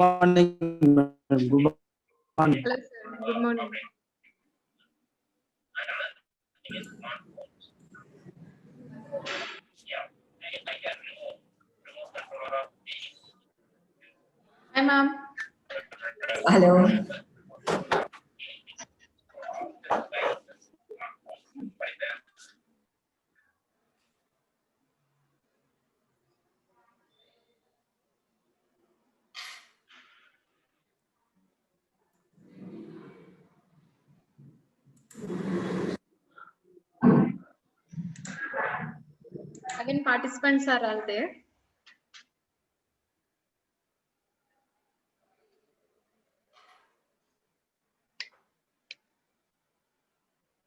morning. Good morning. Hello, sir. Good morning. Hi, ma'am. Hello. Again, participants are all there.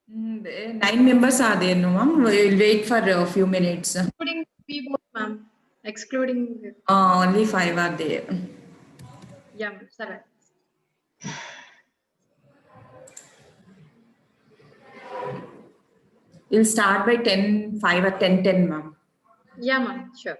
Nine members are there, no, ma'am. We'll wait for a few minutes. Excluding we both, ma'am. Excluding. Only 5 are there. Yeah, ma'am. 7. We'll start by 10:05 or 10:10, ma'am. Yeah, ma'am. Sure.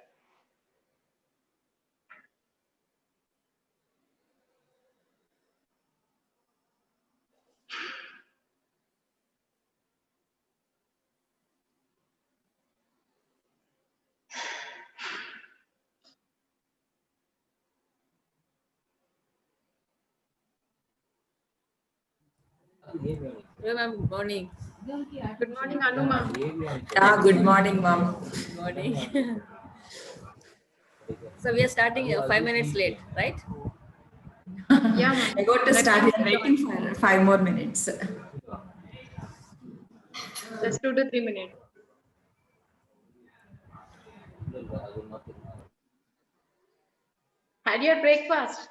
Hello, ma'am. Good morning. Good morning, Anu, ma'am. Yeah, good morning, ma'am. Good morning. So we are starting 5 minutes late, right? Yeah, ma'am. I got to start. I'm waiting for 5 more minutes. Just 2 to 3 minutes. Had your breakfast?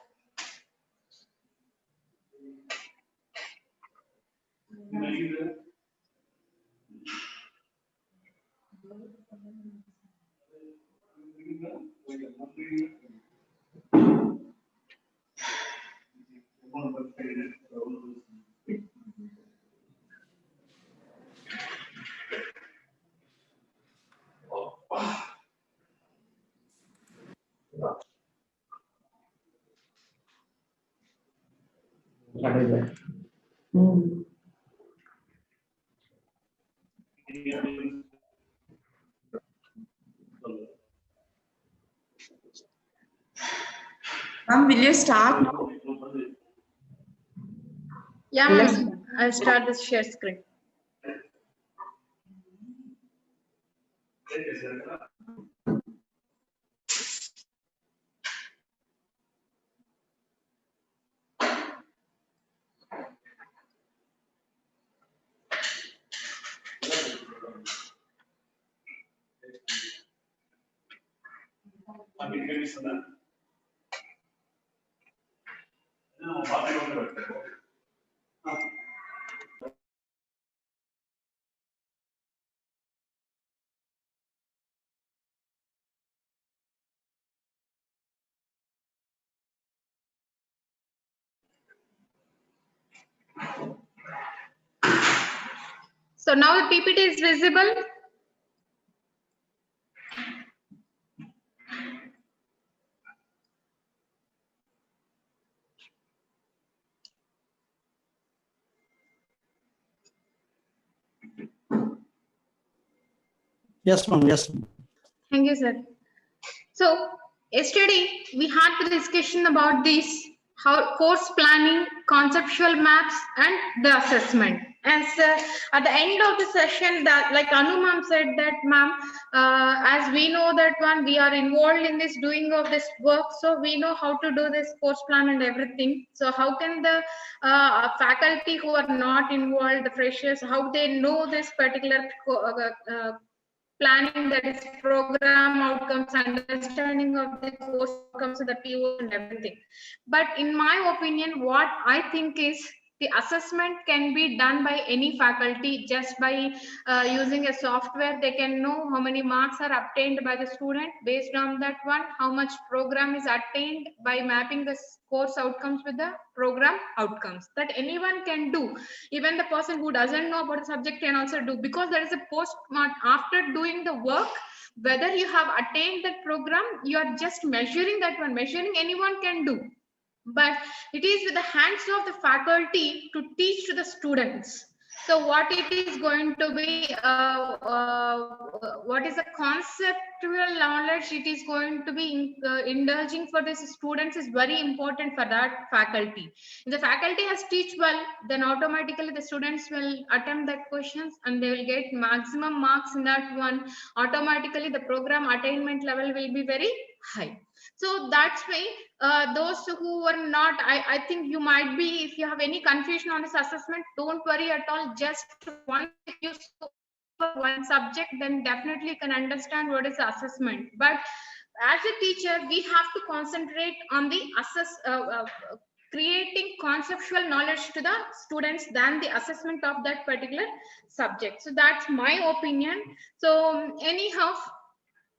Ma'am, will you start now? Yeah, ma'am. I'll start the share screen. So now the PPT is visible. Yes, ma'am. Yes, ma'am. Thank you, sir. So yesterday we had the discussion about this, how course planning, conceptual maps, and the assessment. As at the end of the session, that like Anu ma'am said that, ma'am, as we know that one, we are involved in this doing of this work, so we know how to do this course plan and everything. So how can the faculty who are not involved, the freshers, how they know this particular planning, that is program outcomes, understanding of the course outcomes, the POs and everything. But in my opinion, what I think is the assessment can be done by any faculty just by using a software. They can know how many marks are obtained by the student. Based on that one, how much program is attained by mapping the course outcomes with the program outcomes. That anyone can do. Even the person who doesn't know about the subject can also do, because there is a post after doing the work, whether you have attained that program, you are just measuring that one. Measuring anyone can do. but it is with the hands of the faculty to teach to the students. So what it is going to be, what is the conceptual knowledge it is going to be indulging for the students is very important for that faculty. If the faculty has teach well, then automatically the students will attempt that questions and they will get maximum marks in that one. Automatically the program attainment level will be very high. So that's why those who are not, I think you might be, if you have any confusion on this assessment, don't worry at all. Just once you score for one subject, then definitely you can understand what is the assessment. But as a teacher, we have to concentrate on the creating conceptual knowledge to the students than the assessment of that particular subject. So that's my opinion. So anyhow,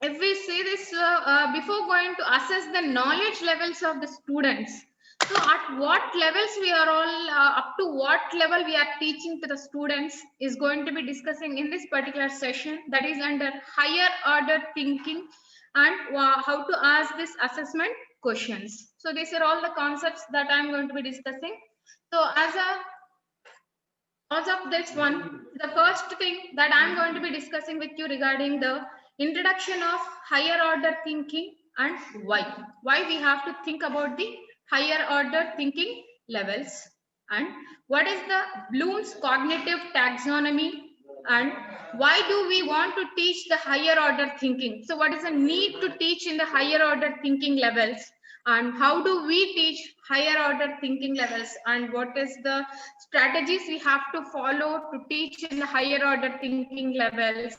if we see this before going to assess the knowledge levels of the students, so at what levels we are all up to what level we are teaching to the students is going to be discussing in this particular session, that is under higher order thinking and how to ask this assessment questions. So these are all the concepts that I'm going to be discussing. So as of this one, the first thing that I'm going to be discussing with you regarding the introduction of higher order thinking and why we have to think about the higher order thinking levels, and what is the Bloom's cognitive taxonomy, and why do we want to teach the higher order thinking. So what is the need to teach in the higher order thinking levels, and how do we teach higher order thinking levels, and what is the strategies we have to follow to teach in the higher order thinking levels,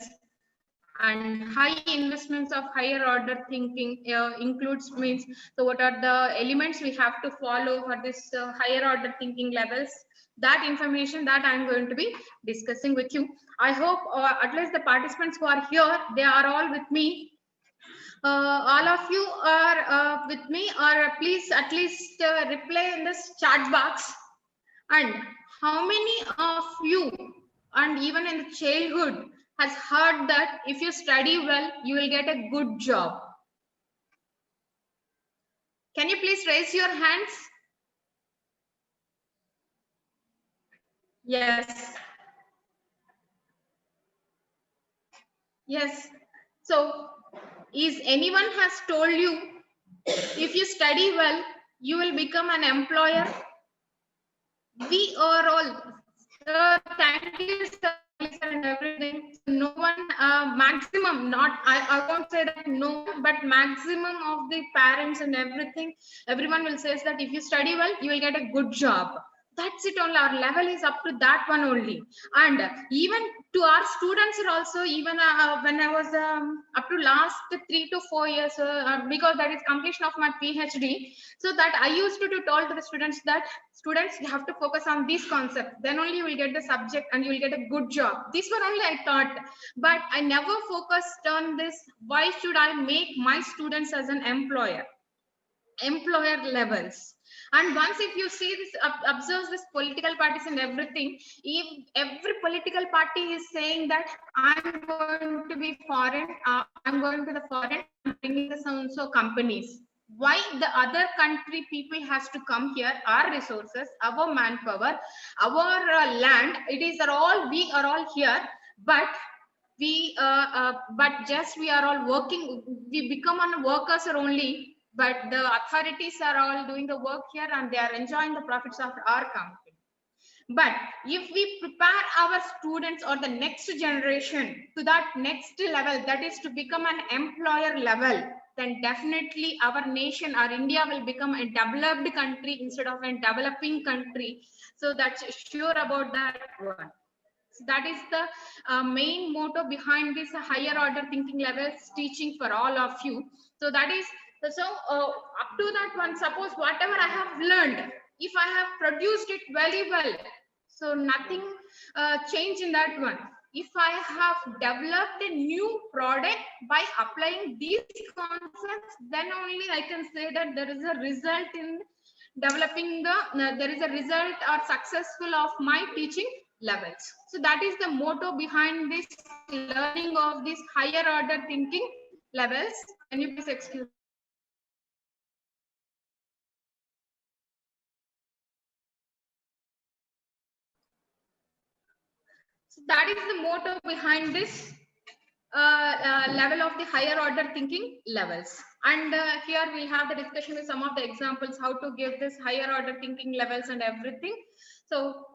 and high investments of higher order thinking includes means, so what are the elements we have to follow for this higher order thinking levels. That information that I'm going to be discussing with you. I hope at least the participants who are here, they are all with me. All of you are with me, or please at least reply in this chat box. And how many of you, and even in the childhood, has heard that if you study well, you will get a good job? Can you please raise your hands? Yes. Yes. So is anyone has told you if you study well, you will become an employer? We are all thank you, sir, and everything. No one, maximum, not I won't say that no, but maximum of the parents and everything, everyone will say that if you study well, you will get a good job. That's it only. Our level is up to that one only. And even to our students are also, even when I was up to last 3 to 4 years, because that is completion of my PhD. So that I used to tell to the students that students, you have to focus on this concept, then only you will get the subject and you will get a good job. This one only I thought, but I never focused on this. Why should I make my students as an employer levels? And once if you see this, observe this political parties and everything, if every political party is saying that I'm going to be foreign, I'm going to the foreign, bringing the so companies. Why the other country people has to come here? Our resources, our manpower, our land, it is all, we are all here, but we but just we are all working, we become on workers only, but the authorities are all doing the work here and they are enjoying the profits of our company. But if we prepare our students or the next generation to that next level, that is to become an employer level, then definitely our nation, our India will become a developed country instead of a developing country. So that's sure about that one. So that is the main motto behind this higher order thinking levels teaching for all of you. So that is, so up to that one, suppose whatever I have learned, if I have produced it very well, so nothing change in that one. If I have developed a new product by applying these concepts, then only I can say that there is a result in developing the, there is a result or successful of my teaching levels. So that is the motto behind this learning of this higher order thinking levels. Can you please excuse So that is the motto behind this level of the higher order thinking levels. And here we'll have the discussion with some of the examples how to give this higher order thinking levels and everything. So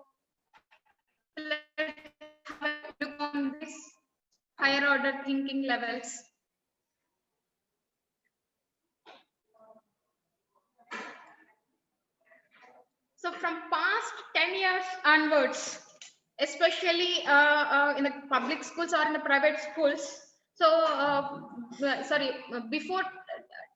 let's have a look on this higher order thinking levels. So from past 10 years onwards, especially in the public schools or in the private schools. So, before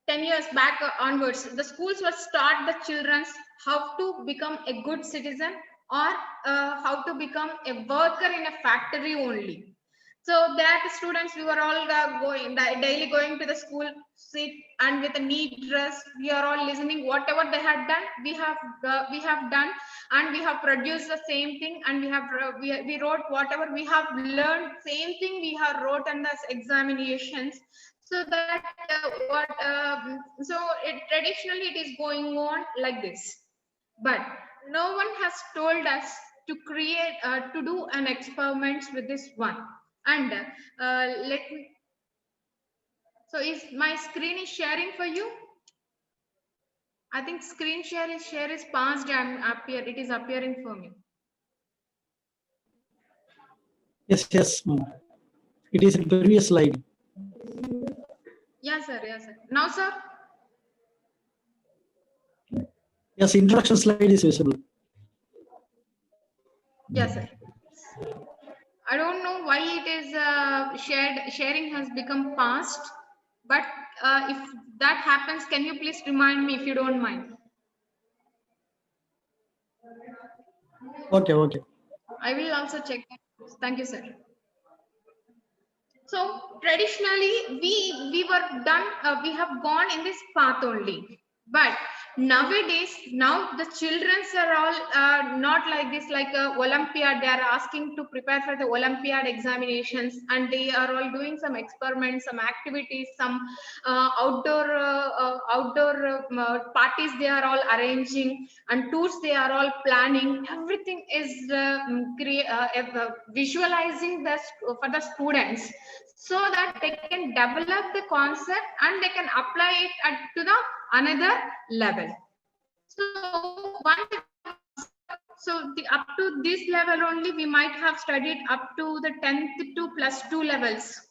10 years back onwards, the schools will start the children's how to become a good citizen or how to become a worker in a factory only. So that students, we were all daily going to the school, sit and with a neat dress, we are all listening whatever they had done, we have done, and we have produced the same thing, and we wrote whatever we have learned, same thing we have wrote in the examinations. So that traditionally it is going on like this, but no one has told us to create to do an experiments with this one. And let me, so is my screen is sharing for you? I think screen share is passed and it is appearing for me. Yes, yes. It is in previous slide. Yes, sir. Yes, sir. Now, sir. Yes, introduction slide is visible. Yes, sir. I don't know why it is sharing has become past, but if that happens, can you please remind me if you don't mind? Okay, okay. I will also check. Thank you, sir. So traditionally, we were done. We have gone in this path only. But nowadays, now the childrens are all not like this, like a Olympiad. They are asking to prepare for the Olympiad examinations, and they are all doing some experiments, some activities, some outdoor parties. They are all arranging, and tours they are all planning. Everything is visualizing this for the students, so that they can develop the concept and they can apply it to the another level. So up to this level only, we might have studied up to the 10th to +2 levels,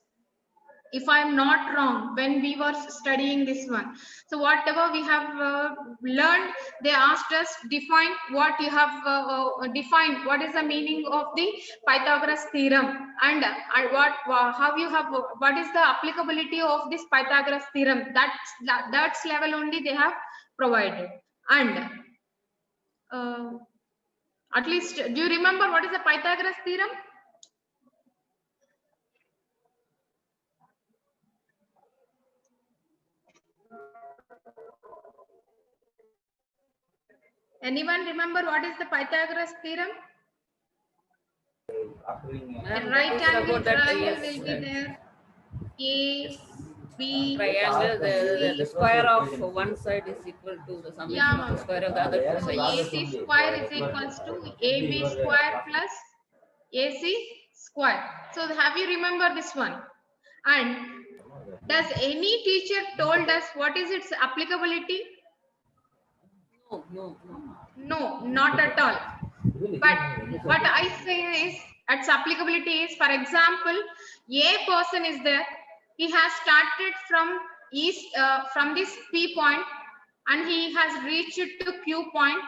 if I'm not wrong, when we were studying this one. So whatever we have learned, they asked us define what you have defined, what is the meaning of the Pythagoras theorem, and what is the applicability of this Pythagoras theorem. That's level only they have provided. And at least, do you remember what is the Pythagoras theorem? Anyone remember what is the Pythagoras theorem? The right angle triangle will be there. A, B, Triangle, the square of one side is equal to the summation of the square of the other two So sides. AC square is equals to AB square plus AC square. So have you remember this one? And does any teacher told us what is its applicability? No, not at all. But what I say is its applicability is, for example, a person is there. He has started from east from this P point, and he has reached to Q point,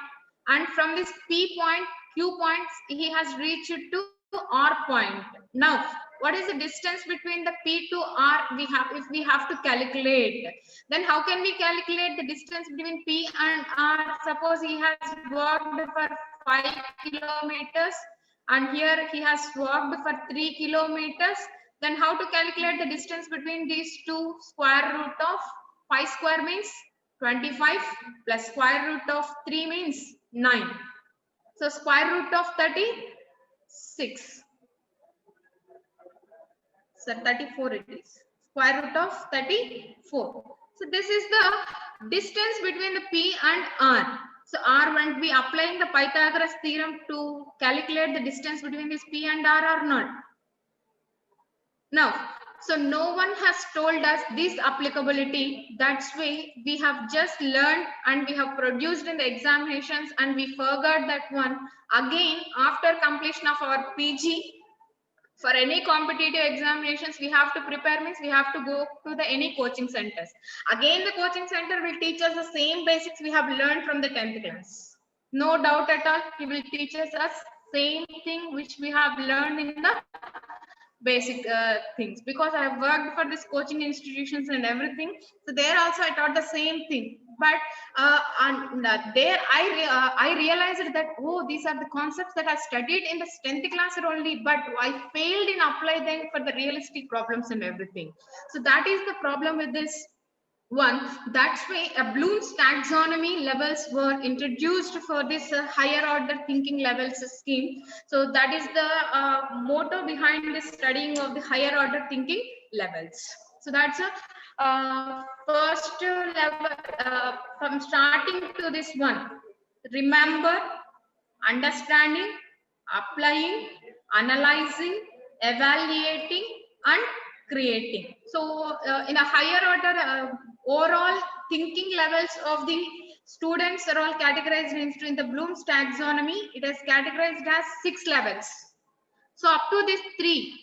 and from this P point, Q points, he has reached to R point. Now, what is the distance between the P to R? If we have to calculate, then how can we calculate the distance between P and R? Suppose he has walked for 5 kilometers, and here he has walked for 3 kilometers. Then how to calculate the distance between these two? Square root of 5 square means 25, plus square root of 3 means 9. So square root of 36. So 34 it is. Square root of 34. So this is the distance between the P and R. So or won't be applying the Pythagoras theorem to calculate the distance between this P and R or not? No. So no one has told us this applicability. That's why we have just learned and we have produced in the examinations and we forgot that one. Again, after completion of our PG, for any competitive examinations, we have to prepare means we have to go to the any coaching centers. Again, the coaching center will teach us the same basics we have learned from the 10th class. No doubt at all, he will teach us same thing which we have learned in the basic things, because I have worked for this coaching institutions and everything. So there also I taught the same thing. But there I realized that, oh, these are the concepts that I studied in the 10th class only, but I failed in apply them for the realistic problems and everything. So that is the problem with this one. That's why a Bloom's taxonomy levels were introduced for this higher order thinking levels scheme. So that is the motto behind the studying of the higher order thinking levels. So that's a first level from starting to this one. Remember, understanding, applying, analyzing, evaluating, and creating. So in a higher order, overall thinking levels of the students are all categorized into in the Bloom's taxonomy. It is categorized as 6 levels. So up to this 3,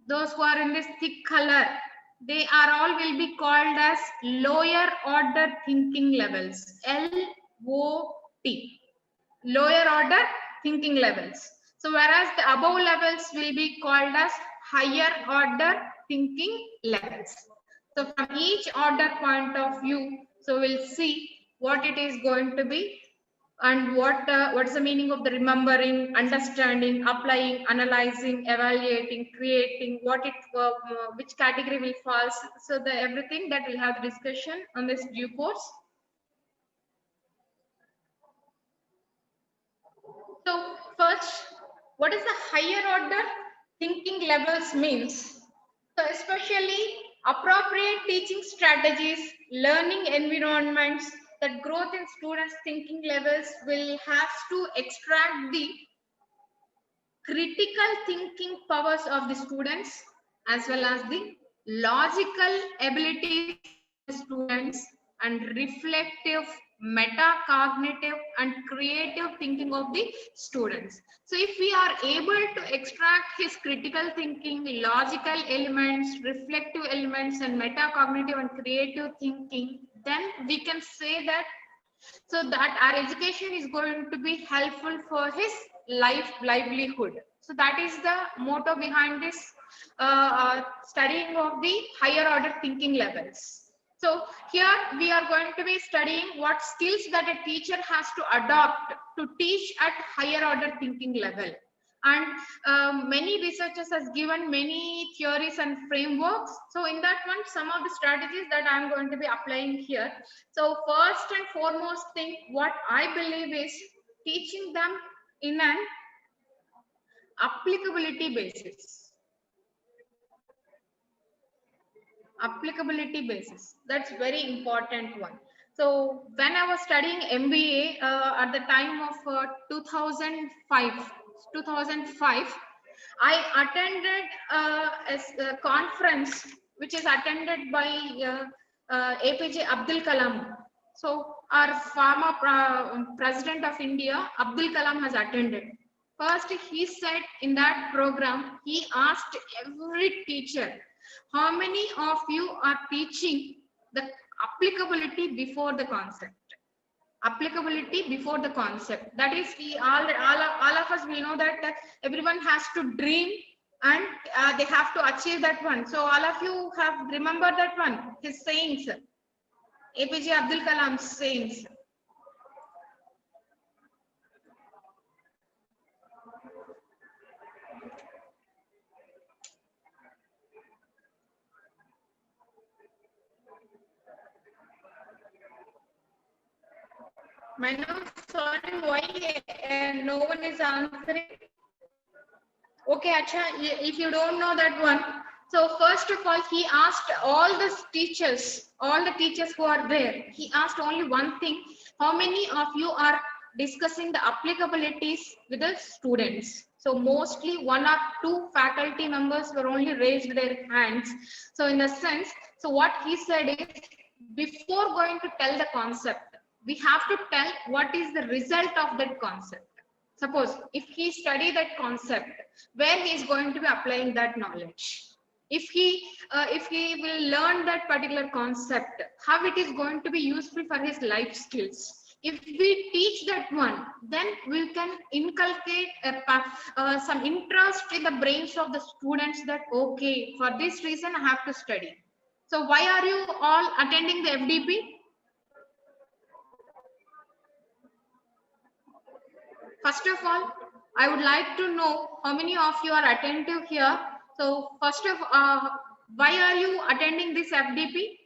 those who are in this thick color, they are all will be called as lower order thinking levels, LOT, lower order thinking levels. So whereas the above levels will be called as higher order thinking levels. So from each order point of view, so we'll see what it is going to be and what is the meaning of the remembering, understanding, applying, analyzing, evaluating, creating, what it which category will fall. So the everything that we'll have discussion on this due course. So first, what is the higher order thinking levels means? So especially appropriate teaching strategies, learning environments, that growth in students' thinking levels will have to extract the critical thinking powers of the students as well as the logical abilities of the students and reflective, metacognitive and creative thinking of the students. So if we are able to extract his critical thinking, logical elements, reflective elements and metacognitive and creative thinking, then we can say that so that our education is going to be helpful for his livelihood. So that is the motto behind this studying of the higher order thinking levels. So here we are going to be studying what skills that a teacher has to adopt to teach at higher order thinking level. And many researchers has given many theories and frameworks. So in that one, some of the strategies that I'm going to be applying here. So first and foremost thing, what I believe is teaching them in an applicability basis. Applicability basis, that's very important one. So when I was studying MBA at the time of 2005, I attended a conference which is attended by APJ Abdul Kalam. So our former President of India, Abdul Kalam, has attended. First, he said in that program, he asked every teacher, how many of you are teaching the applicability before the concept? Applicability before the concept. That is, we all of us will know that everyone has to dream and they have to achieve that one. So all of you have remembered that one, his sayings, APJ Abdul Kalam's sayings. Manu, sorry, why no one is answering? Okay, Acha, if you don't know that one, So first of all, he asked all the teachers who are there, he asked only one thing: how many of you are discussing the applicabilities with the students? So mostly 1 or 2 faculty members were only raised their hands. So in a sense, so what he said is, before going to tell the concept, we have to tell what is the result of that concept. Suppose if he study that concept, where he is going to be applying that knowledge. If he will learn that particular concept, how it is going to be useful for his life skills. If we teach that one, then we can inculcate some interest in the brains of the students that, okay, for this reason I have to study. So why are you all attending the FDP? First of all, I would like to know how many of you are attentive here. So first of why are you attending this FDP?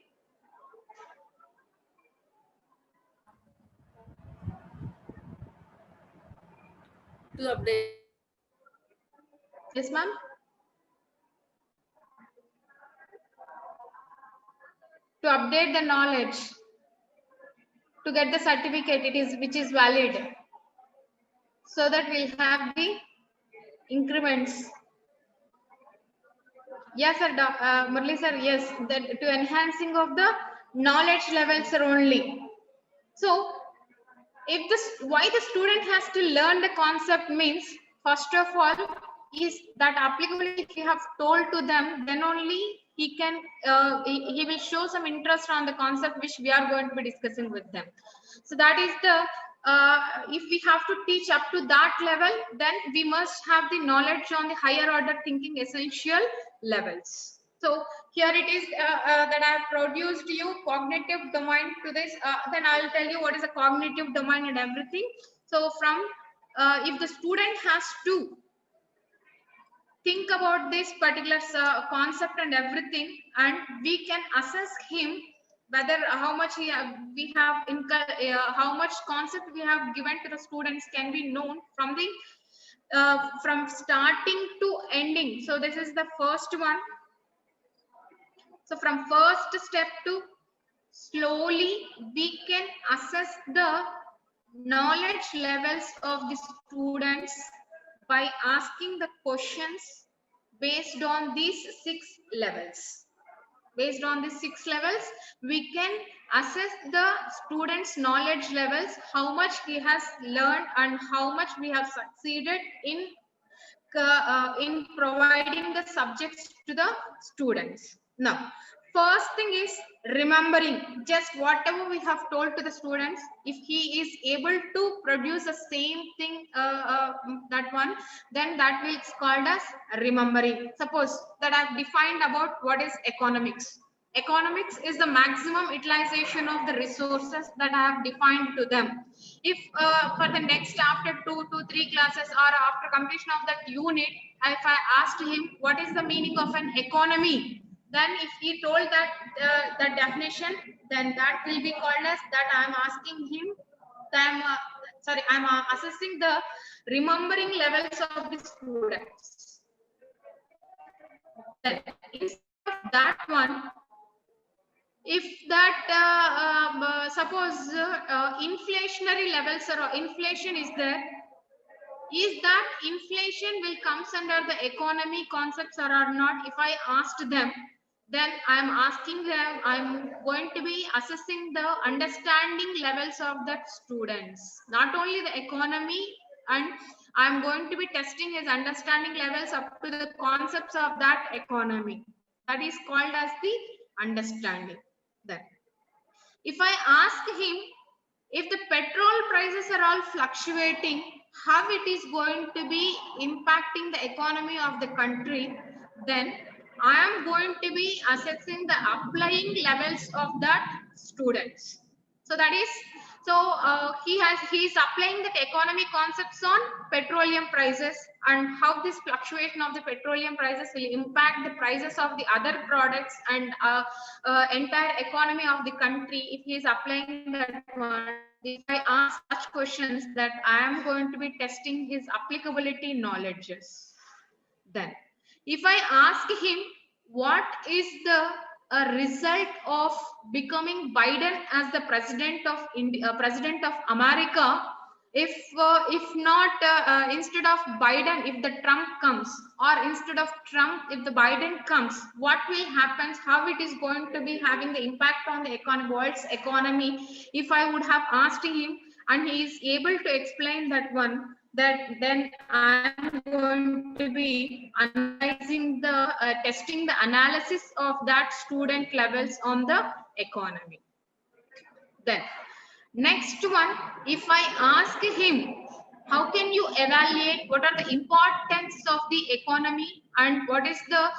To update. Yes, ma'am. To update the knowledge, to get the certificate which is valid, so that we'll have the increments. Yes, sir, Murli sir, yes, that to enhancing of the knowledge levels are only. So if this, why the student has to learn the concept means, first of all, is that applicability if you have told to them, then only he can he will show some interest on the concept which we are going to be discussing with them. So that is the if we have to teach up to that level, then we must have the knowledge on the higher order thinking essential levels. So here it is that I have produced you cognitive domain to this. Then I'll tell you what is a cognitive domain and everything. So from if the student has to think about this particular concept and everything, and we can assess him whether how much we have how much concept we have given to the students can be known from the from starting to ending. So this is the first one. So from first step to slowly we can assess the knowledge levels of the students by asking the questions based on these 6 levels. Based on these 6 levels, we can assess the student's knowledge levels, how much he has learned and how much we have succeeded in providing the subjects to the students. Now, first thing is remembering just whatever we have told to the students. If he is able to produce the same thing, that one, then that will be called as remembering. Suppose that I've defined about what is economics. Economics is the maximum utilization of the resources that I have defined to them. If for the next after 2 to 3 classes or after completion of that unit, if I asked him what is the meaning of an economy, then if he told that the definition, then that will be called as that I am asking him, I'm assessing the remembering levels of the students. Then instead of that one, if that suppose inflationary levels or inflation is there, is that inflation will comes under the economy concepts or not? If I asked them, then I am asking them, I'm going to be assessing the understanding levels of that students, not only the economy, and I'm going to be testing his understanding levels up to the concepts of that economy. That is called as the understanding. Then if I ask him, if the petrol prices are all fluctuating, how it is going to be impacting the economy of the country, then I am going to be assessing the applying levels of that students. So that is, so he is applying the economy concepts on petroleum prices and how this fluctuation of the petroleum prices will impact the prices of the other products and entire economy of the country. If he is applying that one, if I ask such questions, that I am going to be testing his applicability knowledges. Then if I ask him, what is the result of becoming Biden as the president of India, president of America? If not instead of Biden, if the Trump comes, or instead of Trump, if the Biden comes, what will happen? How it is going to be having the impact on the economy, world's economy? If I would have asked him, and he is able to explain that one, that then I'm going to be analyzing the testing the analysis of that student levels on the economy. Then next one, if I ask him, how can you evaluate what are the importance of the economy and what is the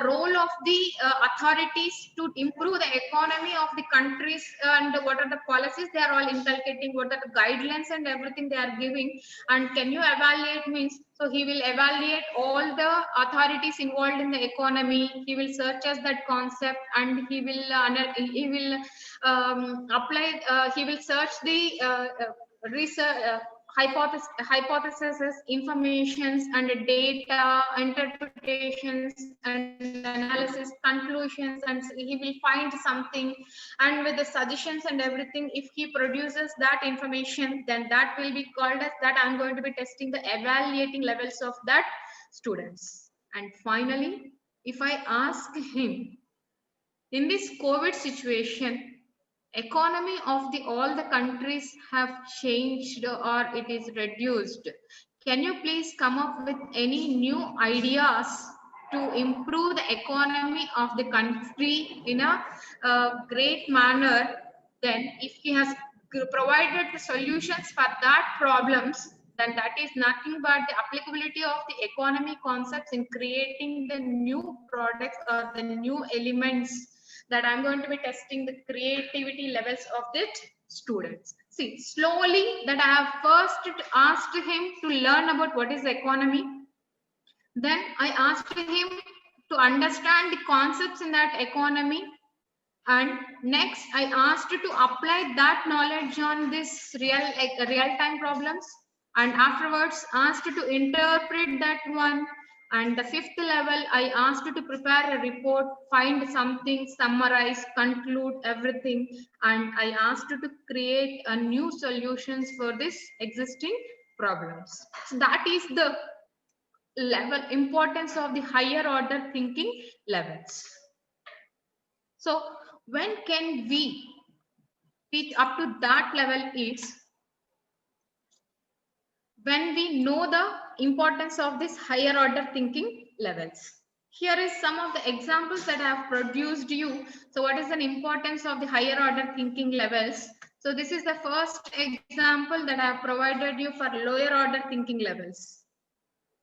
role of the authorities to improve the economy of the countries, and what are the policies they are all inculcating, what are the guidelines and everything they are giving, and can you evaluate means, so he will evaluate all the authorities involved in the economy, he will search as that concept, and he will apply, he will search the research, hypotheses, informations, and data, interpretations, and analysis, conclusions, and he will find something, and with the suggestions and everything, if he produces that information, then that will be called as that I'm going to be testing the evaluating levels of that students. And finally, if I ask him, in this COVID situation, economy of the all the countries have changed or it is reduced, can you please come up with any new ideas to improve the economy of the country in a great manner? Then if he has provided the solutions for that problems, then that is nothing but the applicability of the economy concepts in creating the new products or the new elements, that I'm going to be testing the creativity levels of the students. See, slowly that I have first asked him to learn about what is economy. Then I asked him to understand the concepts in that economy. And next I asked to apply that knowledge on this real-time problems. And afterwards asked to interpret that one. And the fifth level, I asked to prepare a report, find something, summarize, conclude everything. And I asked to create a new solutions for this existing problems. So that is the level importance of the higher order thinking levels. So when can we teach up to that level is when we know the importance of this higher order thinking levels. Here is some of the examples that I have produced you. So what is the importance of the higher order thinking levels? So this is the first example that I have provided you for lower order thinking levels.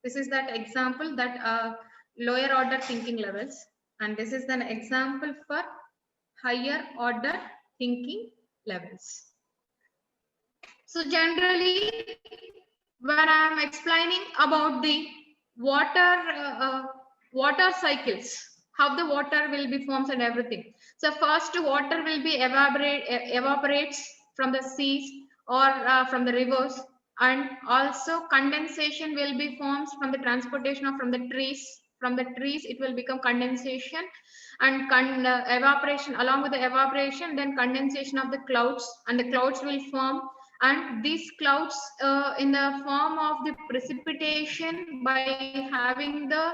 This is that example that lower order thinking levels. And this is an example for higher order thinking levels. So generally, when I am explaining about the water cycles, how the water will be formed and everything. So first, water will be evaporates from the seas or from the rivers, and also condensation will be formed from the transportation or from the trees. From the trees, it will become condensation, and evaporation. Along with the evaporation, then condensation of the clouds, and the clouds will form. And these clouds in the form of the precipitation by having the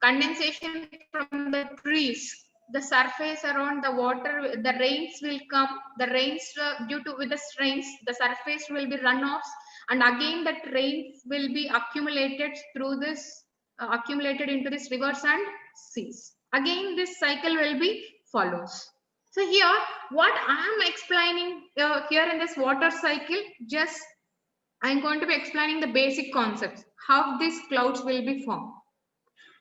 condensation from the trees, the surface around the water, the rains will come, the rains due to with the rains, the surface will be runoffs, and again that rains will be accumulated through this, accumulated into these rivers and seas. Again, this cycle will be follows. So here, what I am explaining here in this water cycle, just I am going to be explaining the basic concepts, how these clouds will be formed,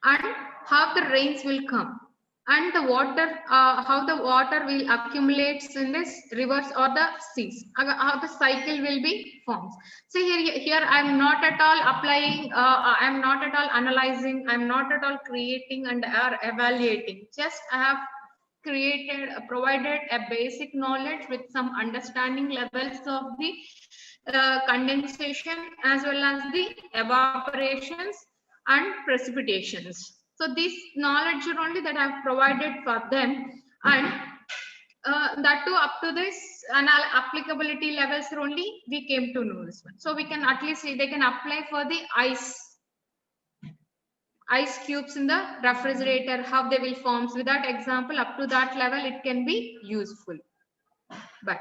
and how the rains will come, and the water, how the water will accumulate in this rivers or the seas, how the cycle will be formed. So here I am not at all applying, I am not at all analyzing, I am not at all creating and are evaluating. Just I have created, provided a basic knowledge with some understanding levels of the condensation as well as the evaporations and precipitations. So this knowledge only that I've provided for them, and that too up to this applicability levels only we came to know this one. So we can at least they can apply for the ice cubes in the refrigerator, how they will form. So with that example, up to that level it can be useful. But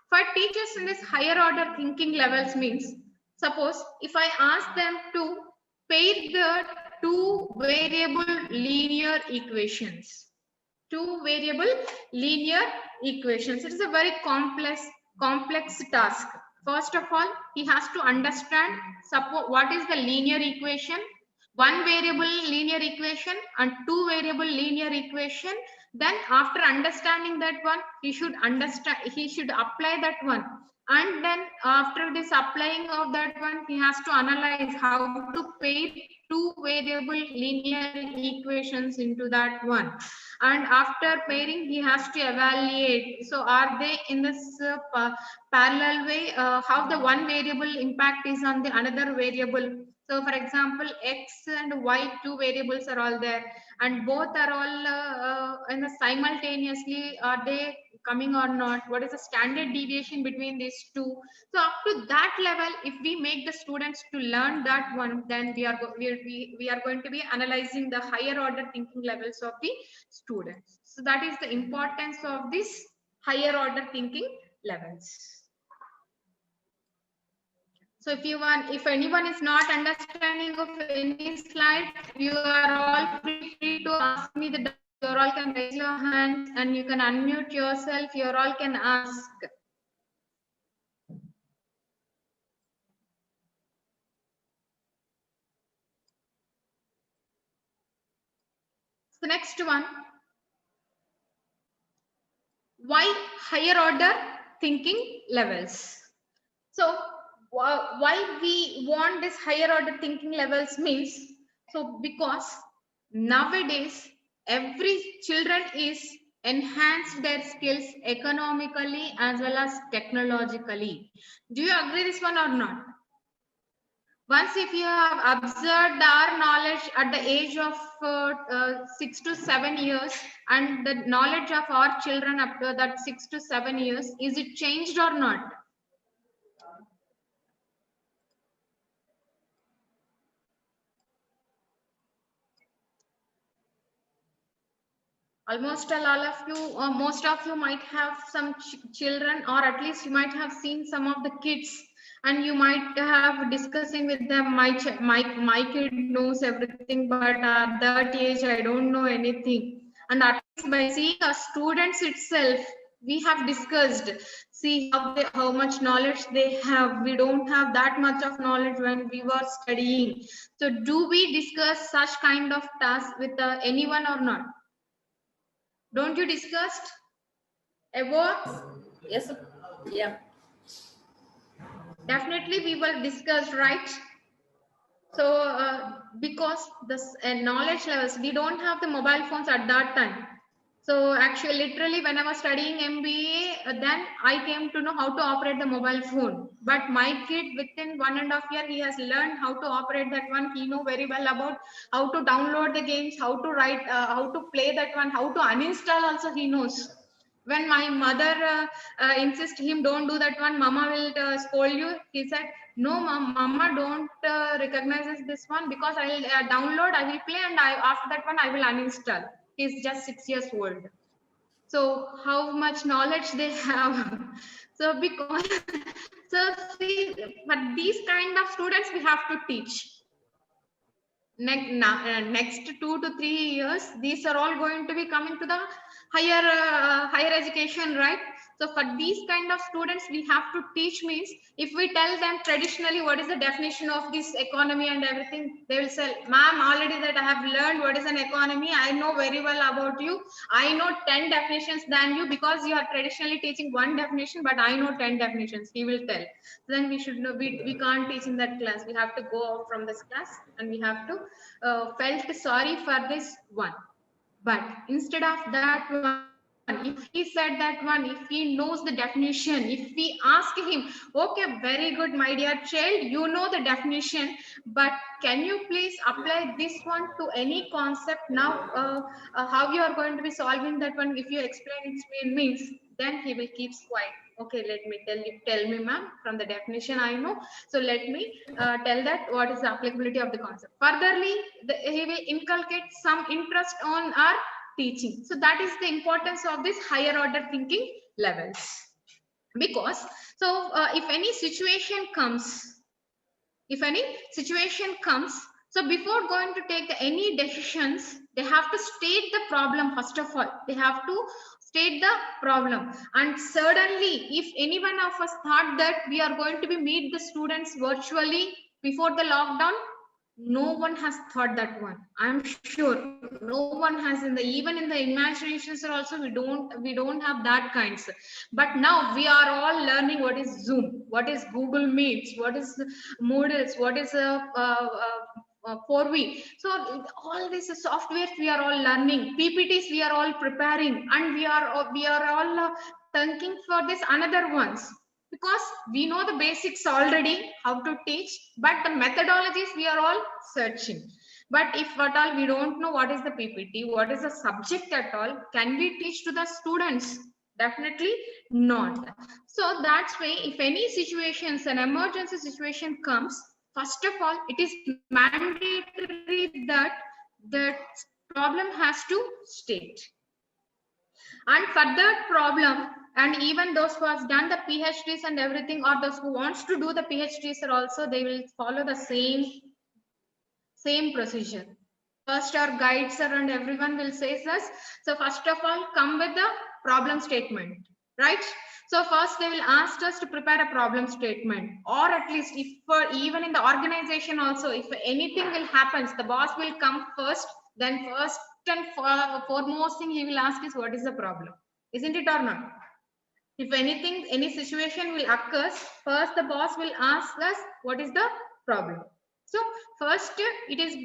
for teachers in this higher order thinking levels means, suppose if I ask them to pair the two variable linear equations. Two variable linear equations. It is a very complex task. First of all, he has to understand what is the linear equation, one variable linear equation and two variable linear equation. Then after understanding that one, he should apply that one. And then after this applying of that one, he has to analyze how to pair two variable linear equations into that one. And after pairing, he has to evaluate. So are they in this parallel way? How the one variable impact is on the another variable. So for example, X and Y, two variables are all there, and both are all in the simultaneously, are they coming or not? What is the standard deviation between these two? So up to that level, if we make the students to learn that one, then we are going to be analyzing the higher order thinking levels of the students. So that is the importance of this higher order thinking levels. So if anyone is not understanding of any slide, you are all free to ask me the doubt. You all can raise your hands and you can unmute yourself. You all can ask. The next one, why higher order thinking levels? So why we want this higher order thinking levels means, so because nowadays every children is enhanced their skills economically as well as technologically. Do you agree this one or not? Once if you have observed our knowledge at the age of 6 to 7 years and the knowledge of our children up to that 6 to 7 years, is it changed or not? Almost all of you, or most of you might have some children, or at least you might have seen some of the kids, and you might have discussing with them, my kid knows everything, but at that age I don't know anything. And at least by seeing our students itself, we have discussed, see how much knowledge they have. We don't have that much of knowledge when we were studying. So do we discuss such kind of tasks with anyone or not? Don't you discussed ever? Yes, sir. Yeah. Definitely we will discuss, right? So because this knowledge levels, we don't have the mobile phones at that time. So actually, literally, when I was studying MBA, then I came to know how to operate the mobile phone. But my kid, within 1.5 years, he has learned how to operate that one. He know very well about how to download the games, how to write, how to play that one, how to uninstall also he knows. When my mother insists him, don't do that one, mama will scold you. He said, no, mama don't recognize this one, because I will download, I will play, and after that one, I will uninstall. He's just 6 years old. So how much knowledge they have? So because, so see, but these kind of students we have to teach. Next 2 to 3 years, these are all going to be coming to the higher education, right? So for these kind of students, we have to teach means, if we tell them traditionally what is the definition of this economy and everything, they will say, ma'am, already that I have learned what is an economy. I know very well about you. I know 10 definitions than you, because you are traditionally teaching one definition, but I know 10 definitions, he will tell. Then we should know, we can't teach in that class. We have to go out from this class, and we have to felt sorry for this one. But instead of that one, if he said that one, if he knows the definition, if we ask him, okay, very good, my dear child, you know the definition, but can you please apply this one to any concept now? How you are going to be solving that one? If you explain it means, then he will keep quiet. Okay, let me tell me, ma'am, from the definition I know. So let me tell that what is the applicability of the concept. Furtherly, he will inculcate some interest on our teaching. So that is the importance of this higher order thinking levels. Because if any situation comes, so before going to take any decisions, they have to state the problem. First of all, they have to state the problem. And suddenly, if any one of us thought that we are going to be meet the students virtually before the lockdown, no one has thought that one. I'm sure no one has even in the imaginations also we don't have that kinds. But now we are all learning what is Zoom, what is Google Meets, what is Moodles, what is 4V. So all these softwares we are all learning, PPTs we are all preparing, and we are all thinking for this another ones. Because we know the basics already, how to teach, but the methodologies we are all searching. But if at all we don't know what is the PPT, what is the subject at all, can we teach to the students? Definitely not. So that's why if any situations, an emergency situation comes, first of all, it is mandatory that the problem has to state. And for that problem, and even those who have done the PhDs and everything, or those who wants to do the PhDs are also, they will follow the same procedure. First our guides are and everyone will say this. So first of all, come with the problem statement, right? So first they will ask us to prepare a problem statement, or at least if for even in the organization also, if anything will happen, the boss will come first, then first and foremost thing he will ask is what is the problem, isn't it or not? If anything, any situation will occur, first the boss will ask us what is the problem. So first it is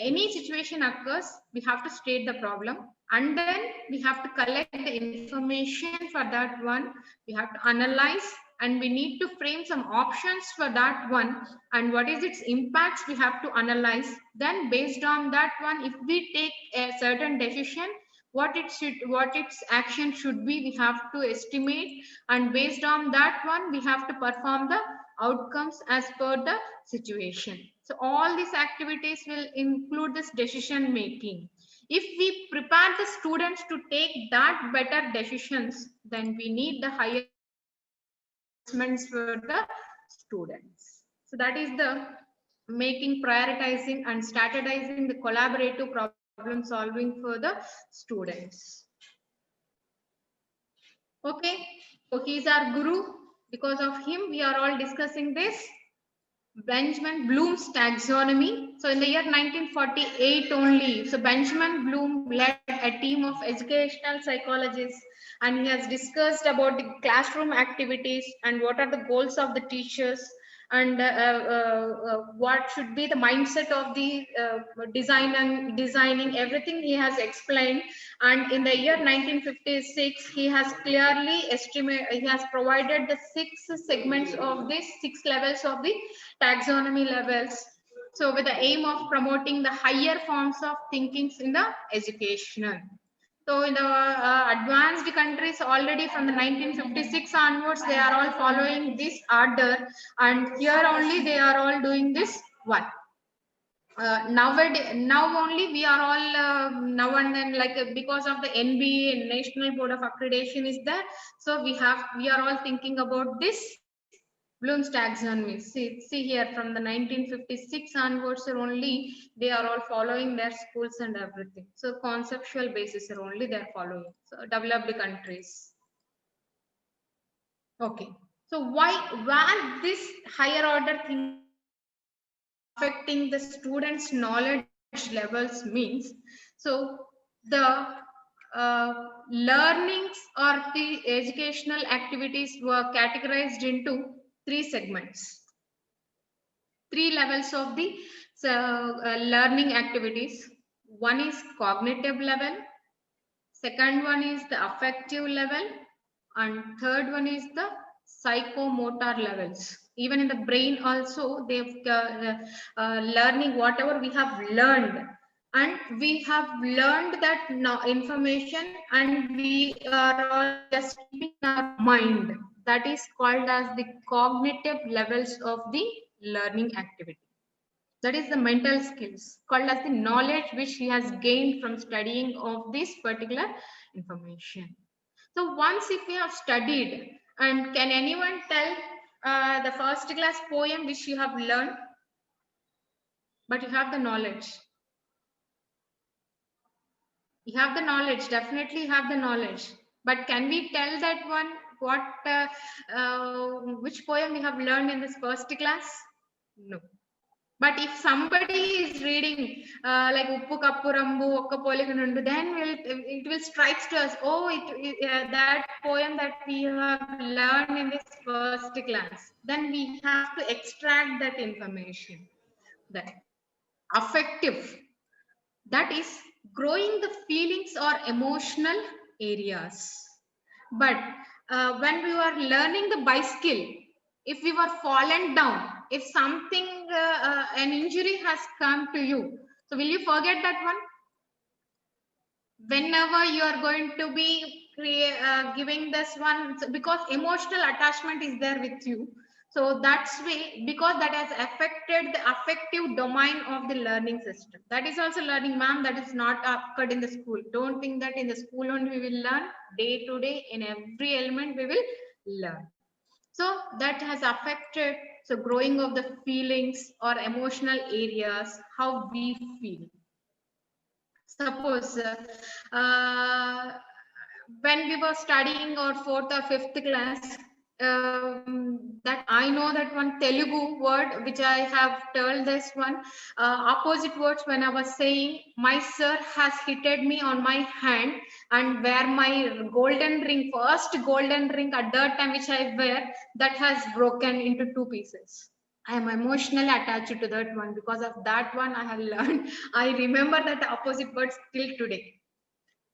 any situation occurs, we have to state the problem, and then we have to collect the information for that one. We have to analyze, and we need to frame some options for that one, and what is its impacts we have to analyze. Then based on that one, if we take a certain decision, what its action should be, we have to estimate, and based on that one we have to perform the outcomes as per the situation. So all these activities will include this decision making. If we prepare the students to take that better decisions, then we need the higher assessments for the students. So that is the making, prioritizing and strategizing the collaborative problem solving for the students. Okay, so he is our guru. Because of him, we are all discussing this. Benjamin Bloom's taxonomy. So in the year 1948 only, so Benjamin Bloom led a team of educational psychologists, and he has discussed about the classroom activities and what are the goals of the teachers, and what should be the mindset of the designing everything he has explained. And in the year 1956 he has clearly he has provided the 6 segments of these 6 levels of the taxonomy levels, so with the aim of promoting the higher forms of thinkings in the educational. So in the advanced countries already from the 1956 onwards, they are all following this order, and here only they are all doing this one. Now only we are all now and then, like because of the NBA, National Board of Accreditation is there, so we are all thinking about this Bloom's taxonomy. See here from the 1956 onwards only they are all following their schools and everything. So conceptual basis are only they are following. So developed countries. Okay. So why this higher order thing affecting the students' knowledge levels means, so the learnings or the educational activities were categorized into 3 segments, 3 levels of the learning activities. One is cognitive level, second one is the affective level, and third one is the psychomotor levels. Even in the brain also, they've learning whatever we have learned, and we have learned that information, and we are all just keeping our mind. That is called as the cognitive levels of the learning activity. That is the mental skills, called as the knowledge which he has gained from studying of this particular information. So once if we have studied, and can anyone tell the first class poem which you have learned, but you have the knowledge? You have the knowledge, definitely have the knowledge. But can we tell that one, which poem we have learned in this first class? No. But if somebody is reading like Uppu Kappu Rambu, Okka Poliganundu, then it will strike to us, oh, that poem that we have learned in this first class. Then we have to extract that information. That affective, that is growing the feelings or emotional areas. But when we were learning the bicycle, if we were fallen down, if something, an injury has come to you, so will you forget that one? Whenever you are going to be giving this one, because emotional attachment is there with you. So that's way, because that has affected the affective domain of the learning system. That is also learning, ma'am. That is not occurred in the school. Don't think that in the school only we will learn. Day to day, in every element we will learn. So that has affected, so growing of the feelings or emotional areas, how we feel. Suppose when we were studying our 4th or 5th class, that I know that one Telugu word which I have told this one, opposite words when I was saying, my sir has hitted me on my hand, and where my golden ring, first golden ring at that time which I wear, that has broken into 2 pieces. I am emotionally attached to that one. Because of that one I have learned. I remember that opposite words till today.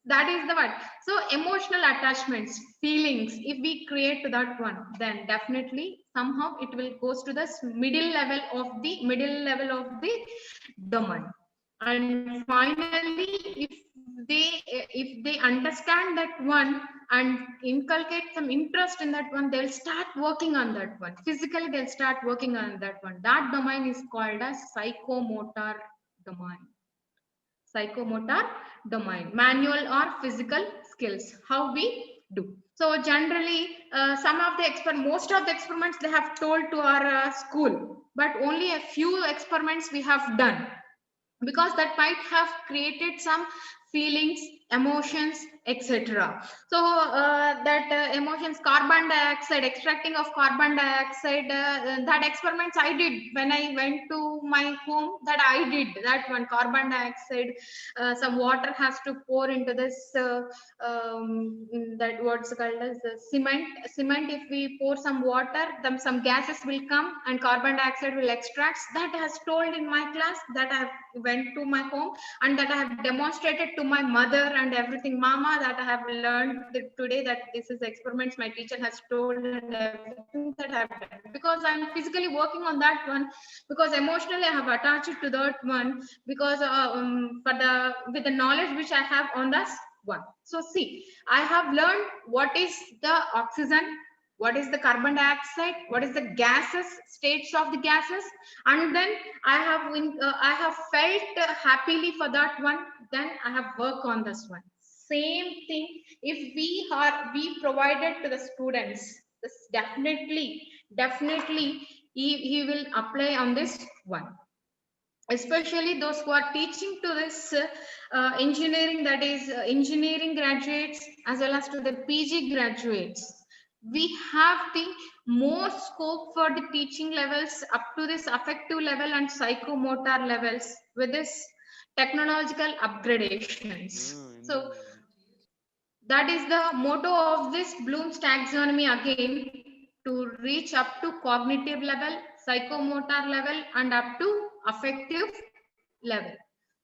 That is the one. So emotional attachments, feelings, if we create to that one, then definitely somehow it will goes to the middle level of the domain. And finally, if they understand that one and inculcate some interest in that one, they'll start working on that one. Physically, they'll start working on that one. That domain is called as psychomotor domain. Psychomotor domain, manual or physical skills, how we do. So generally, most of the experiments they have told to our school, but only a few experiments we have done, because that might have created some feelings, emotions, etc. So that emotions, carbon dioxide, extracting of carbon dioxide, that experiments I did when I went to my home. That I did that one, carbon dioxide, some water has to pour into this that what's called as cement. If we pour some water, then some gases will come and carbon dioxide will extract. That has told in my class, that I have went to my home and that I have demonstrated to my mother and everything. Mama, that I have learned today that this is experiments my teacher has told, and everything that I have done, because I'm physically working on that one, because emotionally I have attached to that one, because with the knowledge which I have on this one. So see, I have learned what is the oxygen, what is the carbon dioxide, what is the gases, states of the gases, and then I have felt happily for that one. Then I have worked on this one. Same thing, if we provided to the students, this definitely he will apply on this one. Especially those who are teaching to this engineering, that is engineering graduates, as well as to the PG graduates. We have the more scope for the teaching levels up to this affective level and psychomotor levels with this technological upgradations. So that is the motto of this Bloom's taxonomy again, to reach up to cognitive level, psychomotor level, and up to affective level.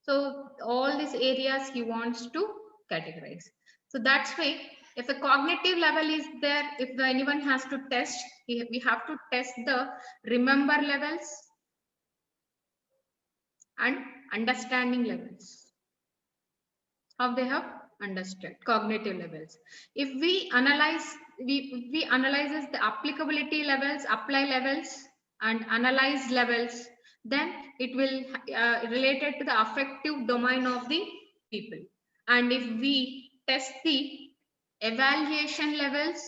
So all these areas he wants to categorize. So that's why if a cognitive level is there, if anyone has to test, we have to test the remember levels and understanding levels. How they have understood cognitive levels. If we analyze, we analyzes the applicability levels, apply levels, and analyze levels, then it will related to the affective domain of the people. And if we test the evaluation levels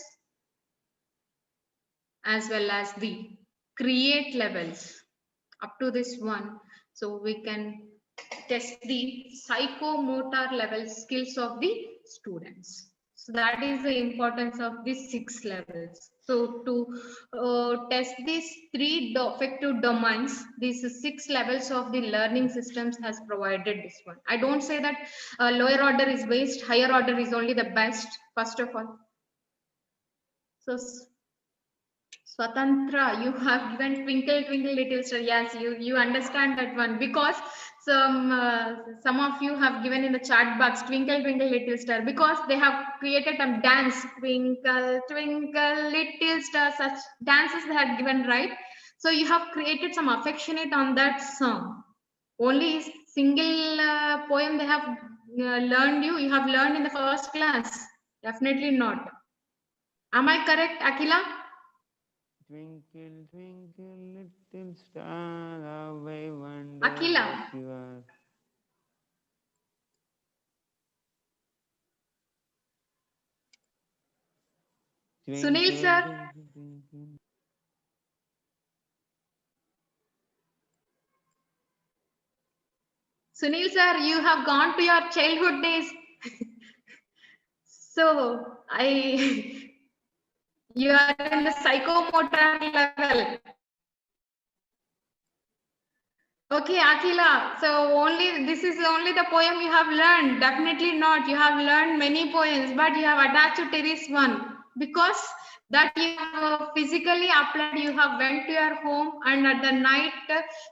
as well as the create levels up to this one, so we can test the psychomotor level skills of the students. So that is the importance of these 6 levels. So to test these 3 affective domains, these 6 levels of the learning systems has provided this one. I don't say that lower order is waste, higher order is only the best, first of all. So Swatantra, you have given twinkle twinkle little star. Yes, you understand that one, because some of you have given in the chat box twinkle twinkle little star, because they have created a dance, twinkle twinkle little star, such dances they had given, right? So you have created some affectionate on that song. Only single poem they have learned, you have learned in the first class. Definitely not. Am I correct, Akila? Twinkle, twinkle, little star, how I wonder Akila. what you are. Sunil sir. Twinkle, twinkle. Sunil sir, you have gone to your childhood days. So you are in the psychomotor level. Okay, Akila. So this is only the poem you have learned. Definitely not. You have learned many poems, but you have attached to this one because that you have physically applied. You have went to your home, and at the night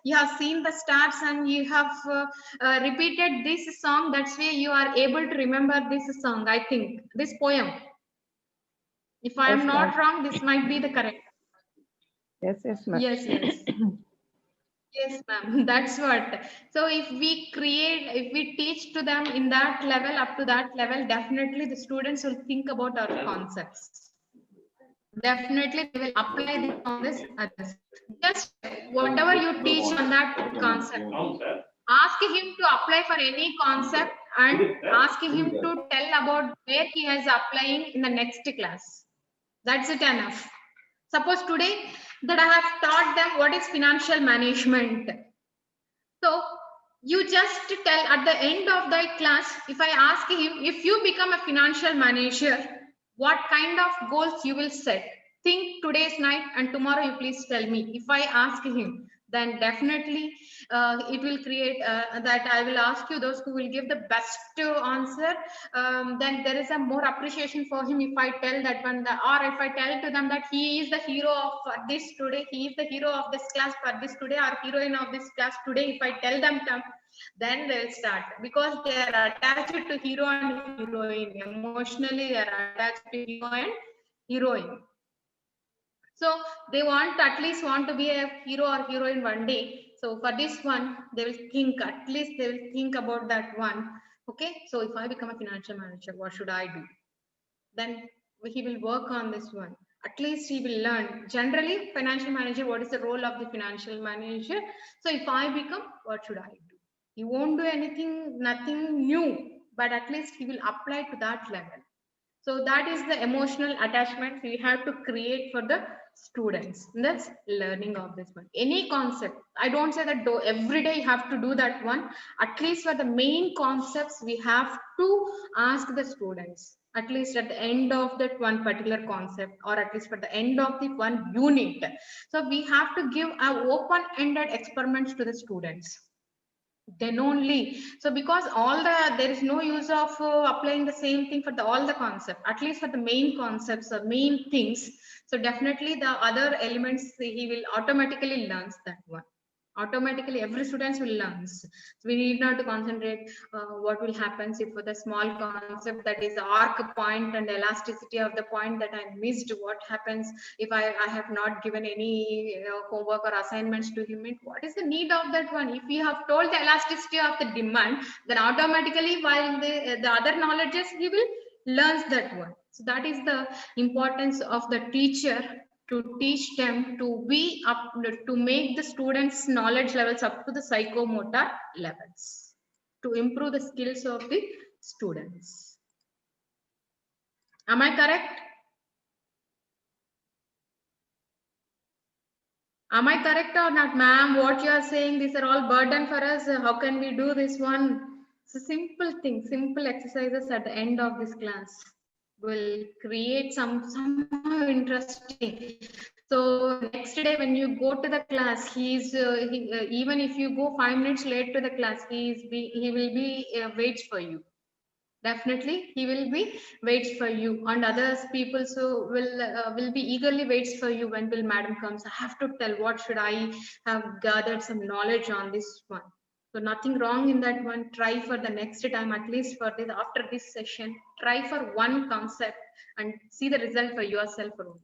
you have seen the stars, and you have repeated this song. That's why you are able to remember this song. I think this poem. If I am Yes, not ma'am. wrong, this might be the correct. Yes, ma'am. Yes, yes. Yes, ma'am. That's what. So if we teach to them in that level, up to that level, definitely the students will think about our concepts. Definitely they will apply this on this others. Just whatever you teach on that concept, ask him to apply for any concept and ask him to tell about where he is applying in the next class. That's it enough. Suppose today that I have taught them what is financial management. So you just tell at the end of the class, if I ask him, if you become a financial manager, what kind of goals you will set? Think today's night and tomorrow you please tell me. If I ask him, then definitely it will create that I will ask you those who will give the best answer. Then there is a more appreciation for him if I tell that one, or if I tell to them that he is the hero of this today, he is the hero of this class for this today, or heroine of this class today. If I tell them, then they will start, because they are attached to hero and heroine. Emotionally, they are attached to hero and heroine. So they at least want to be a hero or heroine one day. So for this one, they will think, at least they will think about that one. Okay, so if I become a financial manager, what should I do? Then he will work on this one. At least he will learn. Generally, financial manager, what is the role of the financial manager? So if I become, what should I do? He won't do anything, nothing new, but at least he will apply to that level. So that is the emotional attachment we have to create for the students. That's learning of this one. Any concept, I don't say that every day you have to do that one. At least for the main concepts, we have to ask the students, at least at the end of that one particular concept, or at least for the end of the one unit. So we have to give a open-ended experiments to the students. Then only, so because there is no use of applying the same thing for all the concept, at least for the main concepts or main things. So definitely the other elements he will automatically learn that one. Automatically every student will learn. So we need not to concentrate what will happen if for the small concept, that is arc point and elasticity of the point that I missed. What happens if I have not given any homework or assignments to him? What is the need of that one? If we have told the elasticity of the demand, then automatically while the other knowledges he will learns that one. So that is the importance of the teacher, to teach them to be up, to make the students knowledge levels up to the psychomotor levels, to improve the skills of the students. Am I correct? Am I correct or not, ma'am? What you are saying, these are all burden for us. How can we do this one? It's a simple thing, simple exercises at the end of this class will create somehow interesting. So next day when you go to the class, even if you go 5 minutes late to the class, he will be waits for you. Definitely he will be waits for you, and others people so will be eagerly waits for you. When will madam comes, I have to tell what should I have gathered some knowledge on this one. So nothing wrong in that one. Try for the next time, at least for this, after this session, try for one concept and see the result for yourself only.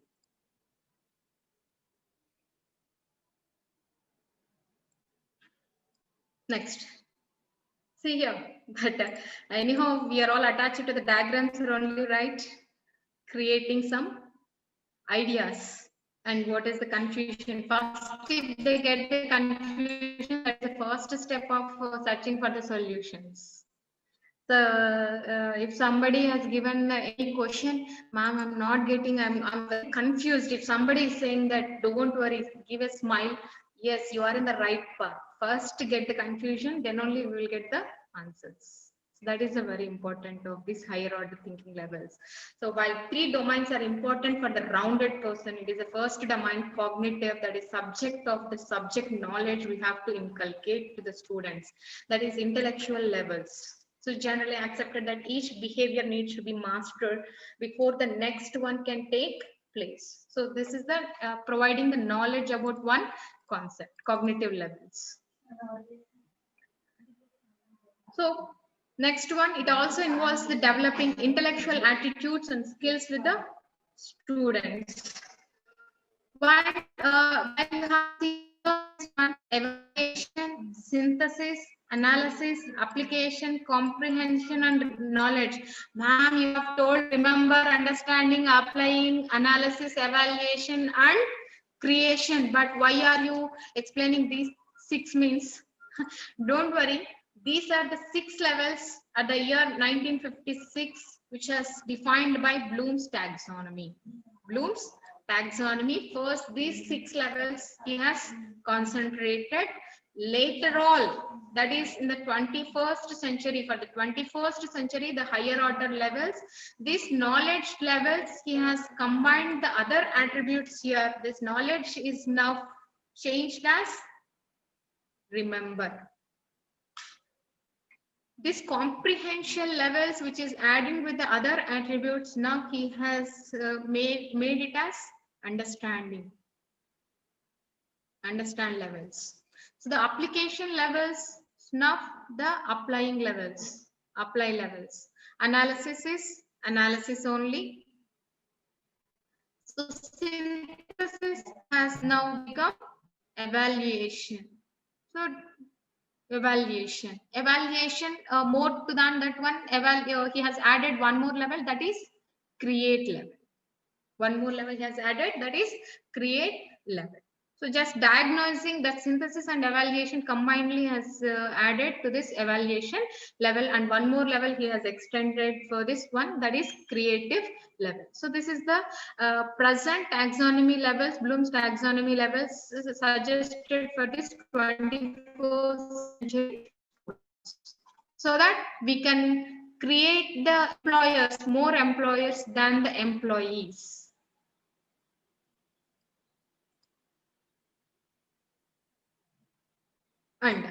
Next. See here, but anyhow, we are all attached to the diagrams only, right? Creating some ideas. And what is the confusion? First, if they get the confusion, that's the first step of searching for the solutions. So if somebody has given any question, ma'am, I'm not getting, I'm very confused. If somebody is saying that, don't worry, give a smile. Yes, you are in the right path. First get the confusion, then only we will get the answers. So that is a very important of this higher order thinking levels. So while 3 domains are important for the rounded person, it is the first domain, cognitive, that is subject of the subject knowledge we have to inculcate to the students. That is intellectual levels. So generally accepted that each behavior needs to be mastered before the next one can take place. So this is the providing the knowledge about one concept, cognitive levels. So next one, it also involves the developing intellectual attitudes and skills with the students. But when you have seen evaluation, synthesis, analysis, application, comprehension, and knowledge. Ma'am, you have told remember, understanding, applying, analysis, evaluation, and creation. But why are you explaining these 6 means? Don't worry. These are the 6 levels at the year 1956, which was defined by Bloom's taxonomy. Bloom's taxonomy. First, these 6 levels he has concentrated. Later all, that is in the 21st century, for the 21st century, the higher order levels, these knowledge levels, he has combined the other attributes here. This knowledge is now changed as remember. This comprehension levels, which is adding with the other attributes, now he has made it as understanding. Understand levels. So the application levels, now the applying levels, apply levels. Analysis is analysis only. So synthesis has now become evaluation. So evaluation, more to than that one, he has added one more level, that is create level. One more level he has added, that is create level. So just diagnosing, that synthesis and evaluation combinedly has added to this evaluation level, and one more level he has extended for this one, that is creative level. So this is the present taxonomy levels, Bloom's taxonomy levels suggested for this 21st century, so that we can create the employers, more employers than the employees. And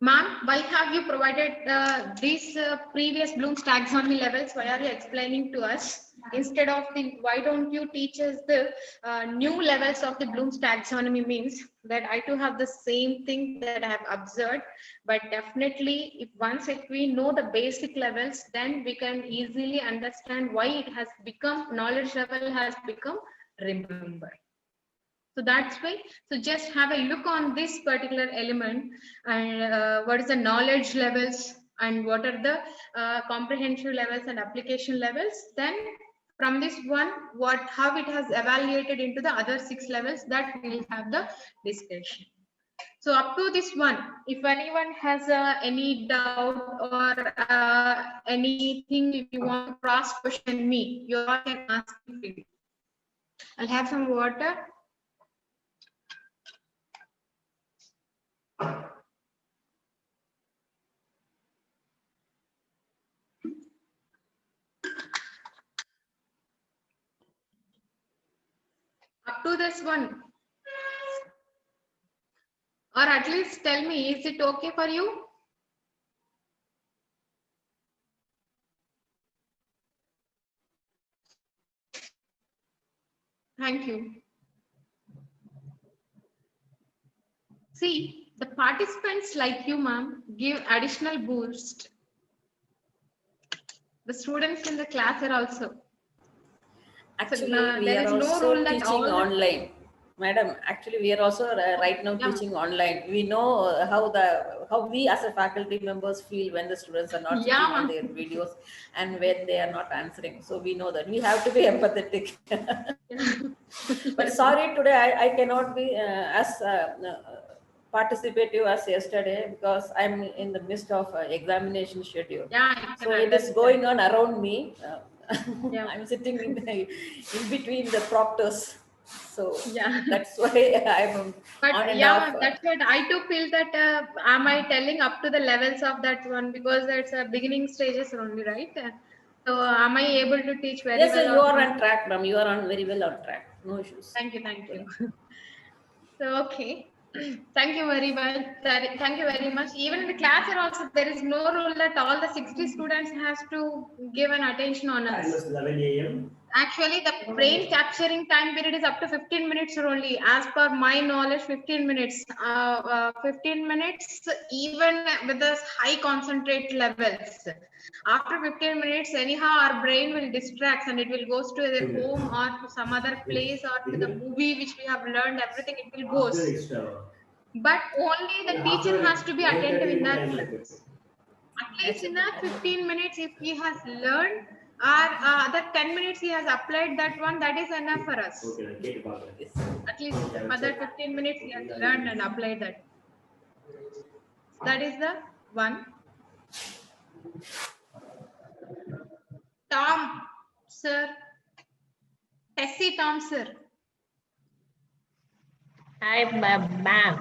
Ma'am, why have you provided these previous Bloom's taxonomy levels? Why are you explaining to us? Instead of the, why don't you teach us the new levels of the Bloom's taxonomy? Means that I too have the same thing that I have observed, but definitely if we know the basic levels, then we can easily understand why it has become, knowledge level has become remember. So that's why, so just have a look on this particular element and what is the knowledge levels and what are the comprehensive levels and application levels. Then from this one, how it has evaluated into the other 6 levels, that we'll have the discussion. So up to this one, if anyone has any doubt or anything, if you want to cross question me, you all can ask me. I'll have some water. Up to this one, or at least tell me, is it okay for you? Thank you. See, the participants like you, ma'am, give additional boost. The students in the class are also. Actually, So, we there are is no also rule that teaching all the- online. Madam, actually, we are also right now Yeah. teaching online. We know how we as a faculty members feel when the students are not Yeah, sitting on ma'am. their videos and when they are not answering. So we know that we have to be empathetic. But sorry, today I cannot be as participative as yesterday because I'm in the midst of examination schedule. Yeah, I So can it is understand. going on around me. Yeah. I'm sitting in between the proctors. So Yeah. that's why I'm But on and yeah, off. ma'am, that's what I too feel that am I telling up to the levels of that one, because it's a beginning stages only, right? So am I able to teach very Yes, well? you or are not? on track, ma'am. You are on very well on track. No issues. Thank you, thank you. So okay, thank you very much. Thank you very much. Even in the class here also, there is no rule that all the 60 students has to give an attention on us. Time is 11 a.m. Actually, the brain capturing time period is up to 15 minutes only. As per my knowledge, 15 minutes. 15 minutes, even with the high concentrate levels. After 15 minutes, anyhow, our brain will distract and it will goes to the home or to some other place or to the movie which we have learned. Everything it will goes. After extra. But only the teacher has to be attentive in that. At least Yes, in that 15 minutes, if he has learned, or other 10 minutes he has applied that one, that is enough for us. Okay, yes. At least for that 15 minutes he has learned and applied that. That is the one. Tom, sir. Tessie Tom, sir. Hi, ma'am.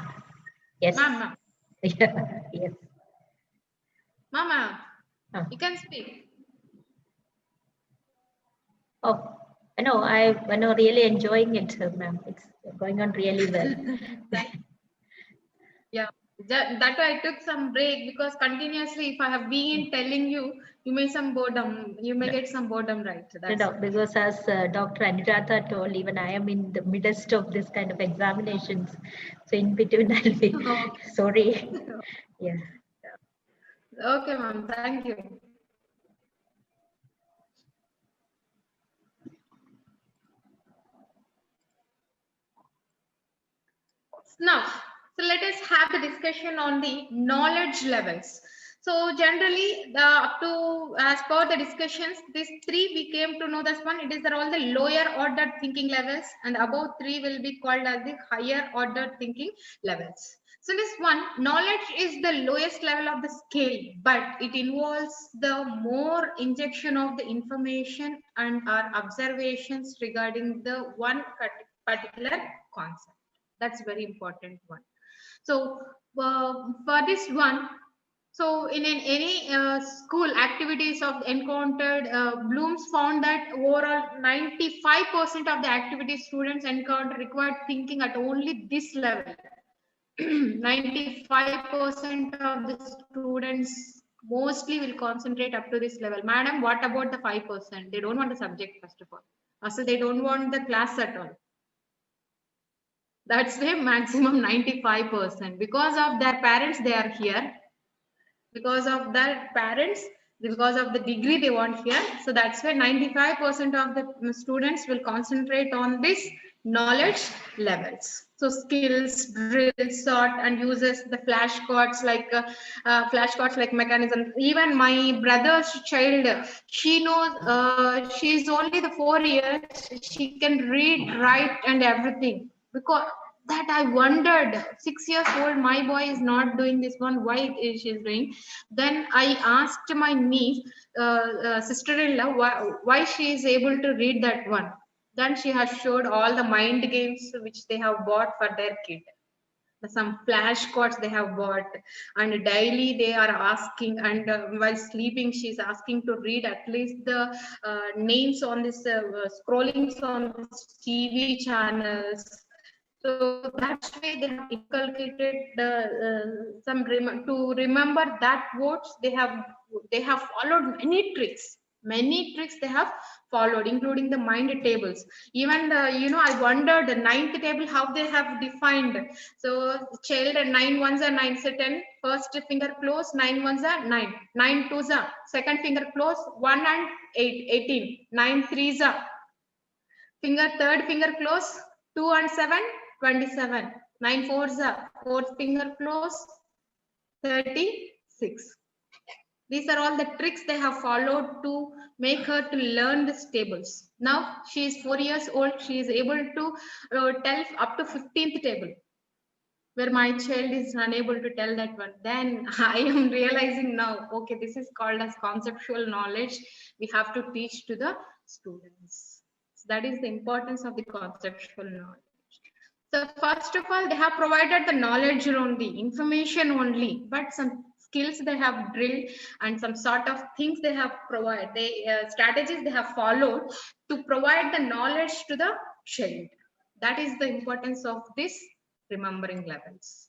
Yes. Ma'am, Yeah, yes. mama, Huh. you can speak. Oh, no, I know really enjoying it, ma'am. It's going on really well. Yeah, that I took some break because continuously, if I have been telling you, you may some boredom, you may get some boredom, right? That's No, because as Dr. Anuradha told, even I am in the midst of this kind of examinations. So in between, I'll be sorry. Yeah. okay, ma'am. Thank you. Now, so let us have the discussion on the knowledge levels. So generally, up to as per the discussions, these 3 we came to know this one. It is all the lower order thinking levels, and above 3 will be called as the higher order thinking levels. So this one, knowledge is the lowest level of the scale, but it involves the more injection of the information and our observations regarding the one particular concept. That's very important one. So for this one, so in any school activities of encountered, Bloom's found that overall 95% of the activity students encounter required thinking at only this level. 95% of the students mostly will concentrate up to this level. Madam, what about the 5%? They don't want the subject, first of all. Also, they don't want the class at all. That's the maximum 95%. Because of their parents, they are here. Because of their parents, because of the degree they want here. So that's why 95% of the students will concentrate on this knowledge levels. So skills, drills, sort and uses the flashcards like mechanism. Even my brother's child, she knows, she's only the 4 years. She can read, write and everything. Because that I wondered, 6 years old, my boy is not doing this one, why is she doing? Then I asked my niece, sister-in-law, why she is able to read that one. Then she has showed all the mind games which they have bought for their kid. Some flashcards they have bought, and daily they are asking, and while sleeping she's asking to read at least the names on this scrollings on this TV channels. So that's why they have inculcated to remember that words. They have followed many tricks. Many tricks they have followed, including the mind tables. Even I wondered the ninth table how they have defined. So child and 9 ones are 9, so 10. First finger close, 9 ones are 9. 9 twos are second finger close, 1 and 8, 18. 9 threes are third finger close, 2 and 7, 27. 9 fours are fourth finger close, 36. These are all the tricks they have followed to make her to learn these tables. Now she is 4 years old. She is able to tell up to 15th table, where my child is unable to tell that one. Then I am realizing now, okay, this is called as conceptual knowledge. We have to teach to the students. So that is the importance of the conceptual knowledge. So first of all, they have provided the knowledge only, information only, but some skills they have drilled and some sort of things they have provided, strategies they have followed to provide the knowledge to the child. That is the importance of this remembering levels.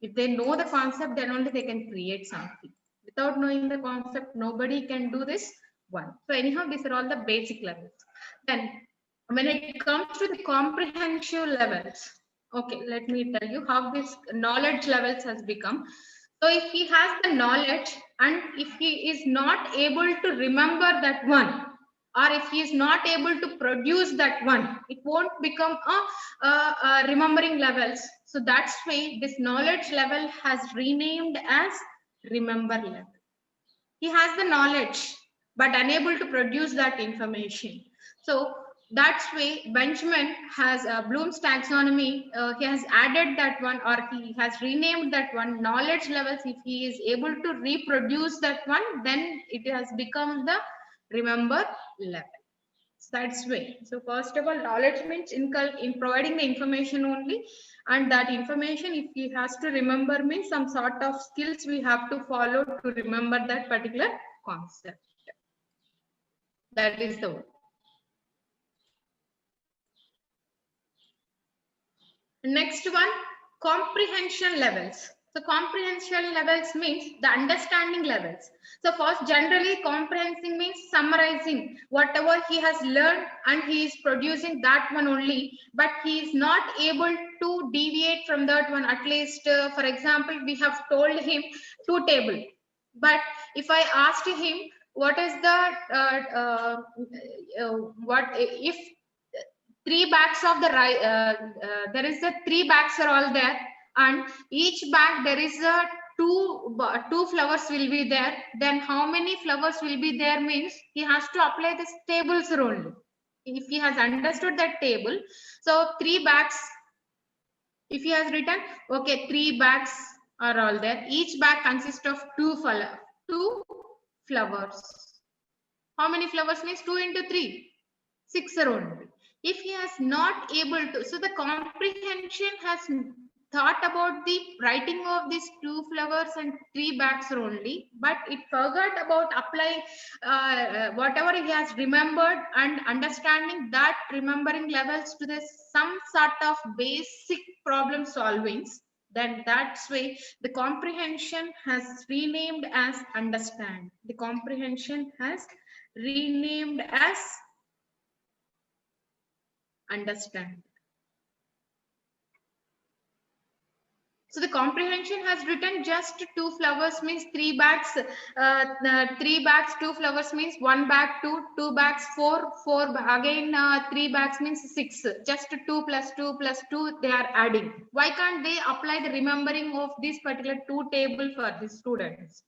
If they know the concept, then only they can create something. Without knowing the concept, nobody can do this one. So anyhow, these are all the basic levels. Then when it comes to the comprehensive levels, okay, let me tell you how this knowledge levels has become. So if he has the knowledge and if he is not able to remember that one, or if he is not able to produce that one, it won't become a remembering levels. So that's why this knowledge level has renamed as remember level. He has the knowledge but unable to produce that information. So that's why Benjamin has Bloom's taxonomy. He has added that one, or he has renamed that one knowledge levels. If he is able to reproduce that one, then it has become the remember level. So that's way. So first of all, knowledge means in providing the information only, and that information, if he has to remember, means some sort of skills we have to follow to remember that particular concept. That is the one. Next one, comprehension levels. So comprehension levels means the understanding levels. So first, generally comprehending means summarizing whatever he has learned and he is producing that one only, but he is not able to deviate from that one. At least, for example, we have told him 2 table, but if I asked him what is the what if 3 bags of the there is the 3 bags are all there, and each bag there is a two flowers will be there. Then how many flowers will be there means he has to apply this tables only. If he has understood that table, so 3 bags. If he has written, okay, 3 bags are all there. Each bag consists of 2 flowers. How many flowers means 2 into 3? 6 are only. If he has not able to, so the comprehension has thought about the writing of these 2 flowers and 3 bags only, but it forgot about applying whatever he has remembered and understanding that remembering levels to this some sort of basic problem solvings. then that's why the comprehension has renamed as understand. The comprehension has renamed as understand. So the comprehension has written just 2 flowers means 3 bags, 3 bags, 2 flowers means 1 bag, 2 bags, 4, again 3 bags means 6. Just 2 plus 2 plus 2 they are adding. Why can't they apply the remembering of this particular 2 table for the students?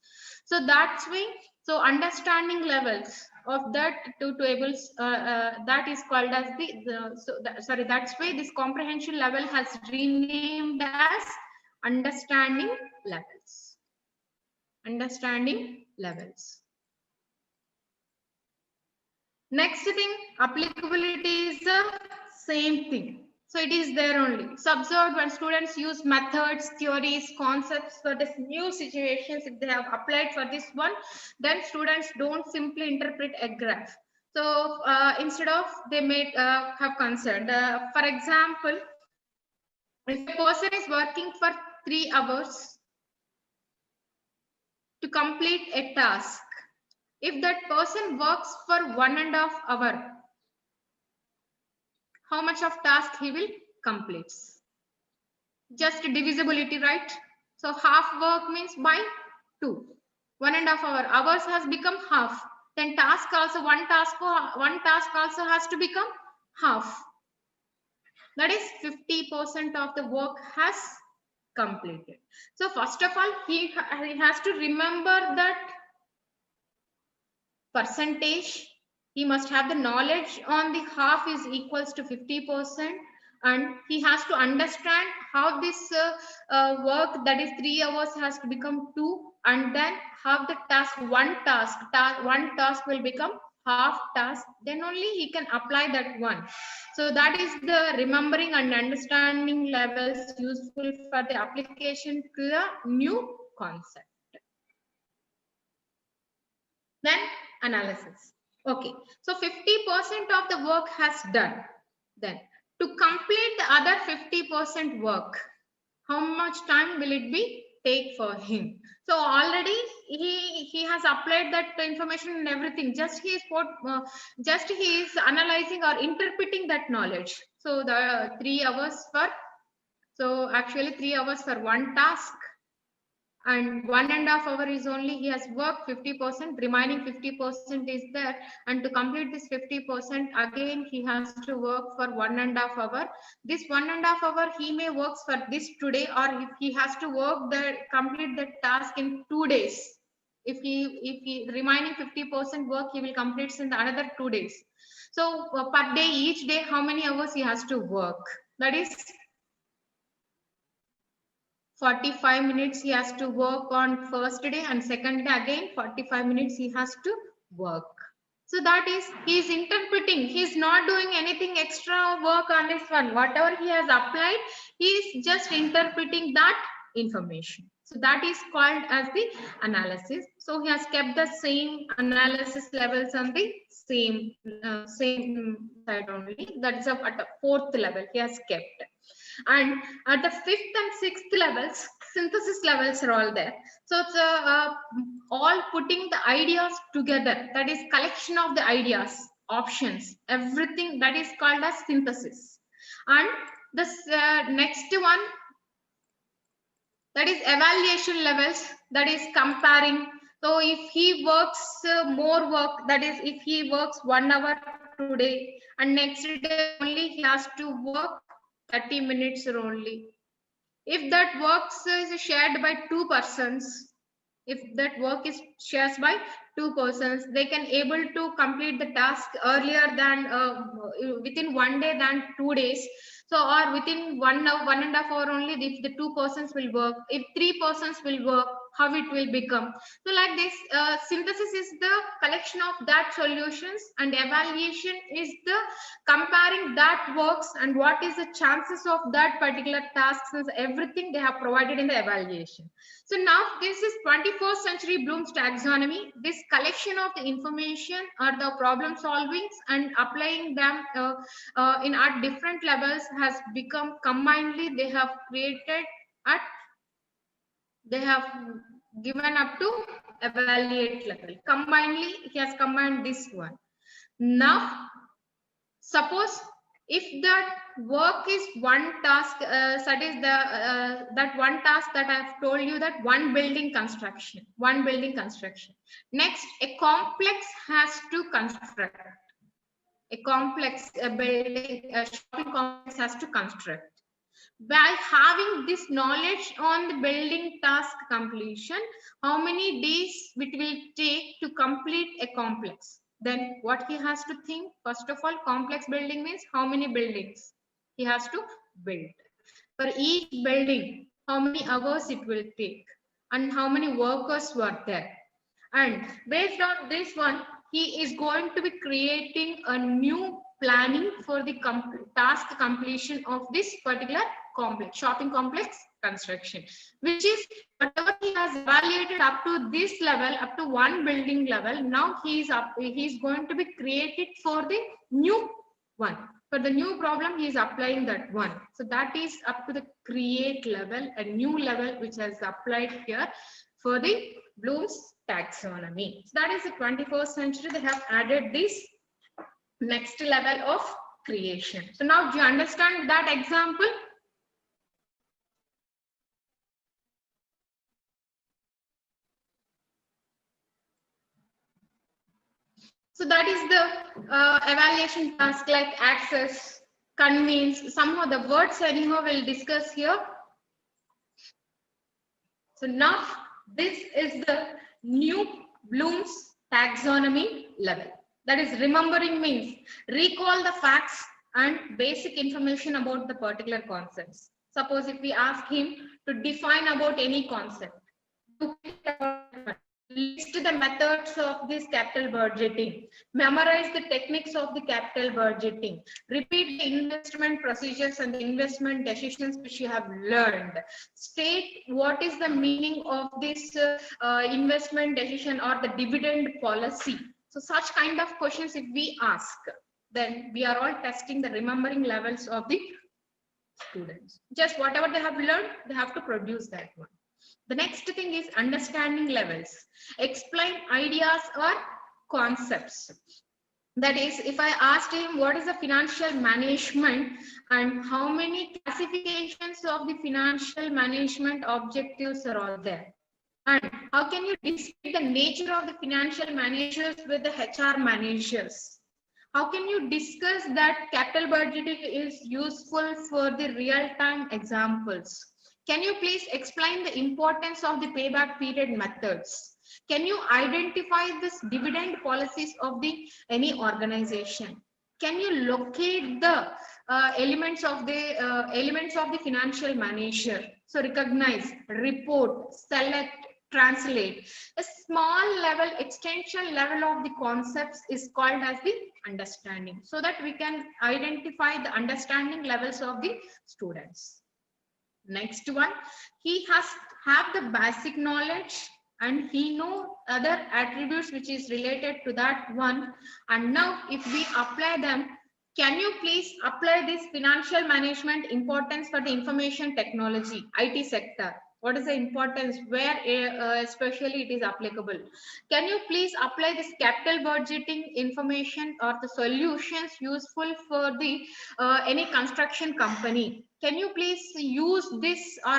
So that's why, so understanding levels of that 2 tables, that is called as sorry, that's why this comprehension level has renamed as understanding levels. Understanding levels. Next thing, applicability is the same thing. So it is there only. So observed when students use methods, theories, concepts for this new situations, if they have applied for this one, then students don't simply interpret a graph. So instead of they may have concerned. For example, if a person is working for 3 hours to complete a task, if that person works for 1.5 hours, how much of task he will complete? Just divisibility, right? So half work means by 2. 1.5 hours has become half. Then task also, one task also has to become half. That is 50% of the work has completed. So first of all, he has to remember that percentage. He must have the knowledge on the half is equals to 50%, and he has to understand how this work, that is 3 hours, has to become 2, and then how the task, one task will become half task, then only he can apply that one. So that is the remembering and understanding levels useful for the application to the new concept. Then analysis. Okay, so 50% of the work has done. Then to complete the other 50% work, how much time will it be take for him? So already he has applied that information and everything. Just he is analyzing or interpreting that knowledge. So the 3 hours for, so actually 3 hours for one task, and 1.5 hours is only he has worked 50%, remaining 50% is there, and to complete this 50% again he has to work for 1.5 hours. This 1.5 hours he may work for this today, or if he has to work the complete the task in 2 days, if he remaining 50% work he will complete in the another 2 days. So per day, each day how many hours he has to work? That is 45 minutes he has to work on first day, and second day again 45 minutes he has to work. So that is, he is interpreting, he is not doing anything extra work on this one. Whatever he has applied, he is just interpreting that information. So that is called as the analysis. So he has kept the same analysis levels on the same side only. That is at the 4th level he has kept. And at the 5th and 6th levels, synthesis levels are all there. So it's all putting the ideas together. That is collection of the ideas, options, everything, that is called as synthesis. And this next one, that is evaluation levels, that is comparing. So if he works more work, that is if he works 1 hour today and next day only he has to work 30 minutes only. If that work is shared by 2 persons, if that work is shared by 2 persons, they can able to complete the task earlier than within 1 day than 2 days. So or within 1 hour, 1.5 hours only, if the 2 persons will work, if 3 persons will work, how it will become. So like this, synthesis is the collection of that solutions, and evaluation is the comparing that works and what is the chances of that particular task, since everything they have provided in the evaluation. So now this is 21st century Bloom's taxonomy. This collection of the information or the problem solvings and applying them in at different levels has become combinedly, they have created at they have given up to evaluate level. Combinedly, he has combined this one. Now, suppose if that work is one task, that is the that one task that I have told you, that one building construction. Next, a complex has to construct. A complex building, a shopping complex has to construct. By having this knowledge on the building task completion, how many days it will take to complete a complex? Then what he has to think, first of all, complex building means how many buildings he has to build. For each building, how many hours it will take and how many workers were there. And based on this one, he is going to be creating a new planning for the task completion of this particular complex, shopping complex construction, which is whatever he has evaluated up to this level, up to one building level. Now he is going to be created for the new one. For the new problem, he is applying that one. So that is up to the create level, a new level which has applied here for the Bloom's taxonomy. So that is the 21st century. They have added this next level of creation. So now do you understand that example? So that is the evaluation task like access, convince, somehow the words anyhow we'll discuss here. So now this is the new Bloom's taxonomy level. That is, remembering means recall the facts and basic information about the particular concepts. Suppose if we ask him to define about any concept, list the methods of this capital budgeting, memorize the techniques of the capital budgeting, repeat the investment procedures and the investment decisions which you have learned, state what is the meaning of this investment decision or the dividend policy. So such kind of questions if we ask, then we are all testing the remembering levels of the students. Just whatever they have learned, they have to produce that one. The next thing is understanding levels. Explain ideas or concepts. That is, if I asked him what is the financial management and how many classifications of the financial management objectives are all there, and how can you describe the nature of the financial managers with the HR managers? How can you discuss that capital budgeting is useful for the real-time examples? Can you please explain the importance of the payback period methods? Can you identify this dividend policies of the any organization? Can you locate the elements of the financial manager? So recognize, report, select, translate. A small level, extension level of the concepts is called as the understanding, so that we can identify the understanding levels of the students. Next one, he has have the basic knowledge and he know other attributes which is related to that one. And now if we apply them, can you please apply this financial management importance for the information technology, IT sector? What is the importance, where especially it is applicable? Can you please apply this capital budgeting information or the solutions useful for the any construction company? Can you please use this or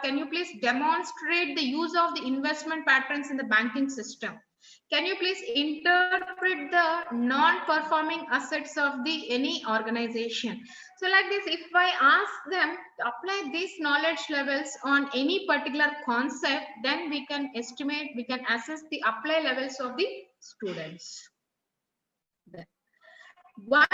can you please demonstrate the use of the investment patterns in the banking system? Can you please interpret the non-performing assets of the any organization? So like this, if I ask them to apply these knowledge levels on any particular concept, then we can estimate, we can assess the apply levels of the students. Then, once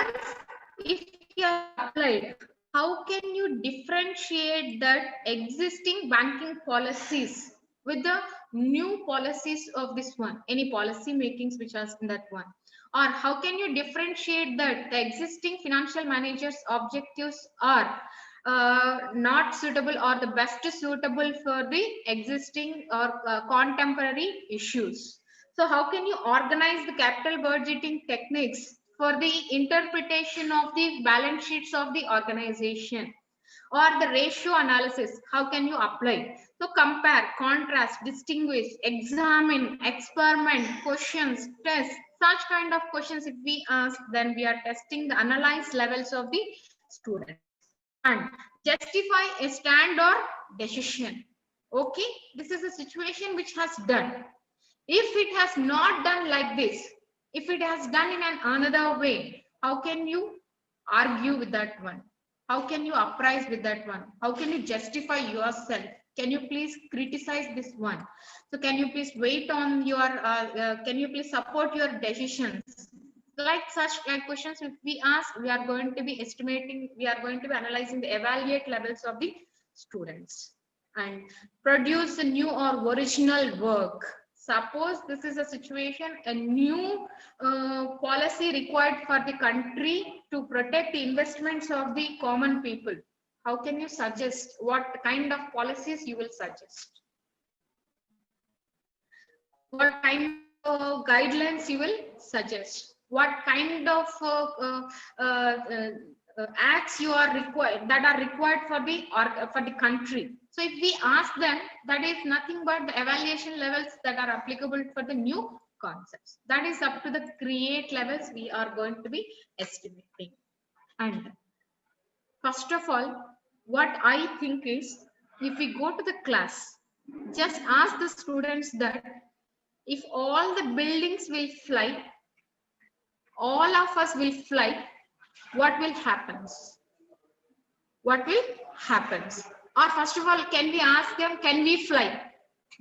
if you have applied, how can you differentiate that existing banking policies with the new policies of this one, any policy makings which are in that one? Or how can you differentiate that the existing financial managers objectives are not suitable or the best suitable for the existing or contemporary issues? So how can you organize the capital budgeting techniques for the interpretation of the balance sheets of the organization? Or the ratio analysis, how can you apply? So compare, contrast, distinguish, examine, experiment, questions, test, such kind of questions if we ask, then we are testing the analyze levels of the student. And justify a stand or decision. Okay, this is a situation which has done. If it has not done like this, if it has done in another way, how can you argue with that one? How can you uprise with that one? How can you justify yourself? Can you please criticize this one? So can you please wait on your, can you please support your decisions? Like such questions, if we ask, we are going to be estimating, we are going to be analyzing the evaluate levels of the students. And produce a new or original work. Suppose this is a situation, a new policy required for the country to protect the investments of the common people. How can you suggest? What kind of policies you will suggest? What kind of guidelines you will suggest? What kind of acts you are required, that are required for the country? So if we ask them, that is nothing but the evaluation levels that are applicable for the new concepts. That is up to the create levels we are going to be estimating. And first of all, what I think is, if we go to the class, just ask the students that if all the buildings will fly, all of us will fly, what will happen? What will happen? Or first of all, can we ask them, can we fly?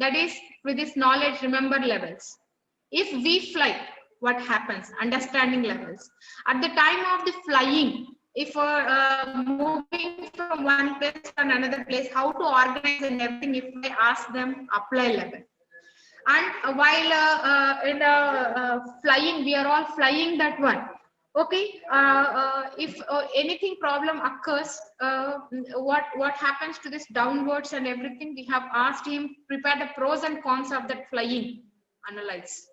That is with this knowledge, remember levels. If we fly, what happens? Understanding levels. At the time of the flying, if moving from one place to another place, how to organize and everything, if I ask them, apply level. And while in flying, we are all flying that one. Okay, if anything problem occurs, what happens to this downwards and everything, we have asked him, prepare the pros and cons of that flying, analyze.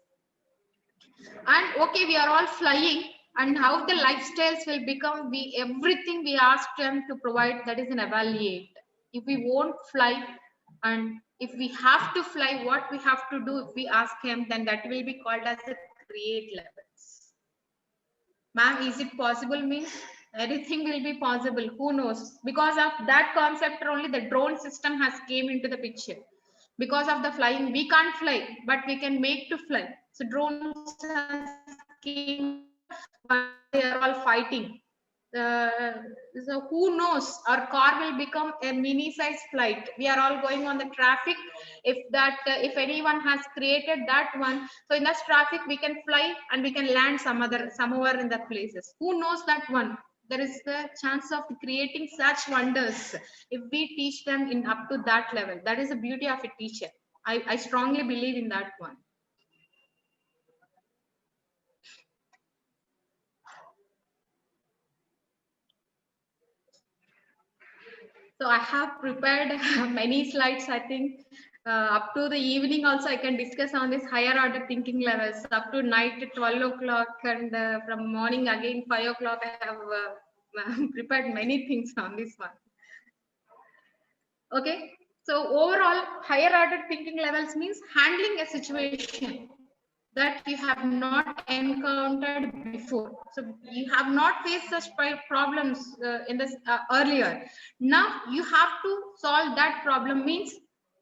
And okay, we are all flying, and how the lifestyles will become, everything we asked them to provide, that is an evaluate. If we won't fly, and if we have to fly, what we have to do, if we ask him, then that will be called as the create levels. Ma'am, is it possible? Means anything will be possible. Who knows? Because of that concept only, the drone system has came into the picture. Because of the flying, we can't fly, but we can make to fly. So drones came, but they are all fighting. So who knows, our car will become a mini size flight. We are all going on the traffic. If anyone has created that one, so in that traffic we can fly and we can land somewhere in the places. Who knows that one? There is the chance of creating such wonders if we teach them in up to that level. That is the beauty of a teacher. I strongly believe in that one. So I have prepared many slides. I think up to the evening also I can discuss on this higher order thinking levels. Up to night at 12 o'clock, and from morning again 5 o'clock I have prepared many things on this one. Okay, so overall higher order thinking levels means handling a situation that you have not encountered before. So you have not faced such problems in this earlier. Now you have to solve that problem, means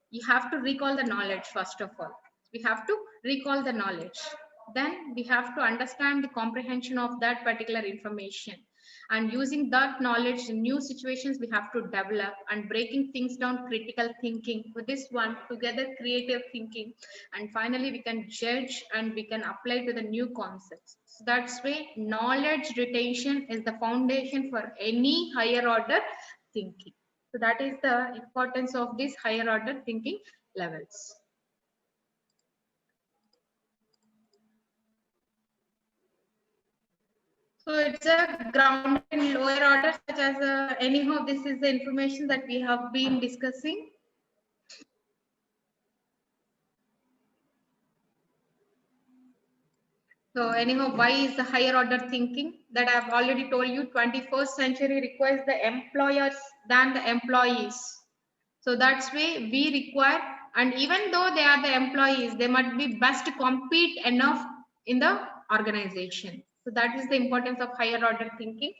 you have to recall the knowledge. First of all, we have to recall the knowledge. Then we have to understand the comprehension of that particular information. And using that knowledge in new situations, we have to develop, and breaking things down, critical thinking. With this one together, creative thinking, and finally we can judge and we can apply to the new concepts. So that's why knowledge retention is the foundation for any higher order thinking. So that is the importance of these higher order thinking levels. So it's a grounded in lower order, such as anyhow, this is the information that we have been discussing. So anyhow, why is the higher order thinking? That I've already told you, 21st century requires the employers than the employees. So that's why we require, and even though they are the employees, they must be best to compete enough in the organization. So that is the importance of higher order thinking.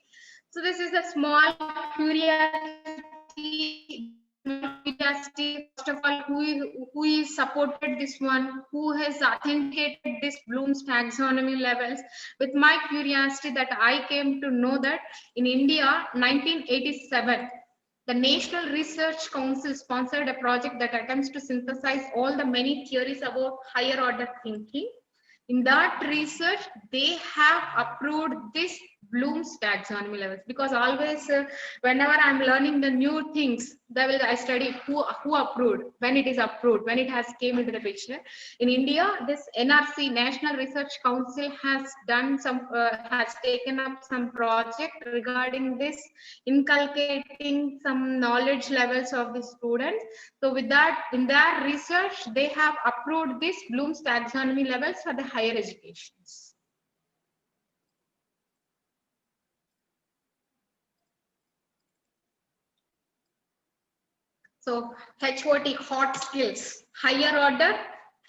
So this is a small curiosity. First of all, who is supported this one, who has authenticated this Bloom's taxonomy levels. With my curiosity, that I came to know that in India, 1987, the National Research Council sponsored a project that attempts to synthesize all the many theories about higher order thinking. In that research, they have approved this Bloom's taxonomy levels, because always whenever I'm learning the new things, I study who approved, when it is approved, when it has came into the picture. In India, this NRC, National Research Council, has done some has taken up some project regarding this, inculcating some knowledge levels of the students. So with that, in their research, they have approved this Bloom's taxonomy levels for the higher educations. So HOT, hot skills, higher order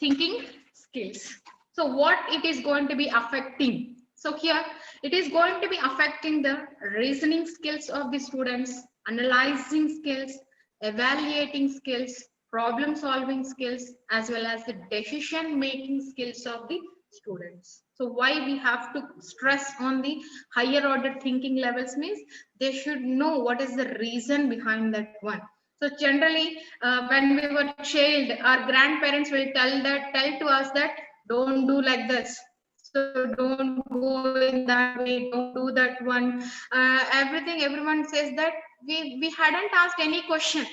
thinking skills. So what it is going to be affecting? So here it is going to be affecting the reasoning skills of the students, analyzing skills, evaluating skills, problem solving skills, as well as the decision making skills of the students. So why we have to stress on the higher order thinking levels means they should know what is the reason behind that one. So generally, when we were child, our grandparents will tell to us that don't do like this. So don't go in that way. Don't do that one. Everyone says that we hadn't asked any question.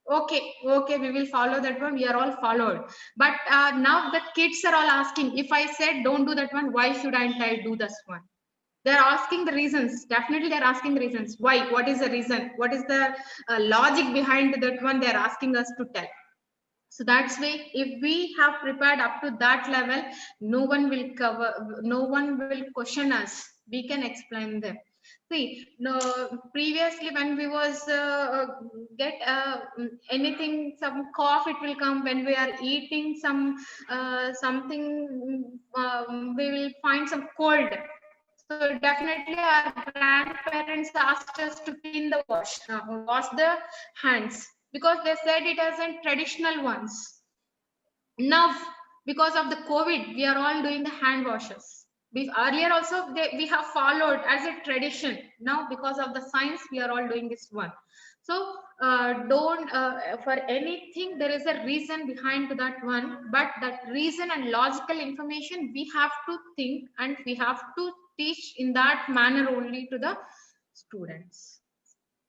Okay, we will follow that one. We are all followed. But now the kids are all asking. If I said don't do that one, why should I do this one? They're asking the reasons. Definitely they're asking the reasons. Why? What is the reason? What is the logic behind that one? They're asking us to tell. So that's why if we have prepared up to that level, no one will question us. We can explain them. See, no, previously when we was get anything, some cough, it will come when we are eating some something, we will find some cold. So definitely our grandparents asked us to clean the wash the hands, because they said it as in traditional ones. Now, because of the COVID, we are all doing the hand washes. Earlier also, we have followed as a tradition. Now, because of the science, we are all doing this one. So don't, for anything, there is a reason behind to that one, but that reason and logical information, we have to think and we have to teach in that manner only to the students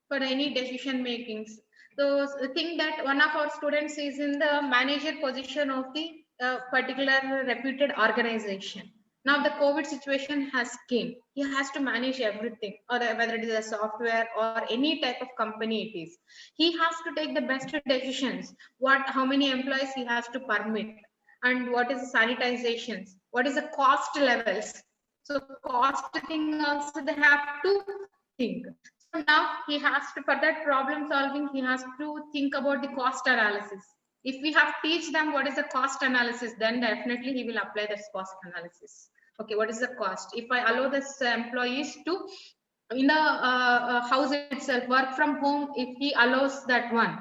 for any decision makings. So think that one of our students is in the manager position of the particular reputed organization. Now the COVID situation has came. He has to manage everything, or whether it is a software or any type of company it is. He has to take the best decisions. How many employees he has to permit, and what is the sanitizations, what is the cost levels. So cost thing also they have to think. So now he has to, for that problem solving, he has to think about the cost analysis. If we have teach them what is the cost analysis, then definitely he will apply this cost analysis. Okay, what is the cost? If I allow this employees to in the house itself work from home, if he allows that one,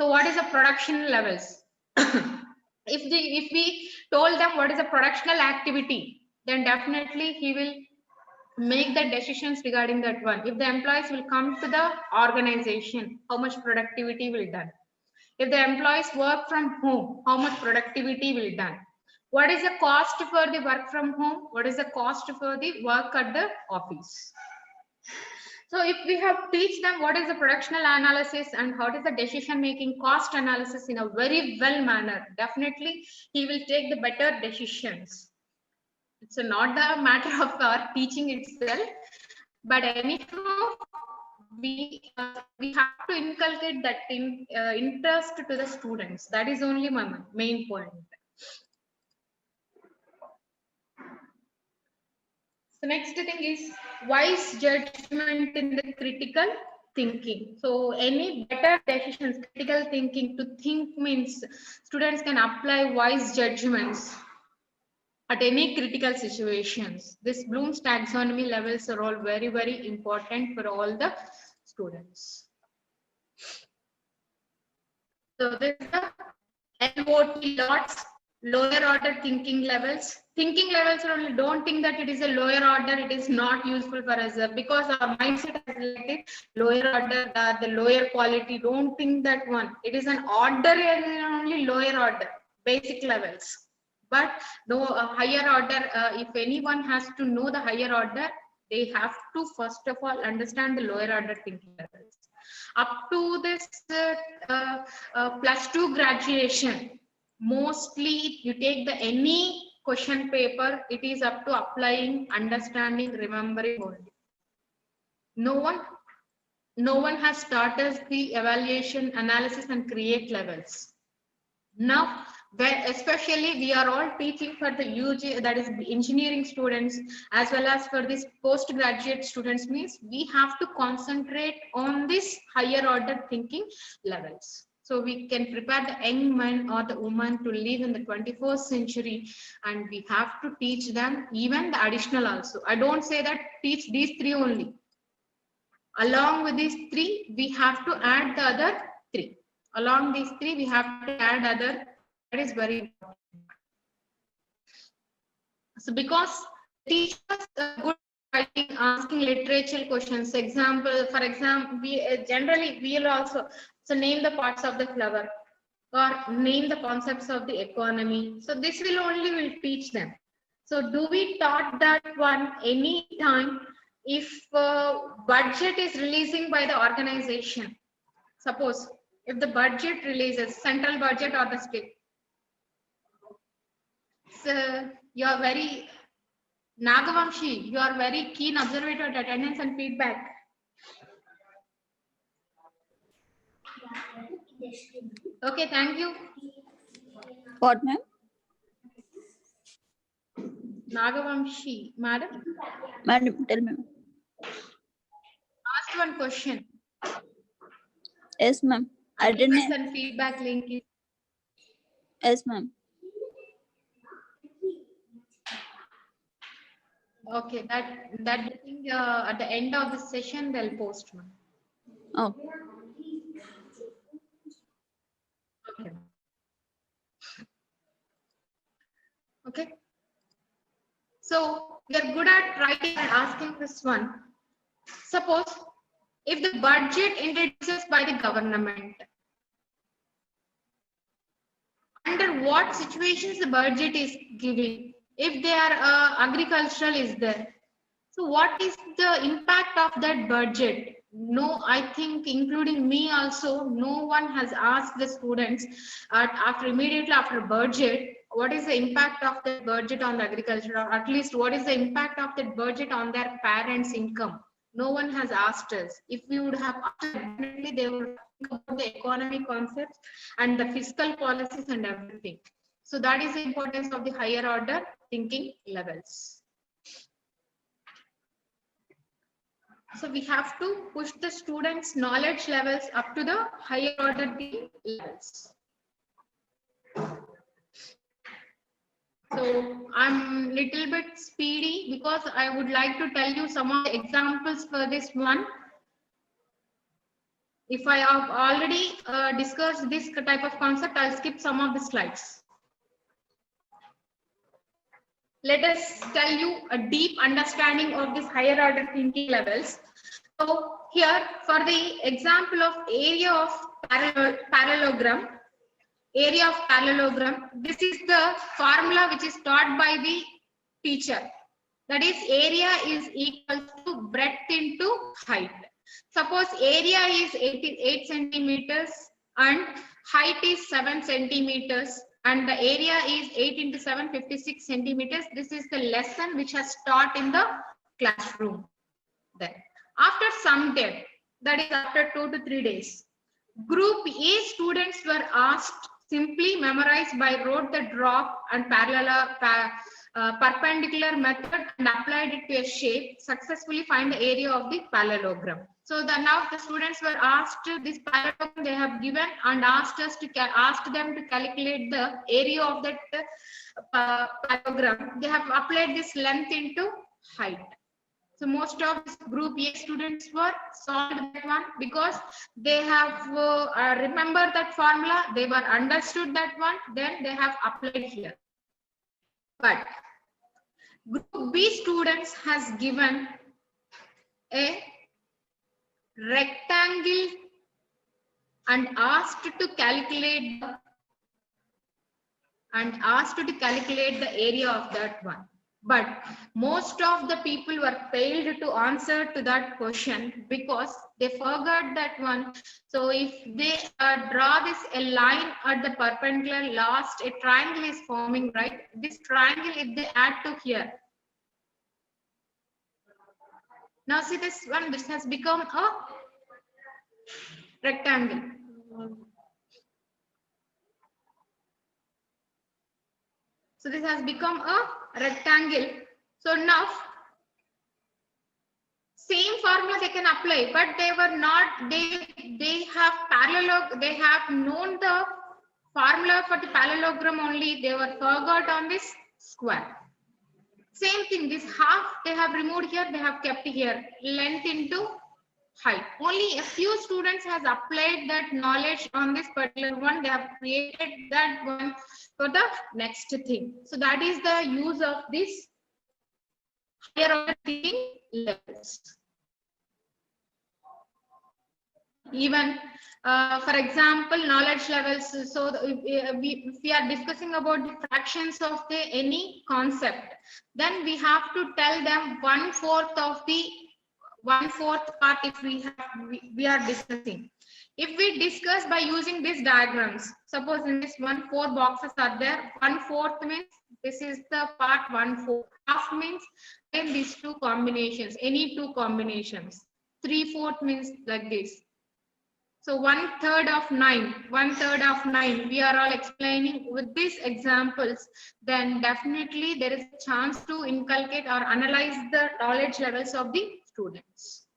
so what is the production levels? If we told them what is a productional activity, then definitely he will make the decisions regarding that one. If the employees will come to the organization, how much productivity will done? If the employees work from home, how much productivity will done? What is the cost for the work from home? What is the cost for the work at the office? So if we have teach them what is the productional analysis and how is the decision making cost analysis in a very well manner, definitely he will take the better decisions. It's not the matter of our teaching itself, but anyhow, we have to inculcate that interest to the students. That is only my main point. So next thing is wise judgment in the critical thinking. So any better decisions, critical thinking, to think means students can apply wise judgments at any critical situations. This Bloom's taxonomy levels are all very, very important for all the students. So this is the LOT lots, lower order thinking levels. Thinking levels are only, don't think that it is a lower order, it is not useful for us because our mindset is related lower order, the lower quality. Don't think that one. It is an order and only lower order, basic levels. But no higher order, if anyone has to know the higher order, they have to first of all understand the lower order thinking levels. Up to this +2 graduation, mostly you take the any question paper, it is up to applying, understanding, remembering only. No one has started the evaluation, analysis and create levels. Now, especially we are all teaching for the UG, that is engineering students, as well as for this postgraduate students, means we have to concentrate on this higher order thinking levels. So we can prepare the young man or the woman to live in the 21st century, and we have to teach them even the additional also. I don't say that teach these 3 only. Along with these 3, we have to add the other 3. Along these 3, we have to add other. That is very important. So because teachers are good at asking literature questions, for example, we generally we'll also name the parts of the flower or name the concepts of the economy. So this will teach them. So do we taught that one any time if budget is releasing by the organization? Suppose if the budget releases, central budget or the state. So you are very Nagavamshi, you are very keen observer at attendance and feedback. Okay, thank you. What, ma'am? Nagavamshi, madam. Madam, tell me. Ask one question. Yes, ma'am. I didn't. And feedback link is. Yes, ma'am. Okay, that thing at the end of the session they'll post. Oh. Okay. Okay. So we are good at writing and asking this one. Suppose if the budget introduces by the government, under what situations the budget is giving? If they are agricultural is there. So what is the impact of that budget? No, I think including me also, no one has asked the students immediately after budget, what is the impact of the budget on the agriculture, or at least what is the impact of that budget on their parents' income? No one has asked us. If we would have asked, definitely they would think about the economic concepts and the fiscal policies and everything. So that is the importance of the higher order thinking levels. So we have to push the students' knowledge levels up to the higher order thinking levels. So I'm little bit speedy because I would like to tell you some of the examples for this one. If I have already discussed this type of concept, I'll skip some of the slides. Let us tell you a deep understanding of this higher order thinking levels. So here for the example of area of parallelogram, this is the formula which is taught by the teacher. That is, area is equal to breadth into height. Suppose area is 8 centimeters and height is 7 centimeters. And the area is 8 into 7, 56 centimeters. This is the lesson which has taught in the classroom. Then, after some time, that is after 2 to 3 days, group A students were asked simply memorize by rote the drop and perpendicular method and applied it to a shape, successfully find the area of the parallelogram. So now the students were asked this parallelogram they have given and asked them to calculate the area of that parallelogram. They have applied this length into height. So most of this group A students were solved that one because they have remembered that formula, they were understood that one, then they have applied here. But group B students has given a rectangle and asked to calculate the area of that one. But most of the people were failed to answer to that question because they forgot that one. So if they draw this a line at the perpendicular, last a triangle is forming, right? This triangle, if they add to here, now see this one, this has become a rectangle. So this has become a rectangle. So now same formula they can apply, but they were not, they have known the formula for the parallelogram only, they were forgot on this square. Same thing, this half they have removed here, they have kept here, length into height. Only a few students has applied that knowledge on this particular one, they have created that one for the next thing. So that is the use of this higher order thinking levels. Even for example, knowledge levels. So if we are discussing about the fractions of any concept, then we have to tell them 1/4 part if we are discussing. If we discuss by using these diagrams, suppose in this one 4 boxes are there, 1/4 means this is the part 1/4. Half means then these two combinations, any two combinations. 3/4 means like this. So 1/3 of 9, we are all explaining with these examples, then definitely there is a chance to inculcate or analyze the knowledge levels of the students.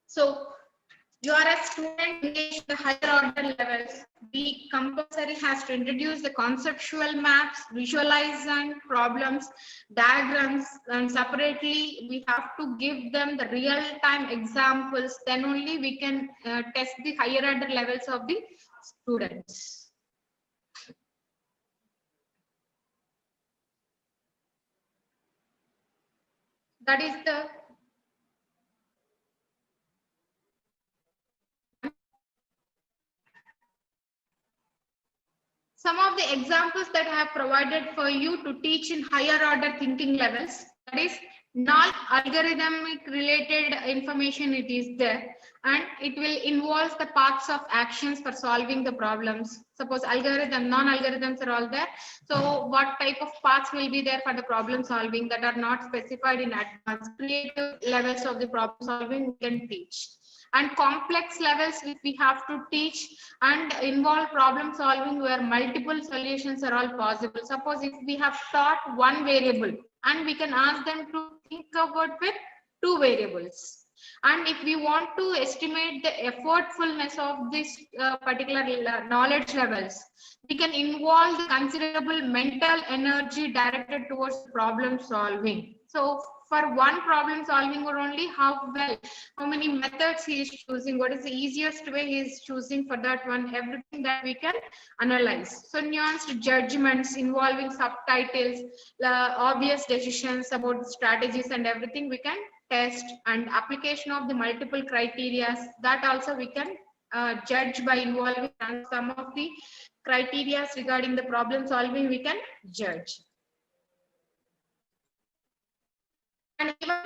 So you are a student in the higher order levels. We compulsory has to introduce the conceptual maps, visualization problems, diagrams, and separately we have to give them the real-time examples. Then only we can test the higher order levels of the students. That is the some of the examples that I have provided for you to teach in higher order thinking levels. That is non-algorithmic related information it is there, and it will involve the paths of actions for solving the problems. Suppose algorithm, non-algorithms are all there. So what type of paths will be there for the problem solving that are not specified in advance? Creative levels of the problem solving we can teach. And complex levels which we have to teach and involve problem solving where multiple solutions are all possible. Suppose if we have taught one variable and we can ask them to think about with 2 variables. And if we want to estimate the effortfulness of this particular knowledge levels, we can involve the considerable mental energy directed towards problem solving. So for one problem solving or only how many methods he is choosing, what is the easiest way he is choosing for that one, everything that we can analyze. So nuanced judgments involving subtitles, obvious decisions about strategies and everything we can test, and application of the multiple criteria that also we can judge by involving some of the criteria regarding the problem solving we can judge. And even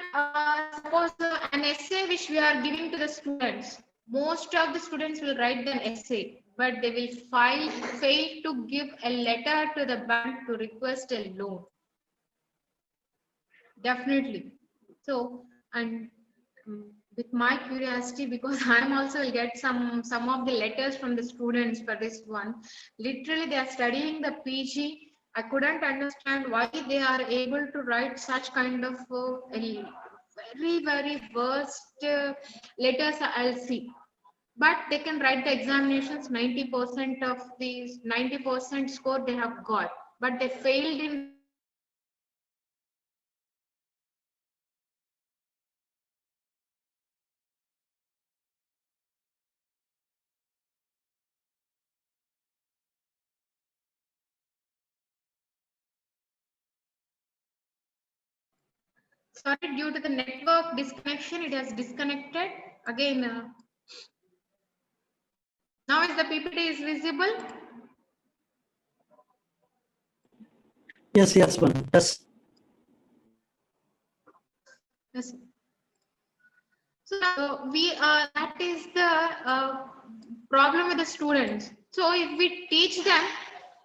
suppose an essay which we are giving to the students, most of the students will write an essay, but they will fail to give a letter to the bank to request a loan. Definitely. So, and with my curiosity, because I'm also will get some of the letters from the students for this one. Literally, they are studying the PG. I couldn't understand why they are able to write such kind of very worst letters. I'll see, but they can write the examinations. 90% of these 90% score they have got, but they failed in. Sorry, due to the network disconnection, it has disconnected again. Now is the PPT is visible? Yes, yes, ma'am. Yes. Yes. So that is the problem with the students. So if we teach them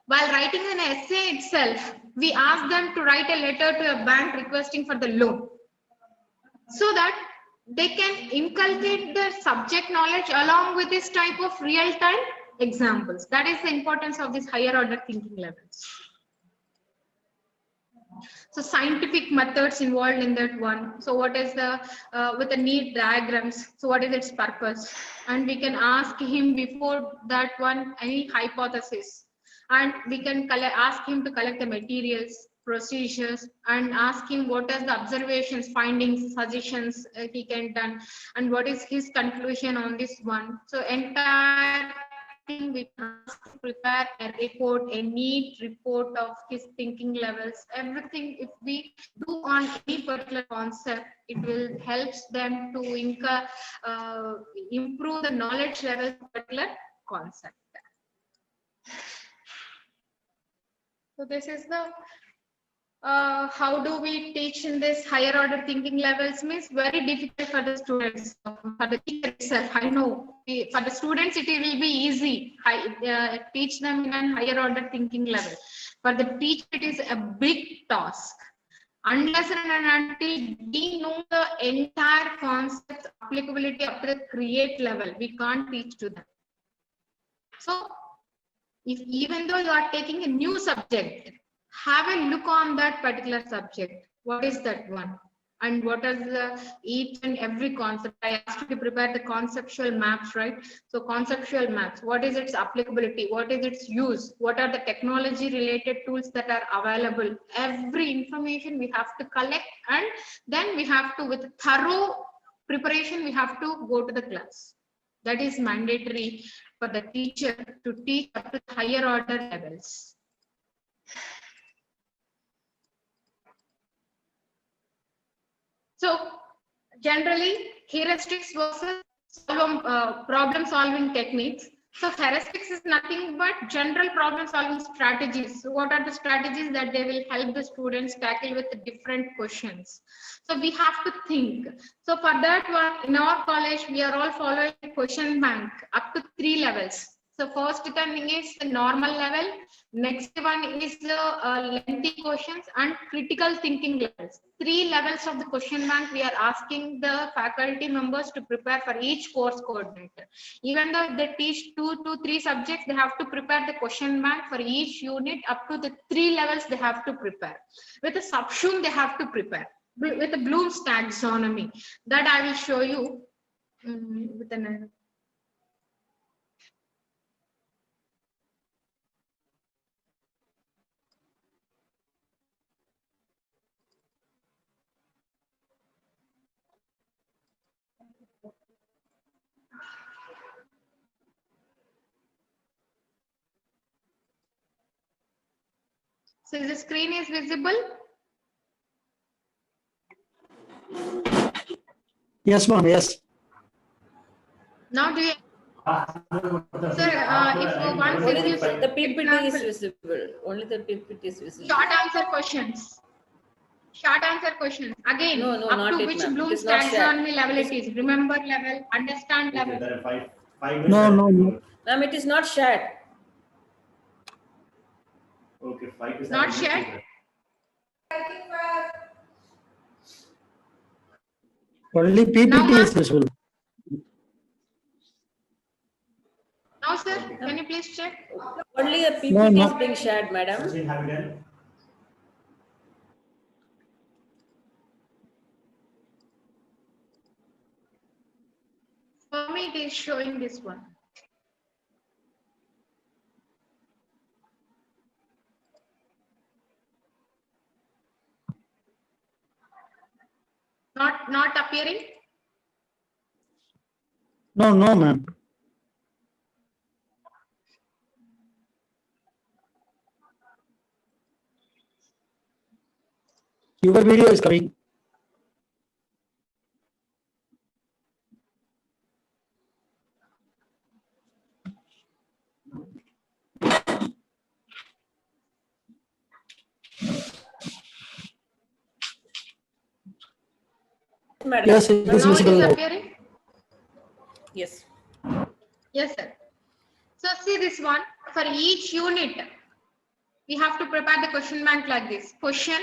while writing an essay itself, we ask them to write a letter to a bank requesting for the loan, so that they can inculcate the subject knowledge along with this type of real-time examples. That is the importance of this higher order thinking levels. So scientific methods involved in that one. So what is the with the need diagrams? So what is its purpose? And we can ask him before that one any hypothesis, and we can ask him to collect the materials, procedures, and ask him what is the observations, findings, suggestions he can done, and what is his conclusion on this one. So entire thing we must prepare a report, a neat report of his thinking levels, everything. If we do on any particular concept, it will helps them to improve the knowledge level of particular concept. So this is the how do we teach in this higher order thinking levels? Means very difficult for the students. For the teacher itself, I know. For the students, it will be easy. I teach them in a higher order thinking level. For the teacher, it is a big task. Unless and until we know the entire concept applicability up to the create level, we can't teach to them. So, if even though you are taking a new subject, have a look on that particular subject. What is that one? And what is the each and every concept? I asked you to prepare the conceptual maps, right? So conceptual maps, what is its applicability? What is its use? What are the technology related tools that are available? Every information we have to collect, and then we have to, with thorough preparation, we have to go to the class. That is mandatory for the teacher to teach up to higher order levels. So generally, heuristics versus problem solving techniques. So heuristics is nothing but general problem solving strategies. So what are the strategies that they will help the students tackle with the different questions? So we have to think. So for that one, in our college, we are all following a question bank up to 3 levels. So first thing is the normal level. Next one is the lengthy questions and critical thinking levels. 3 levels of the question bank we are asking the faculty members to prepare for each course coordinator. Even though they teach 2 to 3 subjects, they have to prepare the question bank for each unit up to the 3 levels they have to prepare. With a subsume they have to prepare. With the Bloom's taxonomy. That I will show you with an so the screen is visible. Yes, ma'am. Yes. Now do you, sir, if once Only if you the PPT is example, visible. Only the PPT is visible. short answer questions. Short answer questions. Again, No, up not to yet, which ma'am. It Bloom's is not shared. taxonomy level it is. Remember level, understand level. No. Ma'am, it is not shared. Okay, 5 to 7 Not minutes. shared. Only PPT is visible. Now, sir, can you please check? Only a PPT No. is being shared, madam. Have you done? For me, it is showing this one. Not appearing. No, ma'am. Your video is coming. Madam. Yes, it is Now it visible is now. appearing. Yes. Yes, sir. So see this one. For each unit, we have to prepare the question bank like this. Question,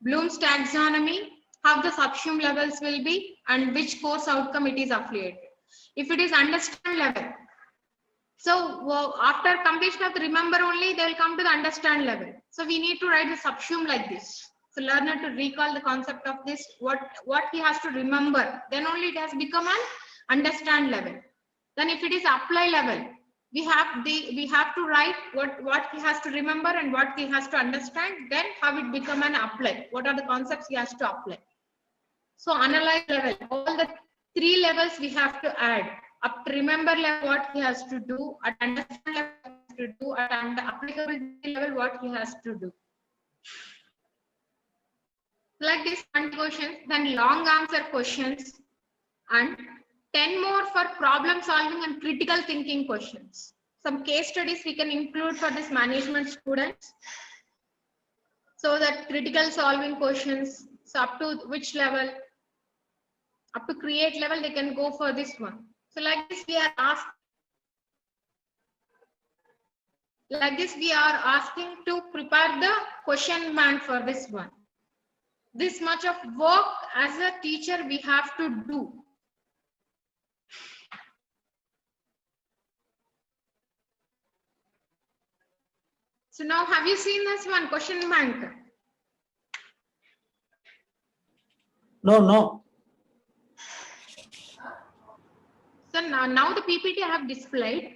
Bloom's taxonomy, how the subsume levels will be, and which course outcome it is affiliated. If it is understand level, so after completion of the remember only, they will come to the understand level. So we need to write the subsume like this. So learner to recall the concept of this, what he has to remember, then only it has become an understand level. Then if it is apply level, we have to write what he has to remember and what he has to understand, then how it become an apply, what are the concepts he has to apply. So analyze level, all the 3 levels we have to add. Up to remember level, what he has to do, at understand level, what he has to do, at applicability level, what he has to do. Like this 1 questions, then long answer questions, and 10 more for problem solving and critical thinking questions. Some case studies we can include for this management students. So that critical solving questions, so up to which level, up to create level, they can go for this one. So like this we are asking to prepare the question bank for this one. This much of work as a teacher we have to do. So now have you seen this one question bank? No. So now the PPT I have displayed.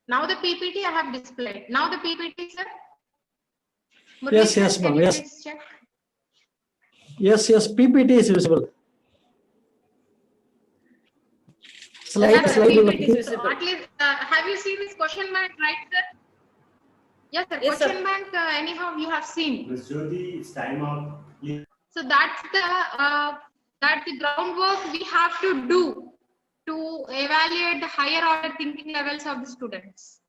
Now the PPT I have displayed. Now the PPT, sir. Murli, sir, Yes, can ma'am. you Yes. please check? Yes, PPT is visible. Slide. PPT is visible. At least, have you seen this question bank, right, sir? Yes, sir. Yes, question sir. bank, anyhow, you have seen. Ms. Jyoti, it's time up. Please. So that's the groundwork we have to do to evaluate the higher order thinking levels of the students.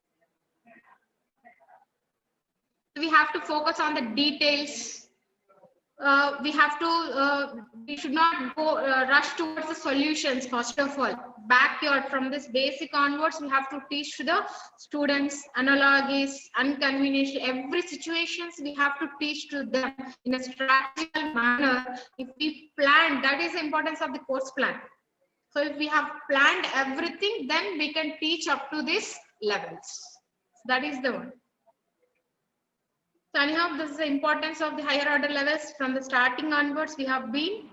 So we have to focus on the details. We should not go rush towards the solutions. First of all, backyard from this basic onwards, we have to teach to the students analogies, unconventional, every situations we have to teach to them in a strategical manner. If we plan, that is the importance of the course plan. So if we have planned everything, then we can teach up to these levels. That is the one. So anyhow, this is the importance of the higher order levels. From the starting onwards, we have been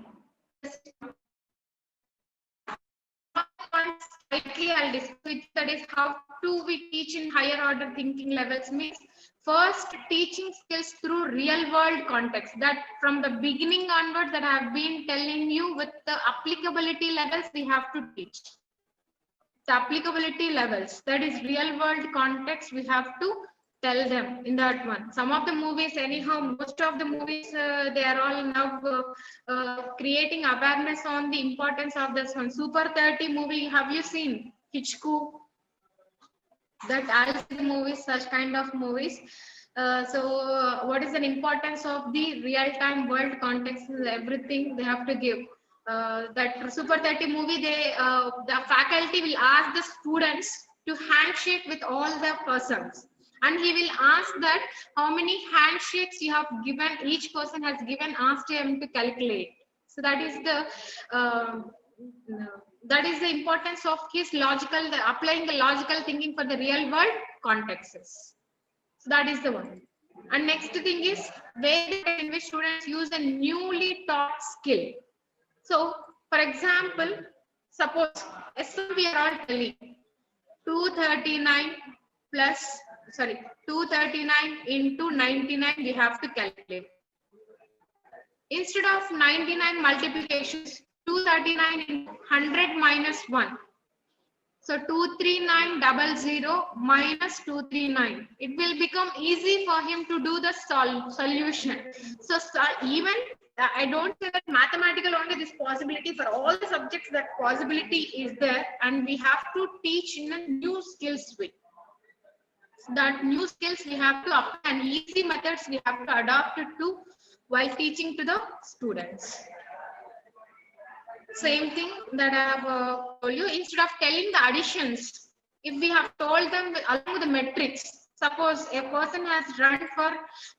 slightly I'll discuss, that is how do we teach in higher order thinking levels. Means first teaching skills through real world context, that from the beginning onwards that I have been telling you, with the applicability levels we have to teach. The applicability levels, that is real world context, we have to tell them in that one. Some of the movies, anyhow, most of the movies, they are all now creating awareness on the importance of this one. Super 30 movie, have you seen? Hitchcock, that Alice movies, such kind of movies. What is the importance of the real-time world context? Everything they have to give. That Super 30 movie, the faculty will ask the students to handshake with all the persons. And he will ask that how many handshakes you have given, each person has given, asked him to calculate. So that is the importance of his applying the logical thinking for the real world contexts. So that is the one. And next thing is where in which students use a newly taught skill. So for example, suppose we are all telling 239 into 99 we have to calculate. Instead of 99 multiplications, 239 into 100 minus 1. So 23900 minus 239. It will become easy for him to do the solution. So even I don't say that mathematical only this possibility, for all the subjects that possibility is there, and we have to teach in a new skills way. So that new skills we have to apply, and easy methods we have to adopt it to while teaching to the students. Same thing that I have told you, instead of telling the additions, if we have told them along with the metrics, suppose a person has run for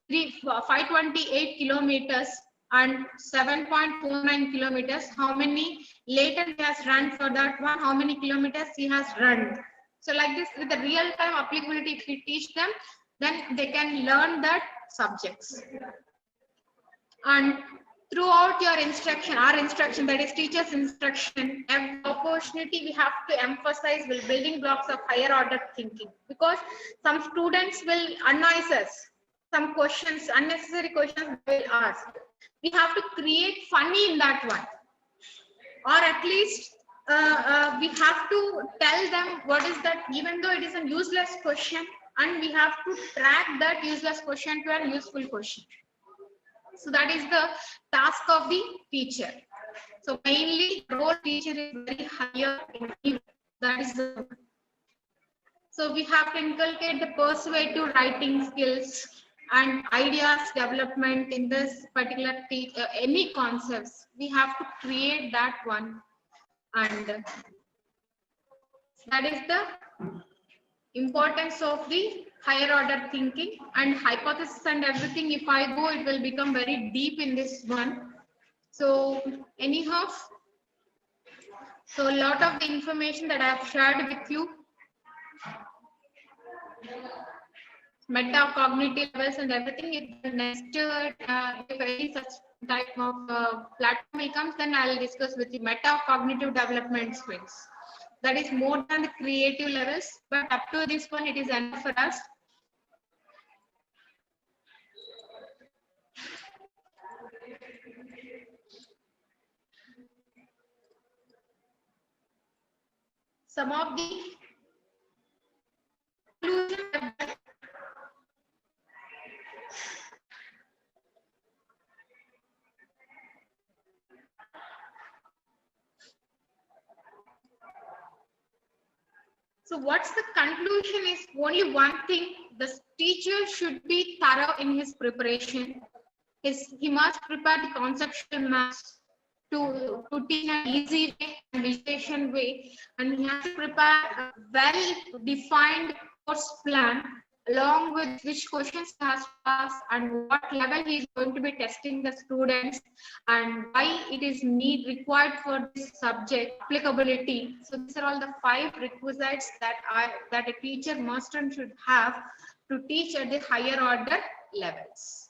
528 kilometers and 7.49 kilometers, how many later he has run for that one, how many kilometers he has run. So like this, with the real time applicability, if we teach them, then they can learn that subjects. And throughout your instruction, our instruction, that is teacher's instruction, every opportunity we have to emphasize will building blocks of higher order thinking, because some students will annoy us. Some questions, unnecessary questions they will ask. We have to create funny in that one, or at least we have to tell them what is that, even though it is a useless question, and we have to track that useless question to a useful question. So that is the task of the teacher. So mainly role teacher is very higher in that is the. So we have to inculcate the persuasive writing skills and ideas development in this particular any concepts. We have to create that one, and that is the importance of the higher order thinking and hypothesis and everything. If I go, it will become very deep in this one. So anyhow, so a lot of the information that I have shared with you, metacognitive levels and everything, if next if any such type of platform comes, then I'll discuss with you metacognitive development skills. That is more than the creative levels, but up to this one, it is enough for us. Some of the so what's the conclusion is only one thing: the teacher should be thorough in his preparation. He must prepare the conceptual maths to teach in an easy way and visualization way, and he has to prepare a well-defined course plan along with which questions he has to ask and what level he is going to be testing the students and why it is required for this subject applicability. So these are all the 5 requisites that a teacher must and should have to teach at the higher order levels.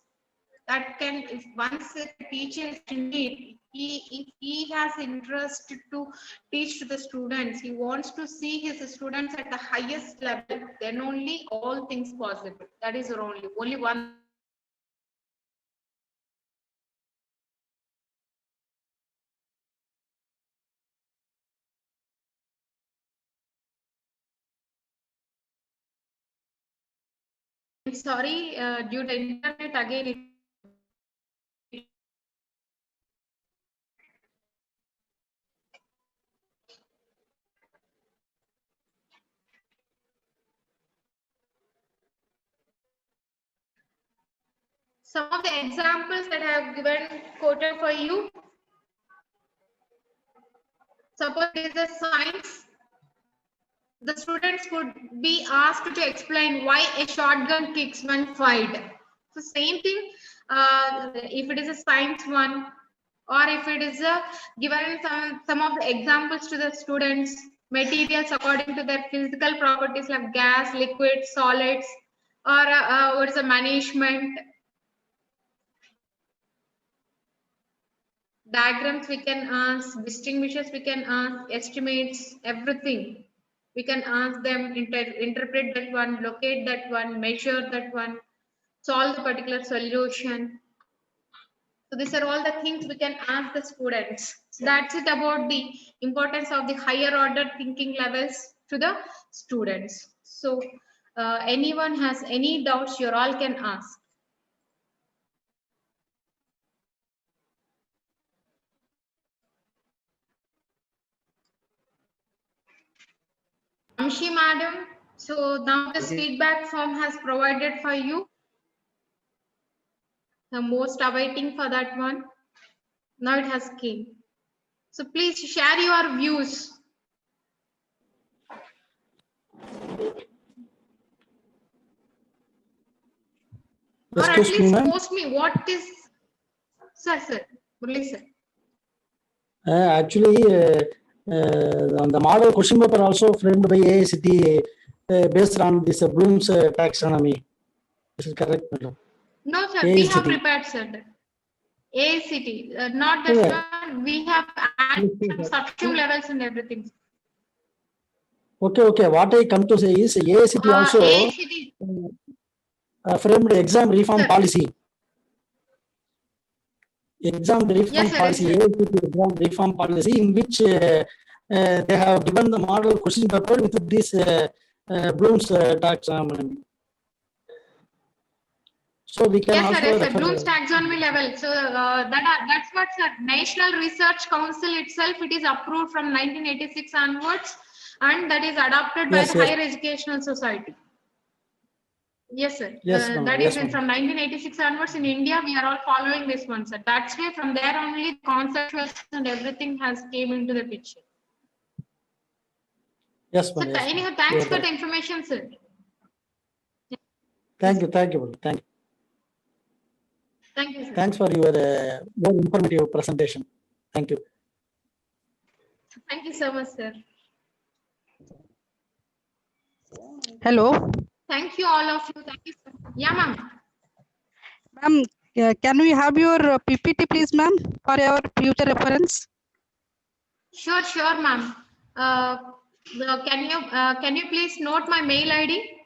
That can, if once a teacher is indeed, if he has interest to teach to the students, he wants to see his students at the highest level, then only all things possible. That is only one. Sorry, due to internet again. Some of the examples that I have given quoted for you. Suppose there is a science the students could be asked to explain why a shotgun kicks when fired. So same thing, if it is a science one, or if it is a given some of the examples to the students, materials according to their physical properties like gas, liquid, solids, or what is the management, diagrams we can ask, distinguishes we can ask, estimates, everything. We can ask them, interpret that one, locate that one, measure that one, solve the particular solution. So these are all the things we can ask the students. So that's it about the importance of the higher order thinking levels to the students. So anyone has any doubts, you all can ask. Amshi madam, so now this feedback form has provided for you. The most awaiting for that one. Now it has came. So please share your views. Or at Excuse me, least ma'am. post me what is, sir, Murli sir. Actually, on the model question paper also framed by AICTE based on this Bloom's taxonomy. This is correct, madam. No, sir, we have AICTE. prepared, sir. AICTE, not that Yeah. one. We have added some subsume levels and everything. Okay. What I come to say is AICTE also AICTE, framed exam reform sir. policy. Exam reform Yes, sir, policy, yes, sir. AICTE exam reform policy, in which they have given the model question paper with this Bloom's taxonomy. So we can Yes, also sir, yes, sir. refer. Bloom's taxonomy level. So that's what, sir. National Research Council itself, it is approved from 1986 onwards, and that is adopted by Yes, the yes. Higher Educational Society. Yes, sir. Yes, ma'am. That Yes, is from 1986 onwards in India, we are all following this one, sir. That's why from there only conceptual and everything has came into the picture. Yes, So ma'am. Yes, anyhow, ma'am. thanks You are for the right. information, sir. Thank you. Thank you. Thank you, sir. Thanks for your more informative presentation. Thank you. Thank you so much, sir. Hello, Thank you, all of you. Thank you, sir. Yeah, ma'am. ma'am. Can we have your PPT, please, ma'am, for our future reference? Sure, ma'am. Can you please note my mail ID?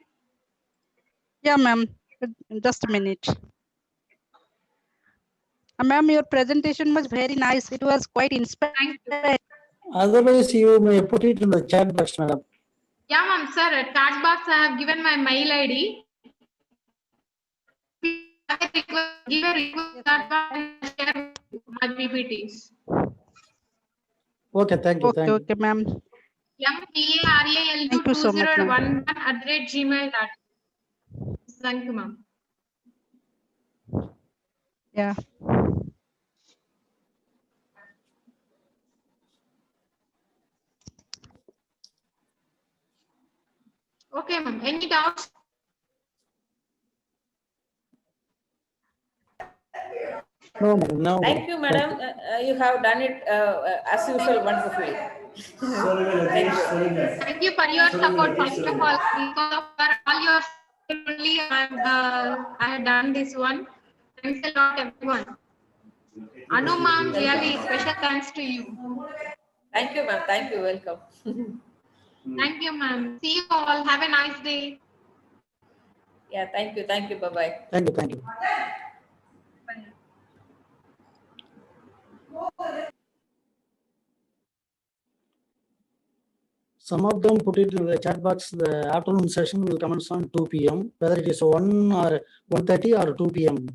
Yeah, ma'am. Just a minute. Ma'am, your presentation was very nice. It was quite inspiring. Thank you. Otherwise, you may put it in the chat box, madam. Yeah, ma'am, sir. At chat box, I have given my mail ID. Give a request that one and share my PPTs. Okay, thank you. Thank you. Okay, ma'am. Thank you so much, ma'am. MPARAL2011@gmail.com. Thank you, ma'am. Yeah. Okay, ma'am. Any doubts? No, madam. No. Thank you, madam. You have done it as usual wonderfully. Thank you. Thank you for your support. First of all, because of all your support only, I had done this one. Thanks a lot, everyone. Anu ma'am, really special thanks to you. Thank you, ma'am. Thank you. Welcome. Thank you, ma'am. See you all. Have a nice day. Yeah, thank you. Thank you. Bye-bye. Thank you. Thank you. Some of them put it in the chat box. The afternoon session will commence on 2 p.m. Whether it is 1 or 1:30 or 2 p.m.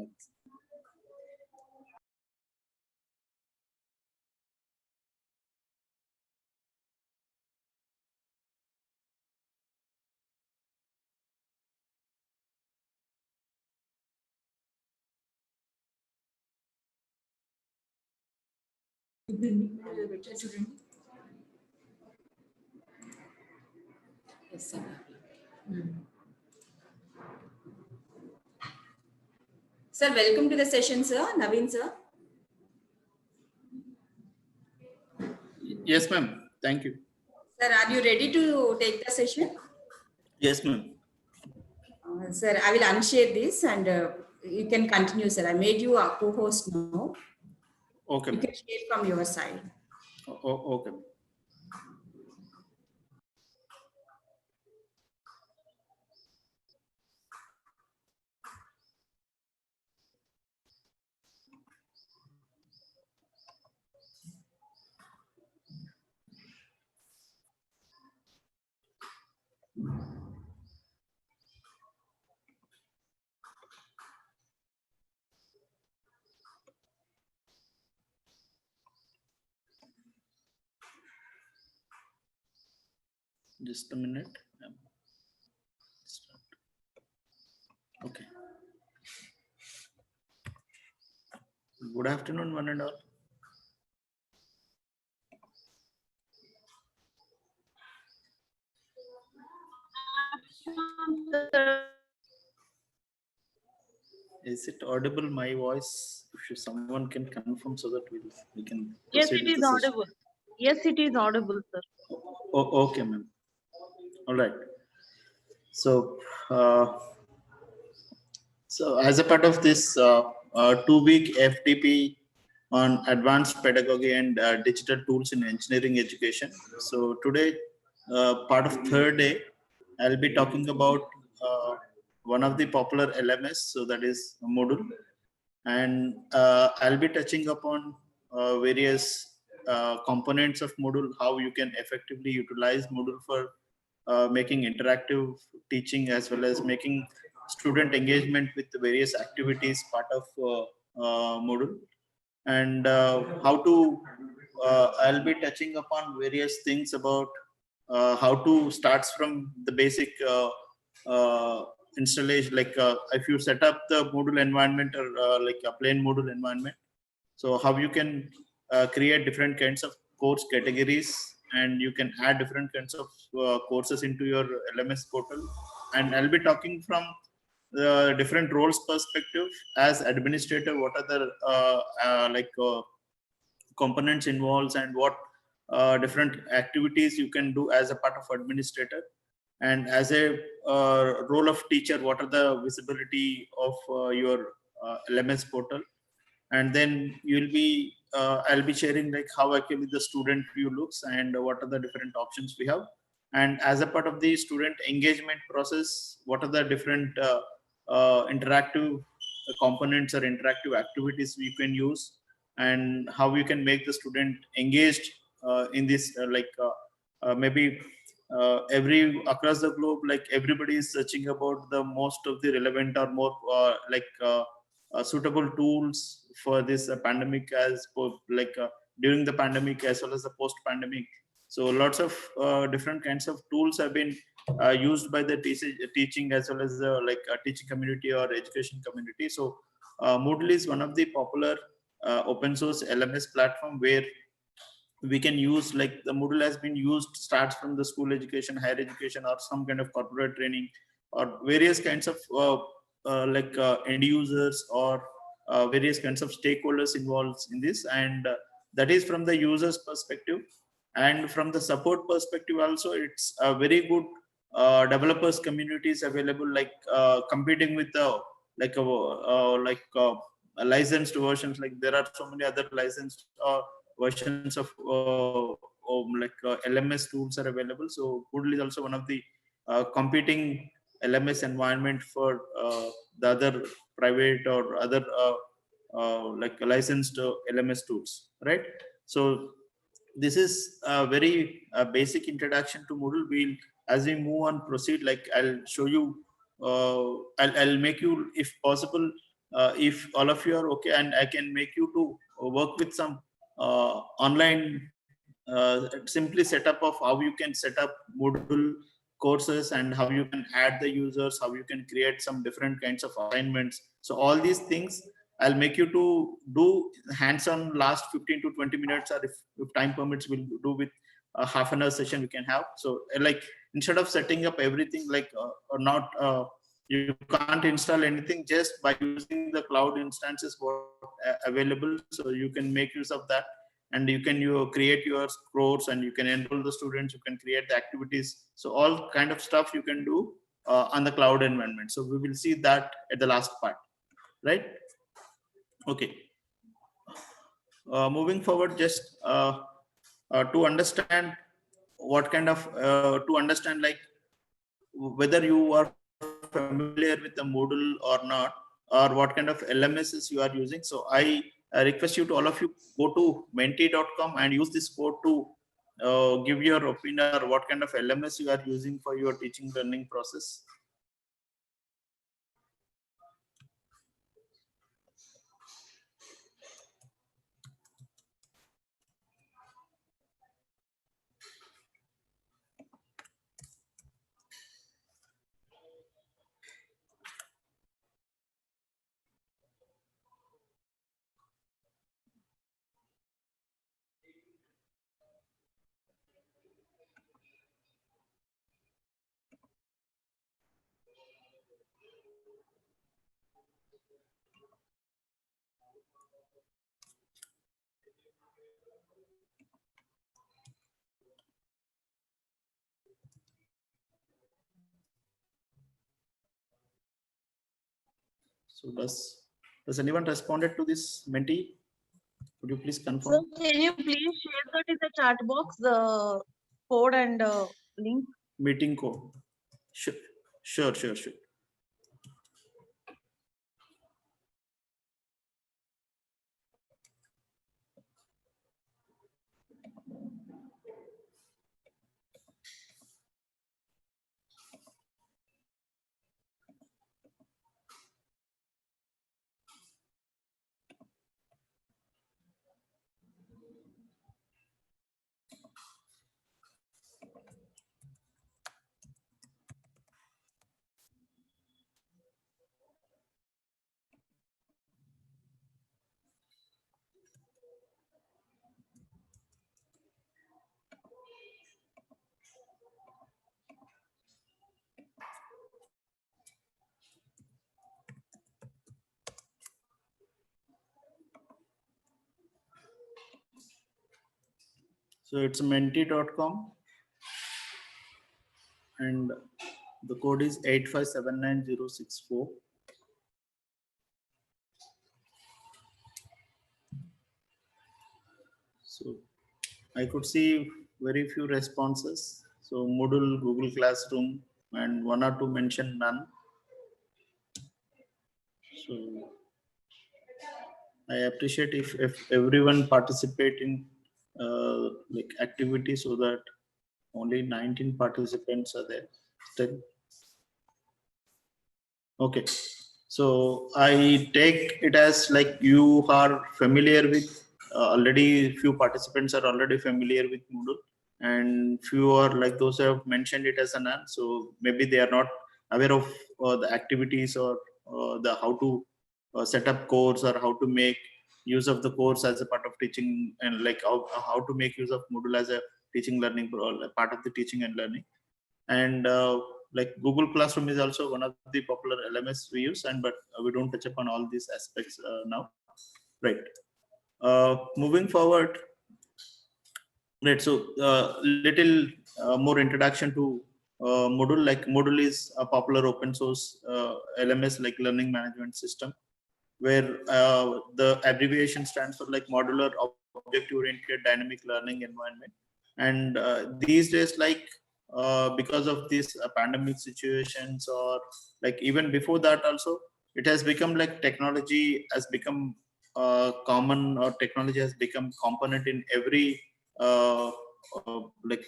Yes, sir. Sir, welcome to the session, sir. Naveen, sir. Yes, ma'am. Thank you. Sir, are you ready to take the session? Yes, ma'am. Sir, I will unshare this and you can continue, sir. I made you a co-host now. Okay. You can share from your side. Okay. Just a minute. Okay. Good afternoon, one and all. Is it audible, my voice? If someone can confirm so that we can Yes, proceed it with is the session. audible. Yes, it is audible, sir. Okay, ma'am. All right. So, as a part of this 2-week FDP on advanced pedagogy and digital tools in engineering education. So today, part of third day, I'll be talking about one of the popular LMS, so that is Moodle, and I'll be touching upon various components of Moodle, how you can effectively utilize Moodle for making interactive teaching as well as making student engagement with the various activities part of Moodle, and how to I'll be touching upon various things about how to start from the basic installation, like if you set up the Moodle environment or like a plain Moodle environment, so how you can create different kinds of course categories, and you can add different kinds of courses into your LMS portal. And I'll be talking from the different roles perspective. As administrator, what are the components involved, and what different activities you can do as a part of administrator, and as a role of teacher, what are the visibility of your LMS portal. And then you'll be I'll be sharing like how actually the student view looks and what are the different options we have. And as a part of the student engagement process, what are the different interactive components or interactive activities we can use, and how you can make the student engaged in this maybe every across the globe, like everybody is searching about the most of the relevant or more suitable tools for this pandemic, as during the pandemic as well as the post pandemic. So lots of different kinds of tools have been used by the teaching as well as the teaching community or education community. So Moodle is one of the popular open source LMS platform where we can use, like the Moodle has been used, starts from the school education, higher education, or some kind of corporate training, or various kinds of end users, or various kinds of stakeholders involved in this. And that is from the user's perspective. And from the support perspective also, it's a very good developers communities available, like competing with the licensed versions. Like there are so many other licensed versions of LMS tools are available. So Moodle is also one of the competing LMS environment for the other private or other licensed LMS tools, right? So this is a very basic introduction to Moodle. We'll, as we move on, proceed, like I'll show you, I'll make you, if possible, if all of you are okay, and I can make you to work with some online simply setup of how you can set up Moodle courses and how you can add the users, how you can create some different kinds of assignments. So all these things I'll make you to do hands-on last 15 to 20 minutes, or if time permits, we'll do with a half an hour session we can have. So like instead of setting up everything like or not you can't install anything just by using the cloud instances what available. So you can make use of that, and you can create your course, and you can enroll the students, you can create the activities. So all kind of stuff you can do on the cloud environment. So we will see that at the last part, right? Okay. Moving forward, just to understand what kind of to understand like whether you are familiar with the Moodle or not, or what kind of LMSs you are using. So I request you to all of you go to menti.com and use this code to give your opinion or what kind of LMS you are using for your teaching learning process. So does anyone responded to this Menti? Could you please confirm? So can you please share that in the chat box, the code and link? Meeting code. Sure. So it's menti.com and the code is 8579064. So I could see very few responses. So Moodle, Google Classroom, and one or two mentioned none. So I appreciate if everyone participate in like activity, so that only 19 participants are there still. Okay, so I take it as like you are familiar with already few participants are already familiar with Moodle, and few are like those who have mentioned it as an none. So maybe they are not aware of the activities or the how to set up course or how to make use of the course as a part of teaching, and like how to make use of Moodle as a teaching learning part of the teaching and learning. And like Google Classroom is also one of the popular LMS we use, and but we don't touch upon all these aspects now, right? Moving forward, right? So little more introduction to Moodle. Like Moodle is a popular open source LMS, like learning management system, where the abbreviation stands for like modular object-oriented dynamic learning environment. And these days, like because of these pandemic situations, or like even before that also, it has become like technology has become common, or technology has become component in every like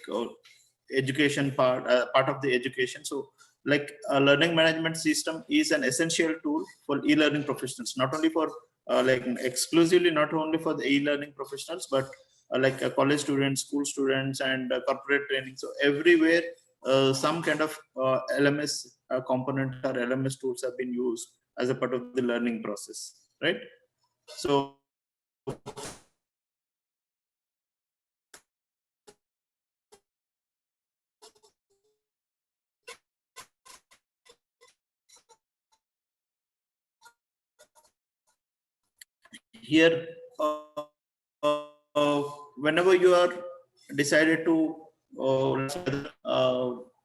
education part of the education. So like a learning management system is an essential tool for e-learning professionals, not only for like exclusively not only for the e-learning professionals, but like college students, school students, and corporate training. So everywhere some kind of LMS component or LMS tools have been used as a part of the learning process, right? So here whenever you are decided to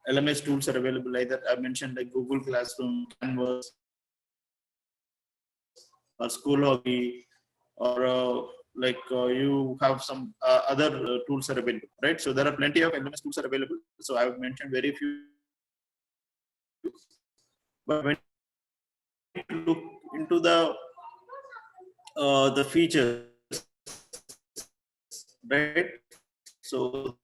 LMS tools are available, either I mentioned like Google Classroom, Canvas, or School Hobby, or you have some other tools are available, right? So there are plenty of LMS tools are available. So I have mentioned very few, but when you look into the features, right? So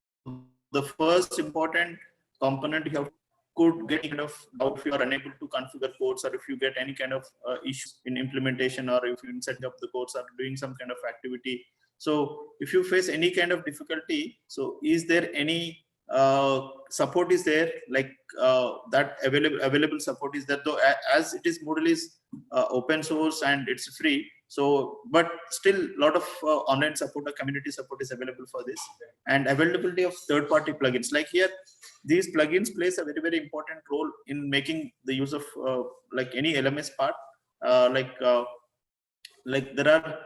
the first important component you have could get any kind of doubt if you are unable to configure codes, or if you get any kind of issue in implementation, or if you setting up the codes or doing some kind of activity. So if you face any kind of difficulty, so is there any support is there, like that available support is there, though as it is Moodle is open source and it's free. So but still a lot of online support or community support is available for this, and availability of third-party plugins. Like here, these plugins plays a very, very important role in making the use of like any LMS part. Like there are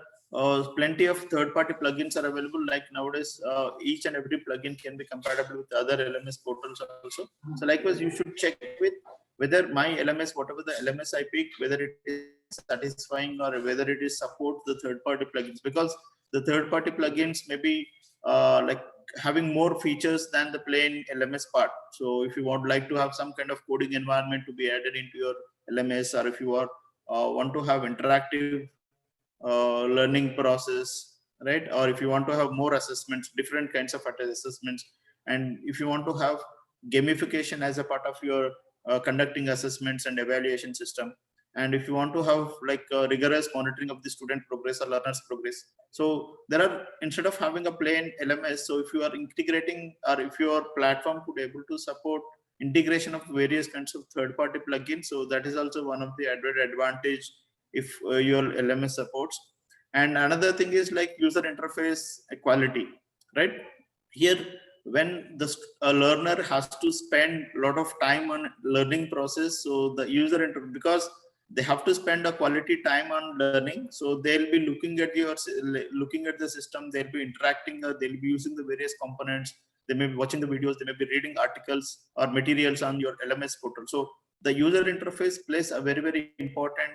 plenty of third-party plugins are available. Like nowadays, each and every plugin can be compatible with other LMS portals also. So likewise, you should check with whether my LMS, whatever the LMS I pick, whether it is satisfying or whether it is support the third-party plugins, because the third-party plugins may be like having more features than the plain LMS part. So if you like to have some kind of coding environment to be added into your LMS, or if you are want to have interactive learning process, right? Or if you want to have more assessments, different kinds of assessments, and if you want to have gamification as a part of your conducting assessments and evaluation system, and if you want to have like rigorous monitoring of the student progress or learners progress. So there are, instead of having a plain LMS, so if you are integrating, or if your platform could able to support integration of various kinds of third-party plugins, so that is also one of the added advantage if your LMS supports. And another thing is like user interface quality, right? Here, when the learner has to spend a lot of time on learning process, so the user because they have to spend a quality time on learning, so they'll be looking at the system, they'll be interacting, or they'll be using the various components, they may be watching the videos, they may be reading articles or materials on your LMS portal. So the user interface plays a very, very important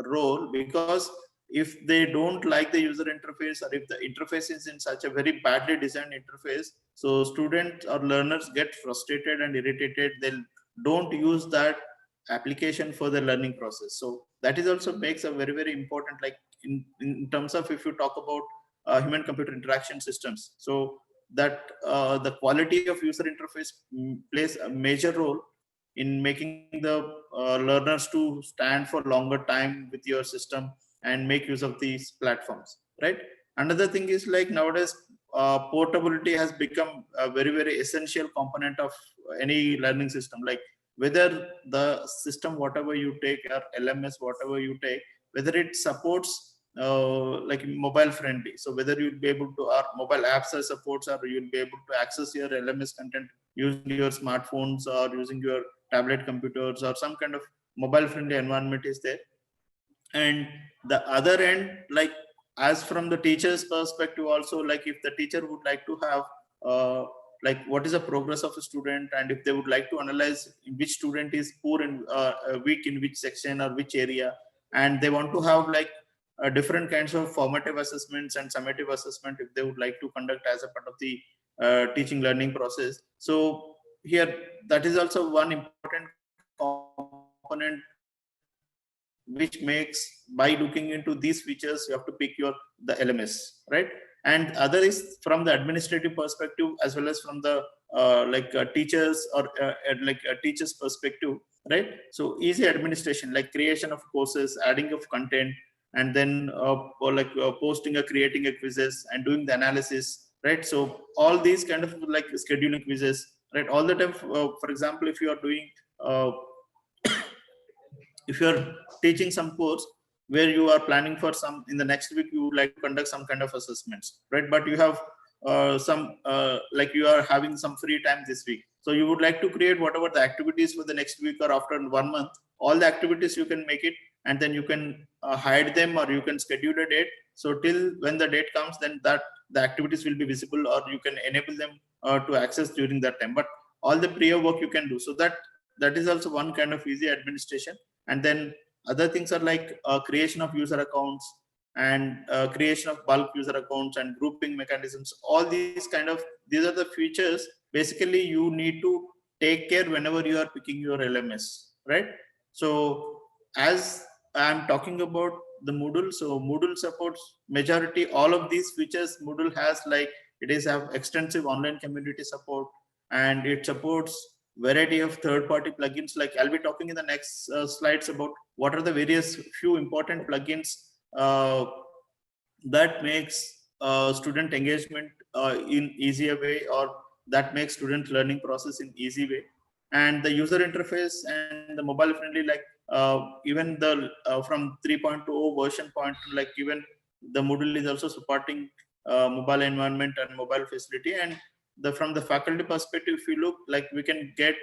role, because if they don't like the user interface, or if the interface is in such a very badly designed interface, so students or learners get frustrated and irritated, they don't use that application for the learning process. So that is also makes a very, very important, like in terms of if you talk about human computer interaction systems, so that the quality of user interface plays a major role in making the learners to stand for longer time with your system and make use of these platforms, right? Another thing is like nowadays portability has become a very, very essential component of any learning system. Like whether the system, whatever you take, or LMS, whatever you take, whether it supports like mobile friendly. So whether you'll be able to, or mobile apps or supports, or you'll be able to access your LMS content using your smartphones or using your tablet computers, or some kind of mobile friendly environment is there. And the other end, like as from the teacher's perspective also, like if the teacher would like to have like what is the progress of a student, and if they would like to analyze which student is poor in weak in which section or which area, and they want to have like different kinds of formative assessments and summative assessment if they would like to conduct as a part of the teaching learning process. So here, that is also one important component which makes, by looking into these features, you have to pick the LMS, right? And other is from the administrative perspective, as well as from the teachers or like a teacher's perspective. right? So easy administration, like creation of courses, adding of content, and then posting or creating a quizzes and doing the analysis, right? So all these kind of like scheduling quizzes, right? All the time, for example, if you are doing if you're teaching some course where you are planning for some in the next week, you would like to conduct some kind of assessments, right? But you have like you are having some free time this week, so you would like to create whatever the activities for the next week or after 1 month, all the activities you can make it, and then you can hide them or you can schedule a date. So till when the date comes, then that the activities will be visible, or you can enable them to access during that time. But all the prior work you can do, so that is also one kind of easy administration. And then other things are like creation of user accounts and creation of bulk user accounts and grouping mechanisms. All these are the features basically you need to take care whenever you are picking your LMS, right? So as I'm talking about the Moodle, so Moodle supports majority all of these features. Moodle has like have extensive online community support, and it supports variety of third-party plugins. Like I'll be talking in the next slides about what are the various few important plugins that makes student engagement in easier way, or that makes student learning process in easy way. And the user interface and the mobile friendly, like even the from 3.0 version point, like even the Moodle is also supporting mobile environment and mobile facility. And from the faculty perspective, if you look, like we can get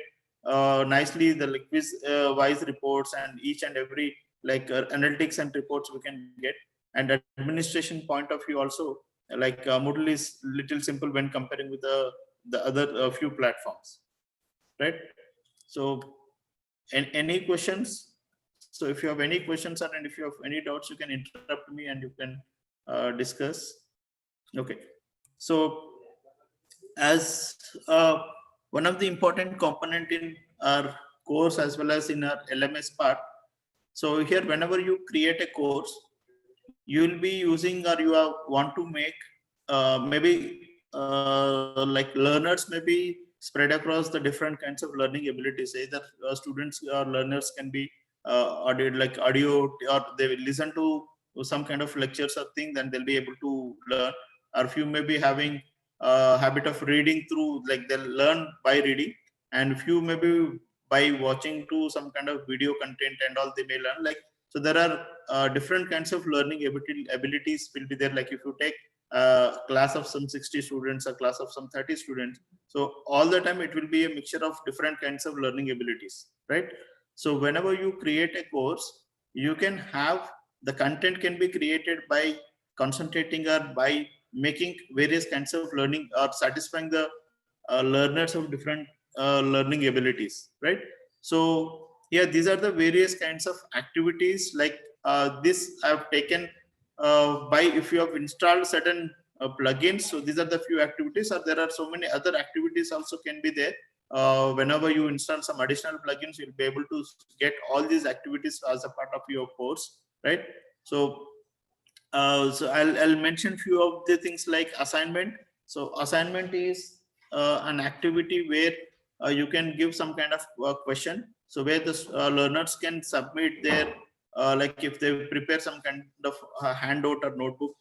nicely the quiz wise reports and each and every analytics and reports we can get. And administration point of view also, like Moodle is little simple when comparing with the other few platforms, right? So any questions? So if you have any questions and if you have any doubts, you can interrupt me and you can discuss. Okay, so as one of the important component in our course as well as in our LMS part, so here whenever you create a course, you will be using, or you want to make maybe like learners may be spread across the different kinds of learning abilities. Either students or learners can be audio, or they will listen to some kind of lectures or thing, then they'll be able to learn. Or few may be having habit of reading through, like they'll learn by reading, and few maybe by watching to some kind of video content and all they may learn. Like, so there are different kinds of learning abilities will be there. Like if you take a class of some 60 students, a class of some 30 students, so all the time it will be a mixture of different kinds of learning abilities, right? So whenever you create a course, you can have the content can be created by concentrating or by making various kinds of learning or satisfying the learners of different learning abilities, right? So yeah, these are the various kinds of activities. Like this I've taken by, if you have installed certain plugins, so these are the few activities, or there are so many other activities also can be there. Whenever you install some additional plugins, you'll be able to get all these activities as a part of your course, right? So so I'll mention few of the things like assignment. So assignment is an activity where you can give some kind of question, so where the learners can submit their like if they prepare some kind of handout or notebook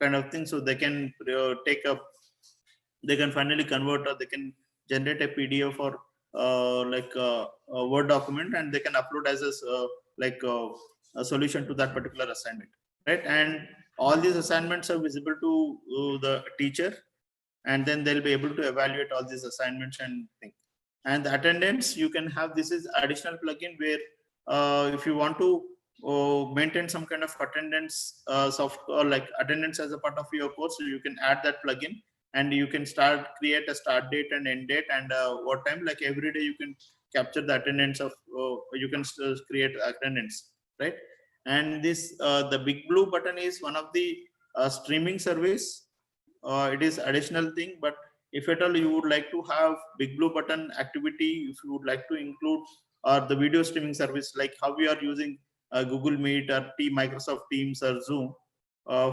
kind of thing, so they can they can finally convert, or they can generate a PDF or a Word document, and they can upload as a solution to that particular assignment, right? And all these assignments are visible to the teacher, and then they'll be able to evaluate all these assignments and things. And the attendance, you can have, this is additional plugin where if you want to maintain some kind of attendance or like attendance as a part of your course, so you can add that plugin, and you can create a start date and end date, and what time, like every day you can capture the attendance of you can create attendance, right? And this the big blue button is one of the streaming service. It is additional thing, but if at all you would like to have big blue button activity, if you would like to include, or the video streaming service, like how we are using Google Meet or Microsoft Teams or Zoom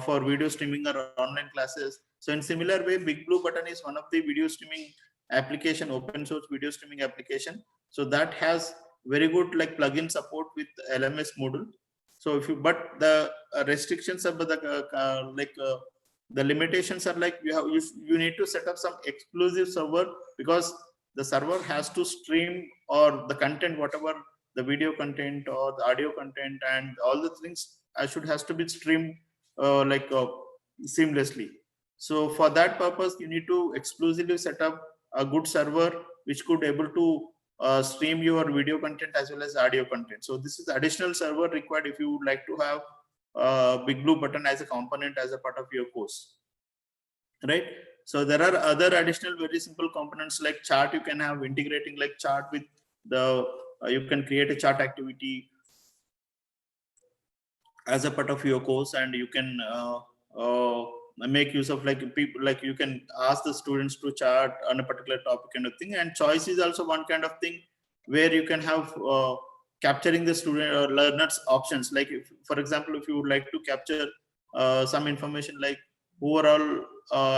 for video streaming or online classes. So in similar way, big blue button is one of the video streaming application, open source video streaming application. So that has very good like plugin support with LMS module. So if you, but the restrictions of the limitations are like you need to set up some exclusive server, because the server has to stream or the content, whatever the video content or the audio content and all the things has to be streamed seamlessly. So for that purpose, you need to exclusively set up a good server which could able to stream your video content as well as audio content. So this is additional server required if you would like to have Big Blue button as a component as a part of your course, right? So there are other additional very simple components like chart. You can have integrating like chart with the you can create a chart activity as a part of your course, and you can make use of like people, like you can ask the students to chart on a particular topic kind of thing. And choice is also one kind of thing where you can have capturing the student or learners options. Like if, for example, if you would like to capture some information like overall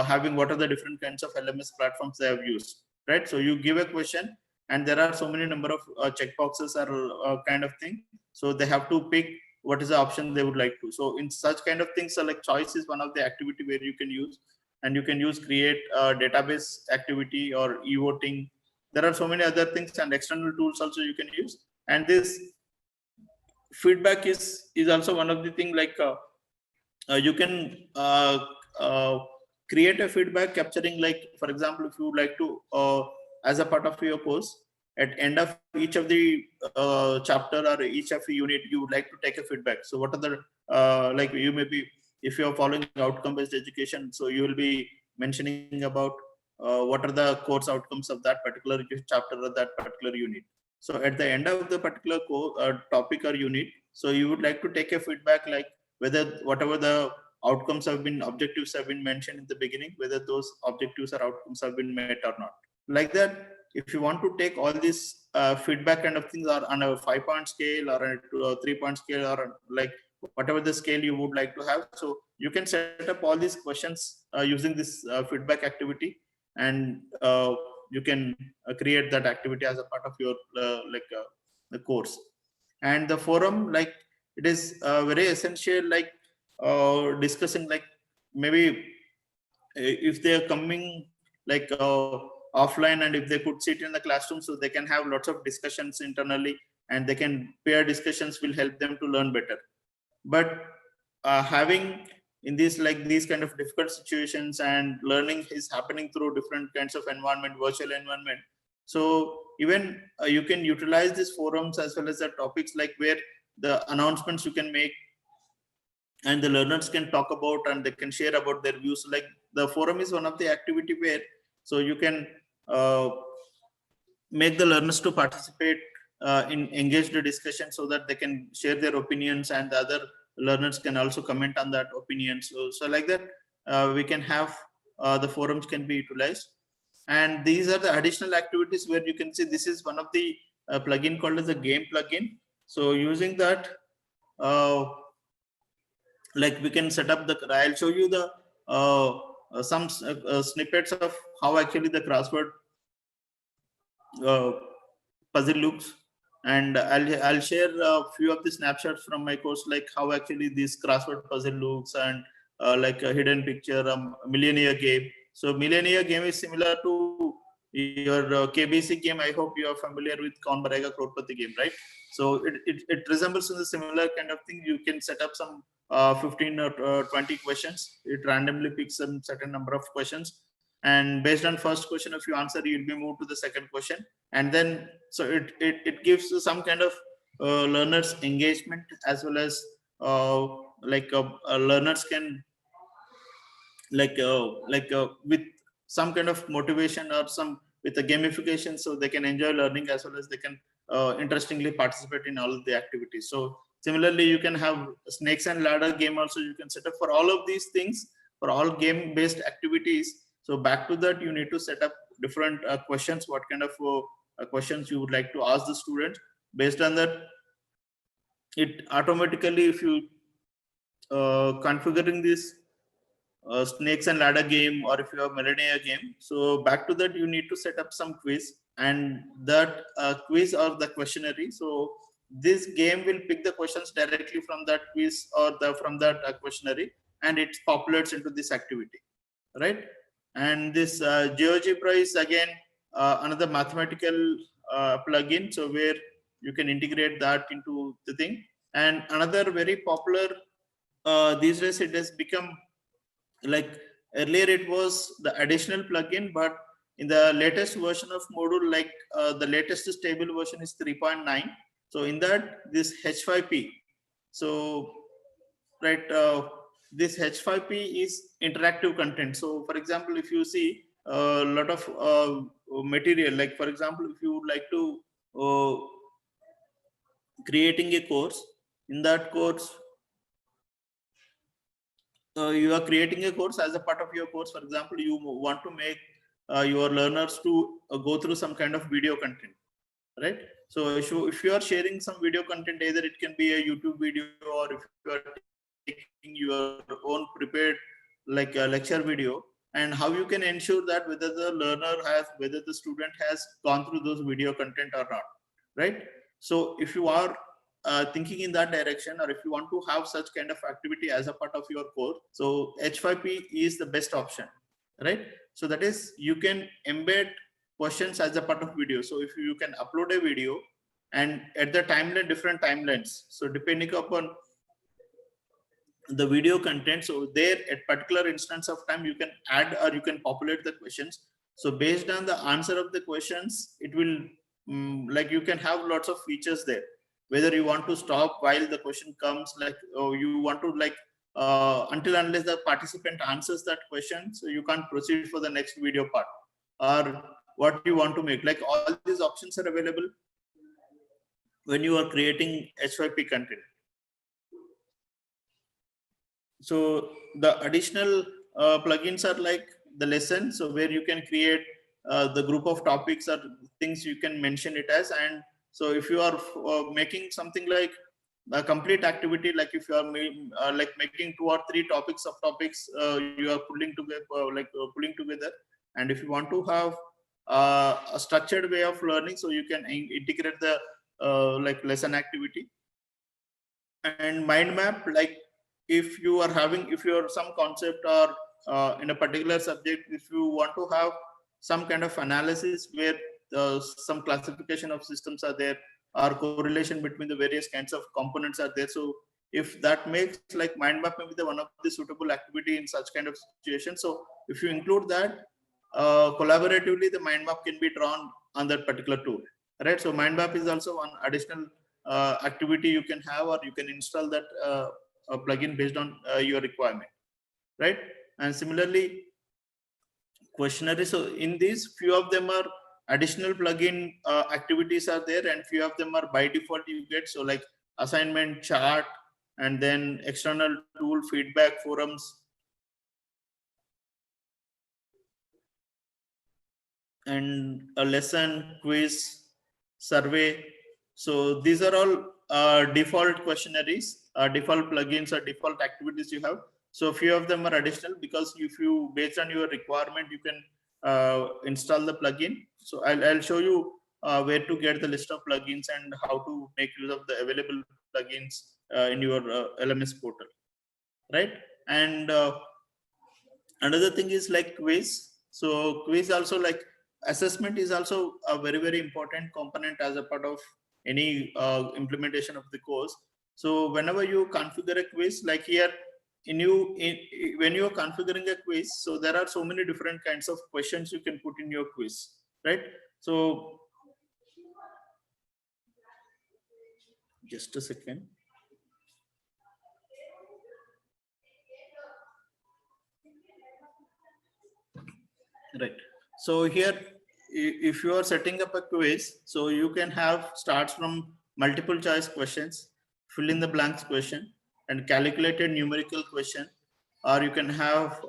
having what are the different kinds of LMS platforms they have used, right? So you give a question and there are so many number of checkboxes or kind of thing. So they have to pick what is the option they would like to. So in such kind of things, so like choice is one of the activity where you can use, and you can use create a database activity or e-voting. There are so many other things and external tools also you can use. And this feedback is also one of the thing, like you can create a feedback capturing, like for example, if you would like to as a part of your course, at end of each of the chapter or each of the unit, you would like to take a feedback. So what are the like you may be, if you are following outcome based education, so you will be mentioning about what are the course outcomes of that particular chapter or that particular unit. So at the end of the particular topic or unit, so you would like to take a feedback, like whether whatever the outcomes have been, objectives have been mentioned in the beginning, whether those objectives or outcomes have been met or not. Like that, if you want to take all these feedback kind of things, are on a 5-point scale or a 3-point scale, or like whatever the scale you would like to have, so you can set up all these questions using this feedback activity, and you can create that activity as a part of your the course. And the forum, like it is very essential, like discussing, like maybe if they are coming like offline, and if they could sit in the classroom, so they can have lots of discussions internally, and they can peer discussions will help them to learn better. But having in these kind of difficult situations, and learning is happening through different kinds of environment, virtual environment, so even you can utilize these forums as well as the topics, like where the announcements you can make and the learners can talk about and they can share about their views. Like the forum is one of the activity where, so you can make the learners to participate in engaged discussion, so that they can share their opinions and the other learners can also comment on that opinion. So like that we can have the forums can be utilized. And these are the additional activities where you can see this is one of the plugin called as a game plugin. So using that like we can set up the, I'll show you the some snippets of how actually the crossword puzzle looks, and I'll share a few of the snapshots from my course, like how actually this crossword puzzle looks, and like a hidden picture, millennia game. So millennia game is similar to your KBC game. I hope you are familiar with Kaun Banega Crorepati game, right? So it resembles in a similar kind of thing. You can set up some 15 or 20 questions. It randomly picks some certain number of questions, and based on first question, if you answer, you'll be moved to the second question. And then so it gives some kind of learners engagement, as well as learners can with some kind of motivation or some with a gamification, so they can enjoy learning, as well as they can interestingly participate in all of the activities. So similarly, you can have snakes and ladder game also you can set up for all of these things, for all game based activities. So back to that, you need to set up different questions, what kind of questions you would like to ask the student. Based on that, it automatically, if you configuring this snakes and ladder game, or if you have millennia game, so back to that, you need to set up some quiz. and that quiz or the questionnaire. So this game will pick the questions directly from that quiz or from that questionnaire, and it populates into this activity, right? And this GeoGebra is again another mathematical plugin, so where you can integrate that into the thing. And another very popular these days, it has become like earlier it was the additional plugin, but in the latest version of module, like the latest stable version is 3.9. So in that, this H5P, so right, this H5P is interactive content. So for example, if you see a lot of material, like for example, if you would like to creating a course, in that course, you are creating a course. As a part of your course, for example, you want to make your learners to go through some kind of video content, right? So if you are sharing some video content, either it can be a YouTube video, or if you are taking your own prepared like a lecture video, and how you can ensure that whether the student has gone through those video content or not, right? So if you are thinking in that direction, or if you want to have such kind of activity as a part of your course, so H5P is the best option, right? So that is, you can embed questions as a part of video. So if you can upload a video, and at the timeline, different timelines, so depending upon the video content, so there at particular instance of time, you can add or you can populate the questions. So based on the answer of the questions, it will like you can have lots of features there, whether you want to stop while the question comes, like, or you want to like until unless the participant answers that question, so you can't proceed for the next video part, or what you want to make. Like all these options are available when you are creating H5P content. So the additional plugins are like the lesson, so where you can create the group of topics or things you can mention it as. And so if you are making something like a complete activity, like if you are like making 2 or 3 topics you are pulling together, and if you want to have a structured way of learning, so you can integrate the like lesson activity. And mind map, like if you are some concept or in a particular subject, if you want to have some kind of analysis where some classification of systems are there, or correlation between the various kinds of components are there. So if that makes like mind map maybe the one of the suitable activity in such kind of situation. So if you include that, collaboratively the mind map can be drawn on that particular tool, right? So mind map is also one additional activity you can have, or you can install that a plugin based on your requirement, right? And similarly, questionnaire. So in these, few of them are additional plugin activities are there, and few of them are by default you get. So like assignment, chart, and then external tool, feedback, forums, and a lesson, quiz, survey. So these are all default questionnaires, default plugins or default activities you have. So few of them are additional, because if you, based on your requirement, you can install the plugin. So I'll show you where to get the list of plugins and how to make use of the available plugins in your LMS portal, right? And another thing is like quiz. So quiz also, like assessment is also a very, very important component as a part of any implementation of the course. So whenever you configure a quiz, like here when you are configuring a quiz, so there are so many different kinds of questions you can put in your quiz, right? So just a second. Right. So here, if you are setting up a quiz, so you can have starts from multiple choice questions, fill in the blanks question, and calculated numerical question, or you can have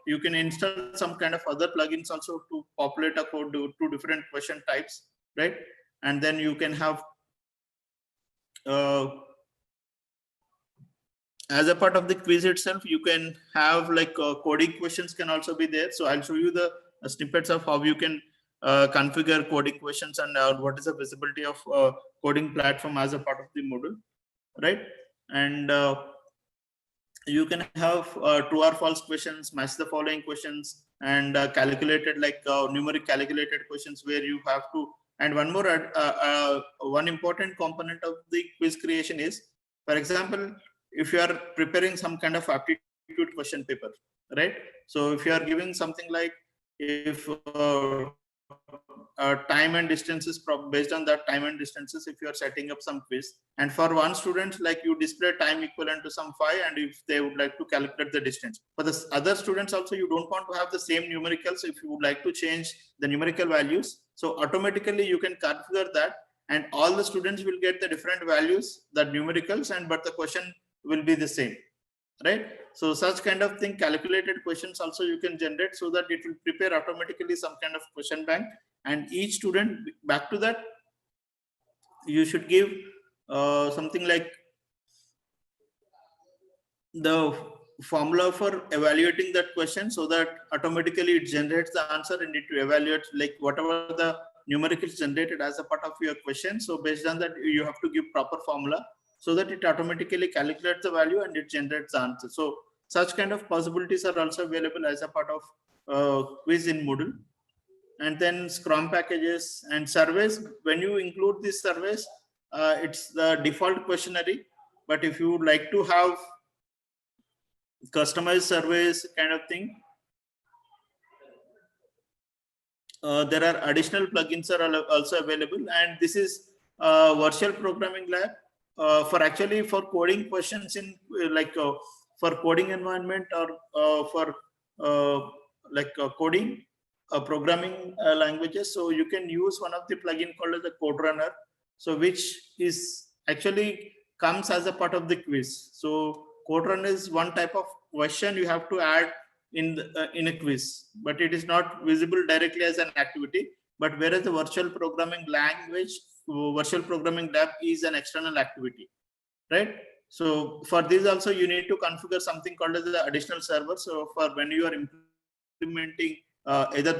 you can install some kind of other plugins also to populate a code to 2 different question types, right? And then you can have as a part of the quiz itself, you can have like coding questions can also be there. So I'll show you the snippets of how you can configure coding questions and what is the visibility of coding platform as a part of the module, right? And you can have true or false questions, match the following questions, and calculated like numeric calculated questions where you have to. And one more, one important component of the quiz creation is, for example, if you are preparing some kind of aptitude question paper, right? So if you are giving something like, if time and distances, based on that time and distances, if you are setting up some quiz, and for one student, like you display time equivalent to some 5, and if they would like to calculate the distance. For the other students also, you don't want to have the same numericals. If you would like to change the numerical values, so automatically you can configure that, and all the students will get the different values, the numericals, and but the question will be the same, right? So such kind of thing, calculated questions also you can generate, so that it will prepare automatically some kind of question bank, and each student, back to that, you should give something like the formula for evaluating that question, so that automatically it generates the answer, and it evaluates like whatever the numericals generated as a part of your question. So based on that, you have to give proper formula, so that it automatically calculates the value and it generates the answer. So such kind of possibilities are also available as a part of quiz in Moodle. And then Scrum packages and surveys. When you include these surveys, it's the default questionnaire. But if you would like to have customized surveys kind of thing, there are additional plugins are also available. And this is virtual programming lab for actually for coding questions in for coding environment, or for coding programming languages. So you can use one of the plugin called as the CodeRunner, so which is actually comes as a part of the quiz. So CodeRunner is one type of question you have to add in a quiz, but it is not visible directly as an activity. But whereas the virtual programming language, virtual programming lab is an external activity, right? So for this also you need to configure something called as the additional server. So for when you are implementing either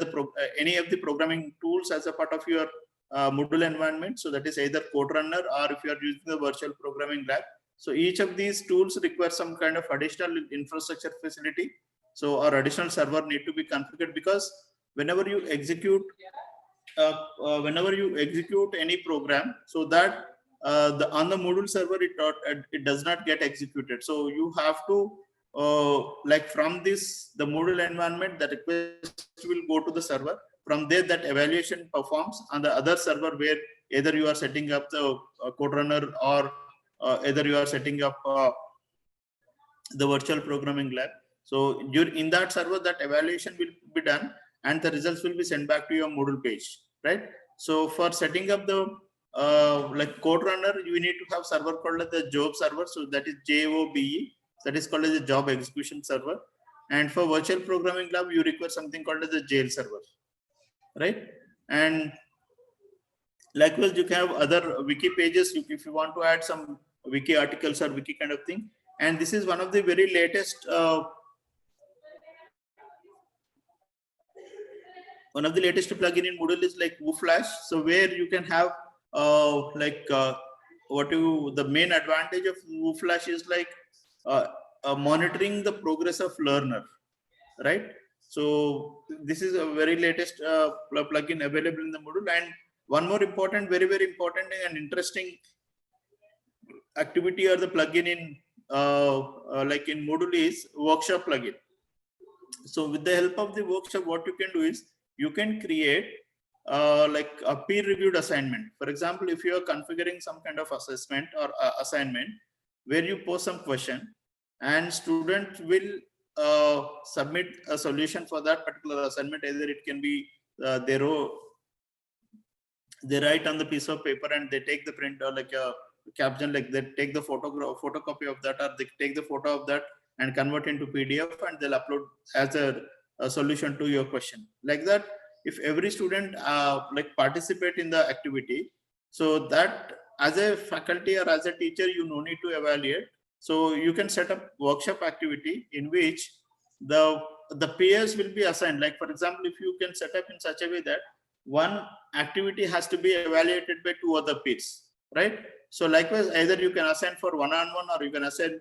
any of the programming tools as a part of your Moodle environment, so that is either CodeRunner, or if you are using the virtual programming lab. So each of these tools require some kind of additional infrastructure facility. So our additional server need to be configured, because whenever you execute any program, so that on the Moodle server it does not get executed. So you have to like from this the Moodle environment, the request will go to the server. From there, that evaluation performs on the other server, where either you are setting up the CodeRunner, or either you are setting up the virtual programming lab. So in that server, that evaluation will be done, and the results will be sent back to your Moodle page, right? So for setting up the like CodeRunner, you need to have server called the job server. So that is JOBE. That is called as a job execution server. And for virtual programming lab, you require something called as the jail server, right? And likewise, you can have other wiki pages if you want to add some wiki articles or wiki kind of thing. And this is one of the very latest plugin in Moodle is like WooFlash. So where you can have the main advantage of WooFlash is like monitoring the progress of learner, right? So this is a very latest plugin available in the Moodle. And one more important, very important and interesting activity or the plugin in like in Moodle is workshop plugin. So with the help of the workshop, what you can do is you can create like a peer-reviewed assignment. For example, if you are configuring some kind of assessment or assignment where you post some question, and student will submit a solution for that particular assignment. Either it can be they write on the piece of paper and they take the print, or like a caption, like they take the photocopy of that, or they take the photo of that and convert into PDF, and they'll upload as a solution to your question. Like that, if every student like participate in the activity, so that as a faculty or as a teacher, you no need to evaluate. So you can set up workshop activity in which the peers will be assigned. Like for example, if you can set up in such a way that one activity has to be evaluated by 2 other peers, right? So likewise, either you can assign for one-on-one, or you can assign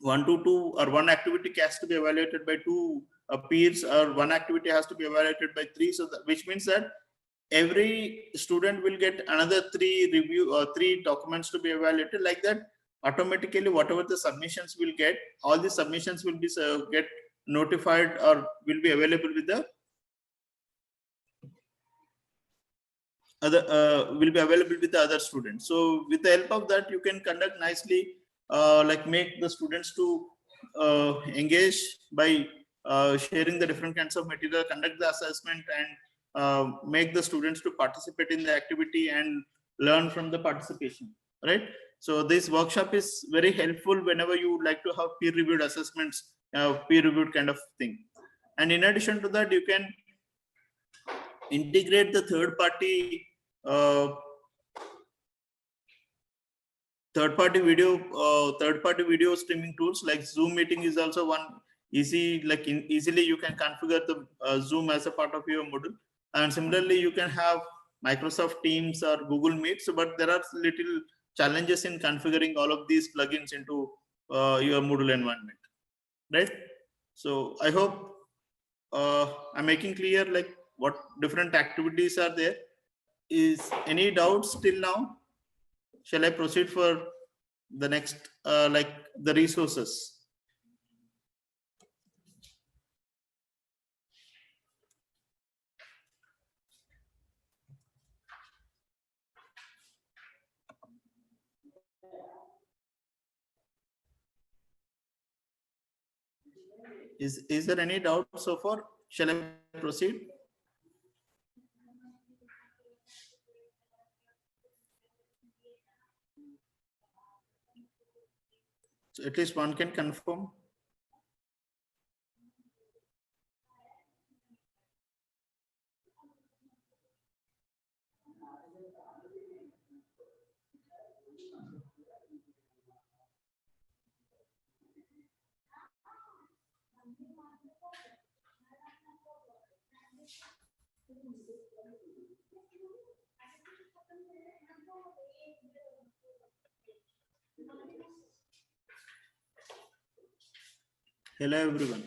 1 to 2, or one activity has to be evaluated by 2 peers, or one activity has to be evaluated by 3. So that, which means that every student will get another 3 documents to be evaluated. Like that, automatically whatever the submissions will get, all the submissions will be get notified or will be available with the other students. So with the help of that, you can conduct nicely, like make the students to engage by sharing the different kinds of material, conduct the assessment, and make the students to participate in the activity and learn from the participation, right? So this workshop is very helpful whenever you would like to have peer-reviewed assessments, peer-reviewed kind of thing. And in addition to that, you can integrate the third-party video streaming tools like Zoom meeting is also one easy, like easily you can configure the Zoom as a part of your module. And similarly, you can have Microsoft Teams or Google Meet. So, but there are little challenges in configuring all of these plugins into your Moodle environment, right? So I hope I'm making clear like what different activities are there. Is any doubts till now? Shall I proceed for the next, like the resources? Is there any doubt so far? Shall I proceed? So at least one can confirm. Hello everyone.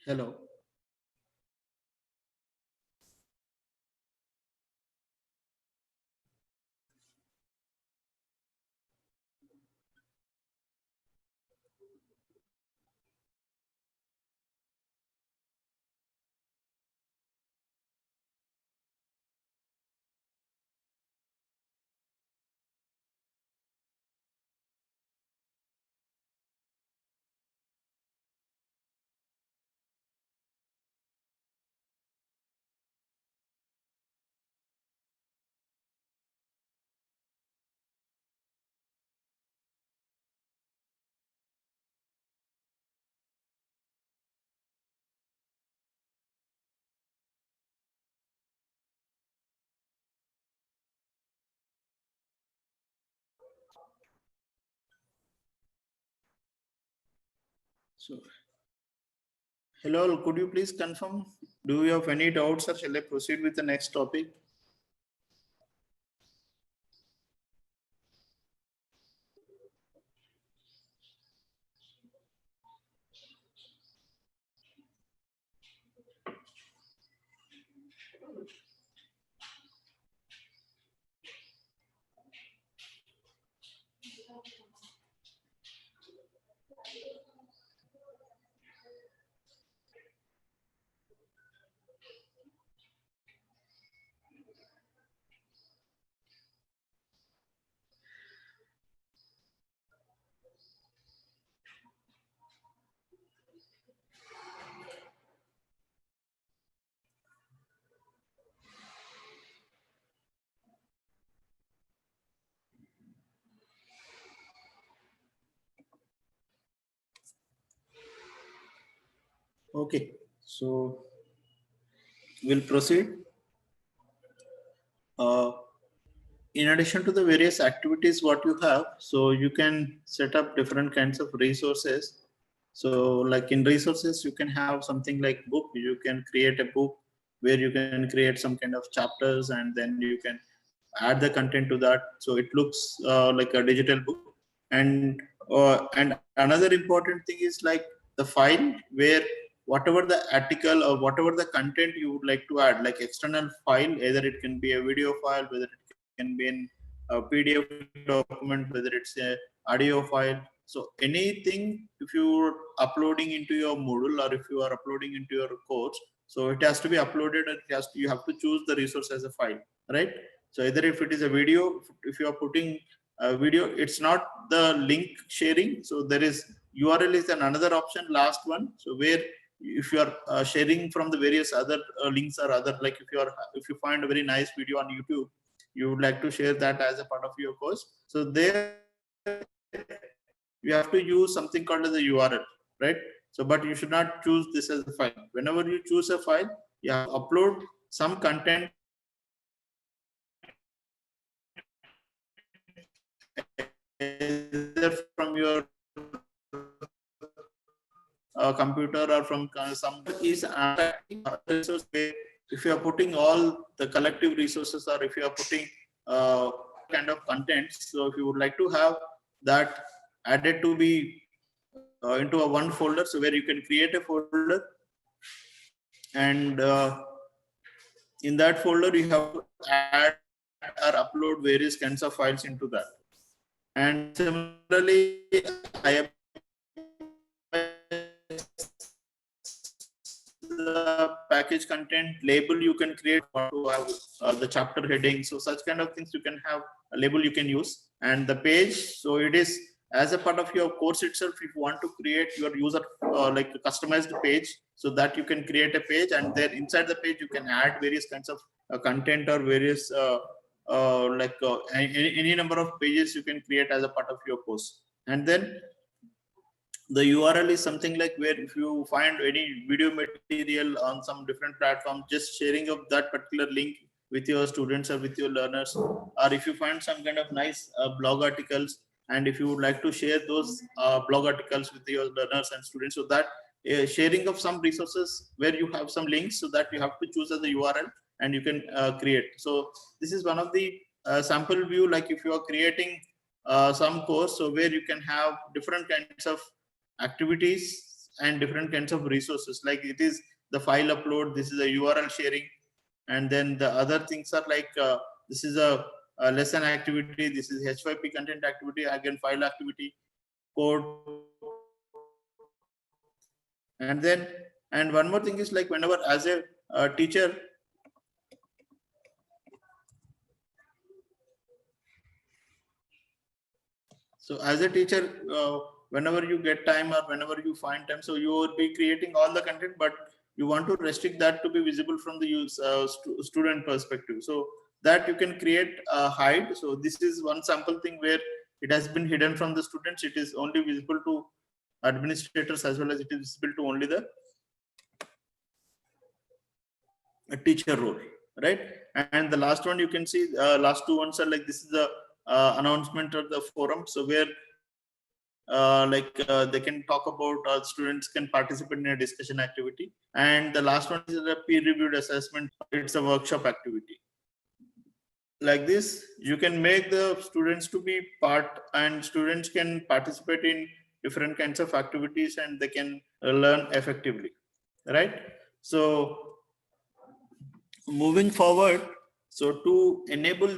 Hello. So, hello, could you please confirm? Do you have any doubts, or shall I proceed with the next topic? Okay, so we'll proceed. In addition to the various activities what you have, so you can set up different kinds of resources. So like in resources, you can have something like book. You can create a book where you can create some kind of chapters, and then you can add the content to that. So it looks like a digital book. And another important thing is like the file where whatever the article or whatever the content you would like to add, like external file, either it can be a video file, whether it can be in a PDF document, whether it's a audio file. So anything, if you're uploading into your Moodle or if you are uploading into your course, so it has to be uploaded and you have to choose the resource as a file, right? So either if it is a video, if you are putting a video, it's not the link sharing. So there is URL is another option, last one. So where if you are sharing from the various other links or other, like if you find a very nice video on YouTube, you would like to share that as a part of your course. So there you have to use something called as a URL, right? So, but you should not choose this as a file. Whenever you choose a file, you have to upload some content either from your computer or from some is resource. If you are putting all the collective resources, or if you are putting kind of content, so if you would like to have that added to be into a one folder, so where you can create a folder, and in that folder you have to add or upload various kinds of files into that. And similarly, the package content label you can create to have the chapter heading. So such kind of things you can have a label you can use. And the page, so it is as a part of your course itself. If you want to create your user like a customized page, so that you can create a page, and then inside the page you can add various kinds of content or various any number of pages you can create as a part of your course. And then the URL is something like where if you find any video material on some different platform, just sharing of that particular link with your students or with your learners, or if you find some kind of nice blog articles, and if you would like to share those blog articles with your learners and students, so that sharing of some resources where you have some links, so that you have to choose as a URL and you can create. So this is one of the sample view, like if you are creating some course, so where you can have different kinds of activities and different kinds of resources, like it is the file upload, this is a URL sharing, and then the other things are like this is a lesson activity, this is H5P content activity, again file activity, code. And then, and one more thing is like whenever as a teacher, so as a teacher, whenever you get time or whenever you find time, so you will be creating all the content, but you want to restrict that to be visible from the student perspective. So that you can create a hide. So this is one sample thing where it has been hidden from the students. It is only visible to administrators, as well as it is visible to only the teacher role, right? And the last one you can see, last two ones are like this is the announcement of the forum, so where they can talk about students can participate in a discussion activity. And the last one is a peer-reviewed assessment. It's a workshop activity. Like this, you can make the students to be part, and students can participate in different kinds of activities, and they can learn effectively, right? So moving forward, so to enable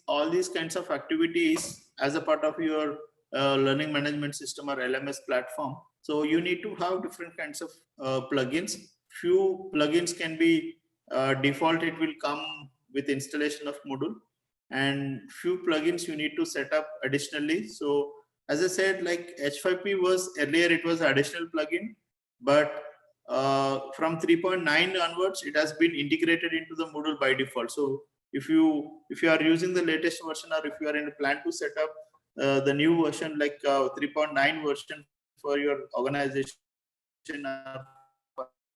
all these kinds of activities as a part of your learning management system or LMS platform, so you need to have different kinds of plugins. Few plugins can be default, it will come with installation of Moodle, and few plugins you need to set up additionally. So as I said, like H5P was earlier, it was additional plugin, but from 3.9 onwards, it has been integrated into the Moodle by default. So if you are using the latest version, or if you are in a plan to set up the new version, like 3.9 version for your organization or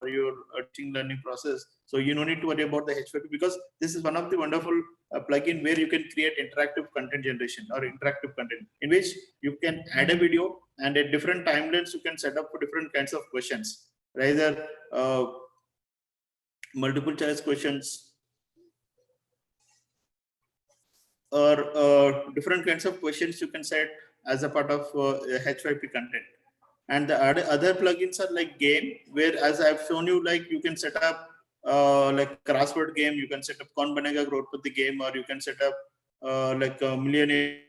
your teaching learning process. So you don't need to worry about the H5P, because this is one of the wonderful plugin where you can create interactive content generation or interactive content, in which you can add a video, and at different timelines you can set up for different kinds of questions, either multiple choice questions or different kinds of questions you can set as a part of H5P content. And the other plugins are like game, where, as I've shown you, like you can set up like crossword game, you can set up Kaun Banega Crorepati game, or you can set up like a millionaire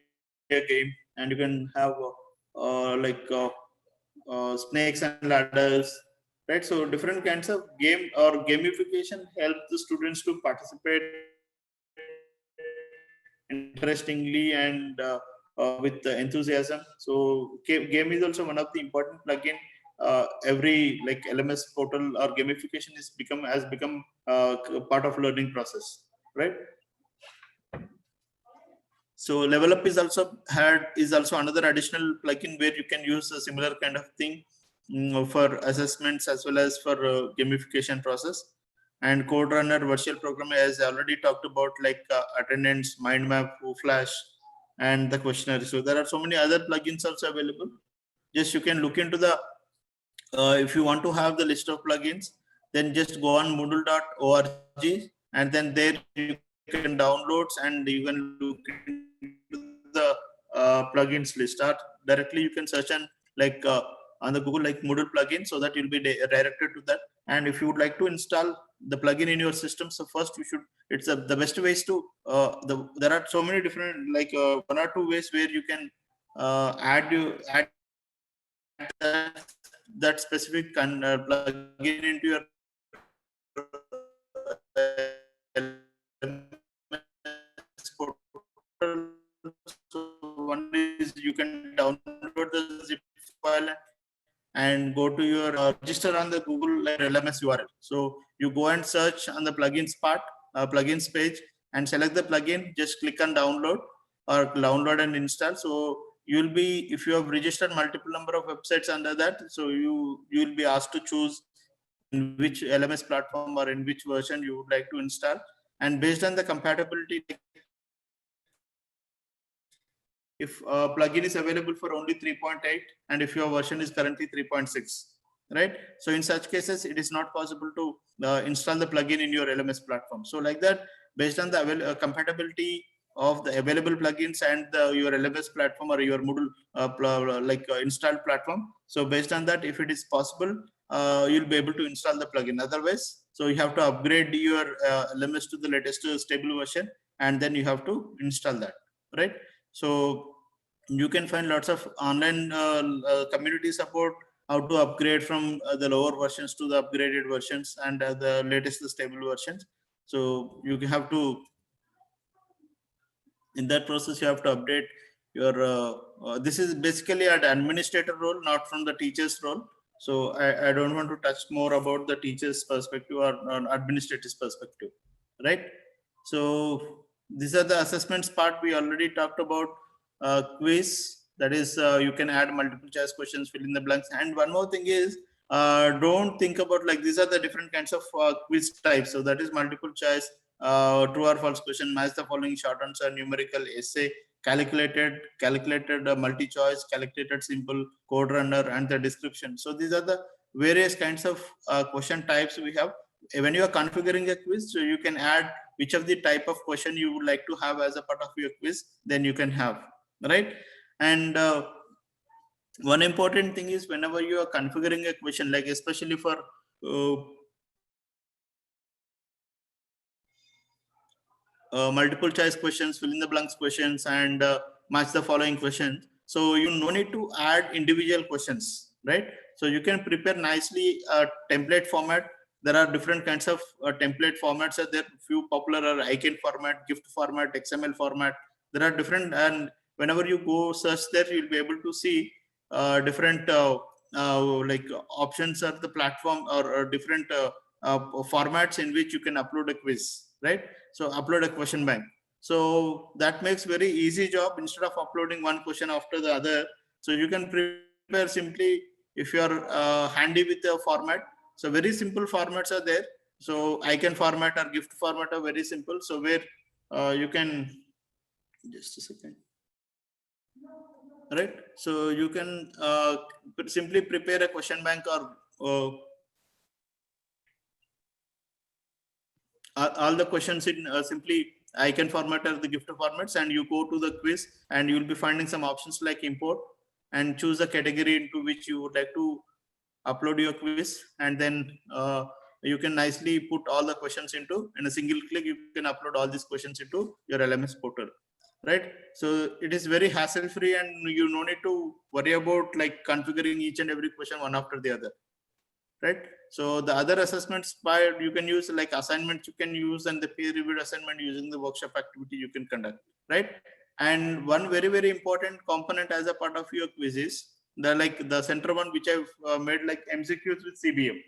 game, and you can have snakes and ladders, right? So different kinds of game or gamification help the students to participate interestingly and with enthusiasm. So game is also one of the important plugin. Every like LMS portal or gamification has become part of learning process, right? So Level Up is also another additional plugin where you can use a similar kind of thing for assessments as well as for gamification process. And CodeRunner virtual programmer, as I already talked about, like attendance, mind map, Flash, and the questionnaire. So there are so many other plugins also available. Just you can look into the if you want to have the list of plugins, then just go on moodle.org, and then there you can download and you can look into the plugins list. Or directly you can search and like on the Google like Moodle plugin, so that you'll be directed to that. And if you would like to install the plugin in your system, so first you should, it's the best ways to there are so many different like 1 or 2 ways where you can add that specific plugin into your portal. So one is you can download the zip file and go to your register on the Google LMS URL. So you go and search on the plugins part, plugins page, and select the plugin. Just click on download or download and install. So you'll be, if you have registered multiple number of websites under that, so you'll be asked to choose in which LMS platform or in which version you would like to install. And based on the compatibility, if a plugin is available for only 3.8 and if your version is currently 3.6, right? So in such cases, it is not possible to install the plugin in your LMS platform. So like that, based on the compatibility of the available plugins and your LMS platform or your Moodle installed platform. So based on that, if it is possible, you'll be able to install the plugin. Otherwise, so you have to upgrade your LMS to the latest stable version, and then you have to install that, right? So you can find lots of online community support, how to upgrade from the lower versions to the upgraded versions and the latest stable versions. So you have to, in that process, you have to update your, this is basically an administrator role, not from the teacher's role. So I don't want to touch more about the teacher's perspective or administrator's perspective, right? So these are the assessments part. We already talked about quiz. That is, you can add multiple choice questions, fill in the blanks. And one more thing is, don't think about like these are the different kinds of quiz types. So that is multiple choice, true or false question, match the following short answer, numerical, essay, calculated, multi-choice, calculated, simple, code runner, and the description. So these are the various kinds of question types we have. When you are configuring a quiz, so you can add which of the type of question you would like to have as a part of your quiz, then you can have, right? And one important thing is whenever you are configuring a question, like especially for multiple choice questions, fill in the blanks questions, and match the following questions. So you no need to add individual questions, right? So you can prepare nicely a template format. There are different kinds of template formats. Are there few popular are icon format, GIF format, XML format. There are different, and whenever you go search there, you'll be able to see different like options of the platform or different formats in which you can upload a quiz, right? So upload a question bank. So that makes very easy job instead of uploading one question after the other. So you can prepare simply if you are handy with the format. So very simple formats are there. So icon format or gift format are very simple. So where you can, just a second. Right. So you can simply prepare a question bank or all the questions in simply icon format or the gift formats, and you go to the quiz and you will be finding some options like import and choose the category into which you would like to upload your quiz, and then you can nicely put all the questions into, in a single click you can upload all these questions into your LMS portal, right? So it is very hassle free, and you no need to worry about like configuring each and every question one after the other, right? So the other assessments part you can use, like assignments you can use, and the peer reviewed assignment using the workshop activity you can conduct, right? And one very important component as a part of your quiz is the center one, which I've made like MCQs with CBM,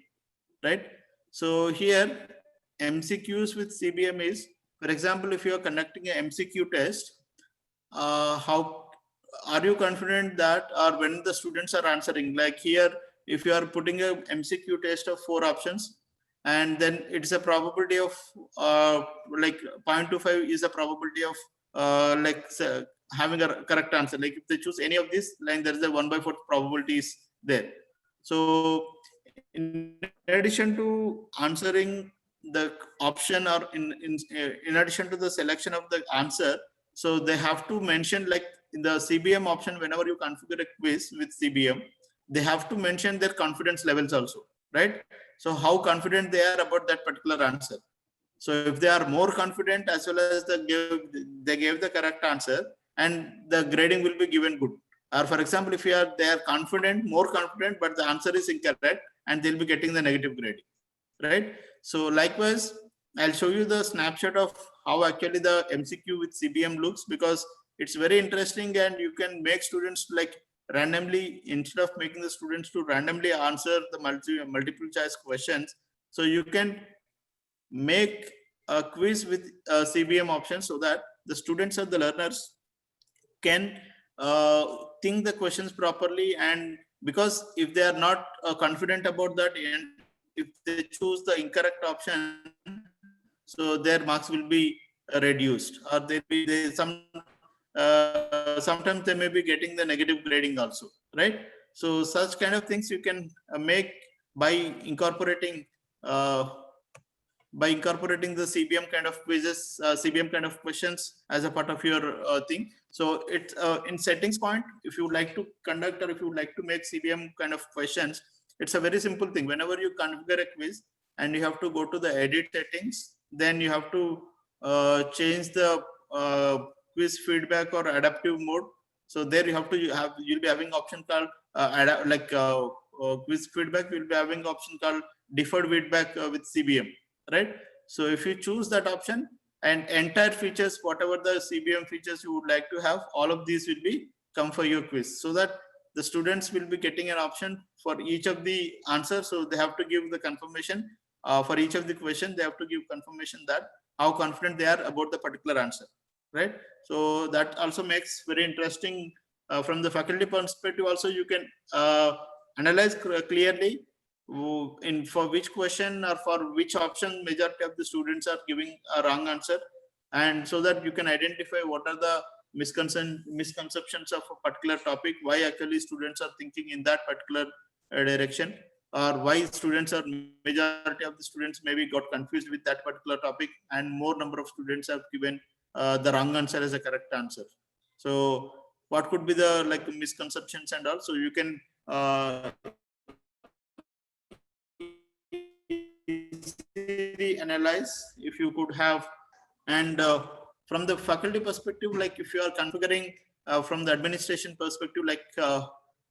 right? So here MCQs with CBM is, for example, if you are conducting an MCQ test, how are you confident that, or when the students are answering, like here, if you are putting a MCQ test of 4 options, and then it's a probability of like 0.25 is a probability of having a correct answer. Like if they choose any of these, like there is a 1/4 probability is there. So in addition to answering the option, or in addition to the selection of the answer, so they have to mention, like in the CBM option, whenever you configure a quiz with CBM, they have to mention their confidence levels also, right? So how confident they are about that particular answer. So if they are more confident, as well as they gave the correct answer, and the grading will be given good. Or for example, if they are confident, more confident, but the answer is incorrect, and they'll be getting the negative grading, right? So likewise, I'll show you the snapshot of how actually the MCQ with CBM looks, because it's very interesting, and you can make students like randomly, instead of making the students to randomly answer the multiple choice questions. So you can make a quiz with CBM option, so that the students or the learners can think the questions properly. And because if they are not confident about that, and if they choose the incorrect option, so their marks will be reduced, or sometimes they may be getting the negative grading also, right? So such kind of things you can make by incorporating the CBM kind of quizzes, CBM kind of questions as a part of your thing. So it's in settings point, if you would like to conduct, or if you would like to make CBM kind of questions, it's a very simple thing. Whenever you configure a quiz and you have to go to the edit settings, then you have to change the quiz feedback or adaptive mode. So there you'll be having option called quiz feedback. You'll be having option called deferred feedback with CBM, right? So if you choose that option, and entire features, whatever the CBM features you would like to have, all of these will be come for your quiz, so that the students will be getting an option for each of the answers. So they have to give the confirmation for each of the question. They have to give confirmation that how confident they are about the particular answer, right? So that also makes very interesting from the faculty perspective. Also, you can analyze clearly for which question or for which option majority of the students are giving a wrong answer, and so that you can identify what are the misconceptions of a particular topic, why actually students are thinking in that particular direction, or why majority of the students maybe got confused with that particular topic, and more number of students have given the wrong answer as a correct answer. So what could be the misconceptions and all. So you can analyze if you could have. And from the faculty perspective, like if you are configuring from the administration perspective, like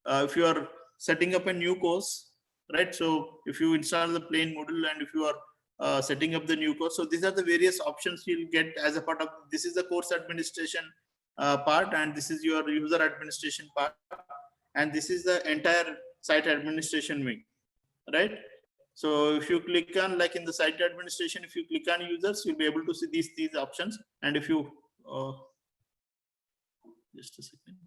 if you are setting up a new course, right? So if you install the plain module, and if you are setting up the new course, so these are the various options you'll get as a part of this. Is the course administration part, and this is your user administration part, and this is the entire site administration wing, right? So if you click on, like in the site administration, if you click on users, you'll be able to see these options. And if you just a second.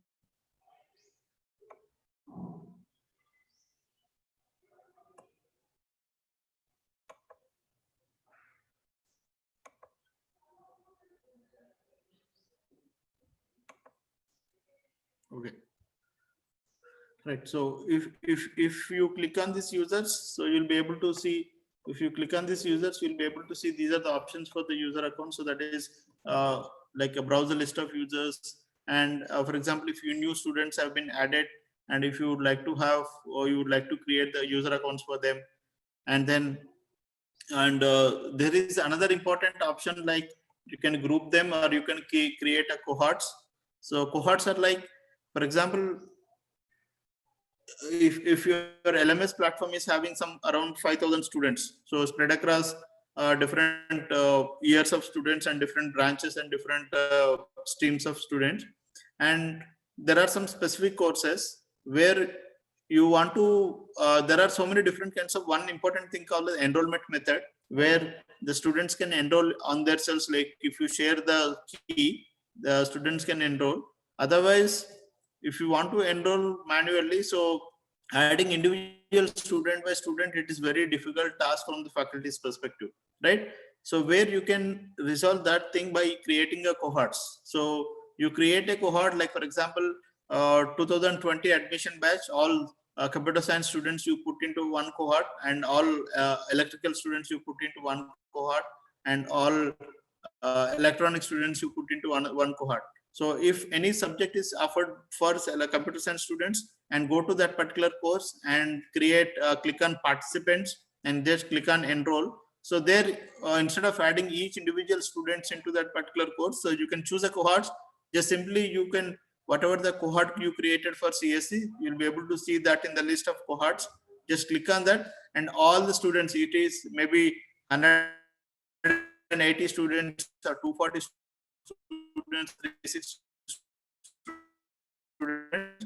Okay. Right. So if you click on these users, so you'll be able to see. If you click on these users, you'll be able to see these are the options for the user account. So that is like a browser list of users. And for example, if you new students have been added, and if you would like to have, or you would like to create the user accounts for them, and then there is another important option, like you can group them or you can create a cohorts. So cohorts are like, for example, if your LMS platform is having some around 5,000 students, so spread across different years of students and different branches and different streams of students, and there are some specific courses where you want to there are so many different kinds of, one important thing called the enrollment method, where the students can enroll on themselves. Like if you share the key, the students can enroll. Otherwise, if you want to enroll manually, so adding individual student by student, it is very difficult task from the faculty's perspective, right? So where you can resolve that thing by creating a cohorts. So you create a cohort, like for example, 2020 admission batch, all computer science students you put into one cohort, and all electrical students you put into one cohort, and all electronic students you put into one cohort. So if any subject is offered for computer science students, and go to that particular course and create click on participants and just click on enroll. So there instead of adding each individual students into that particular course, so you can choose a cohort. Just simply you can, whatever the cohort you created for CSE, you'll be able to see that in the list of cohorts. Just click on that, and all the students, it is maybe 180 students or 240 students, 360 students,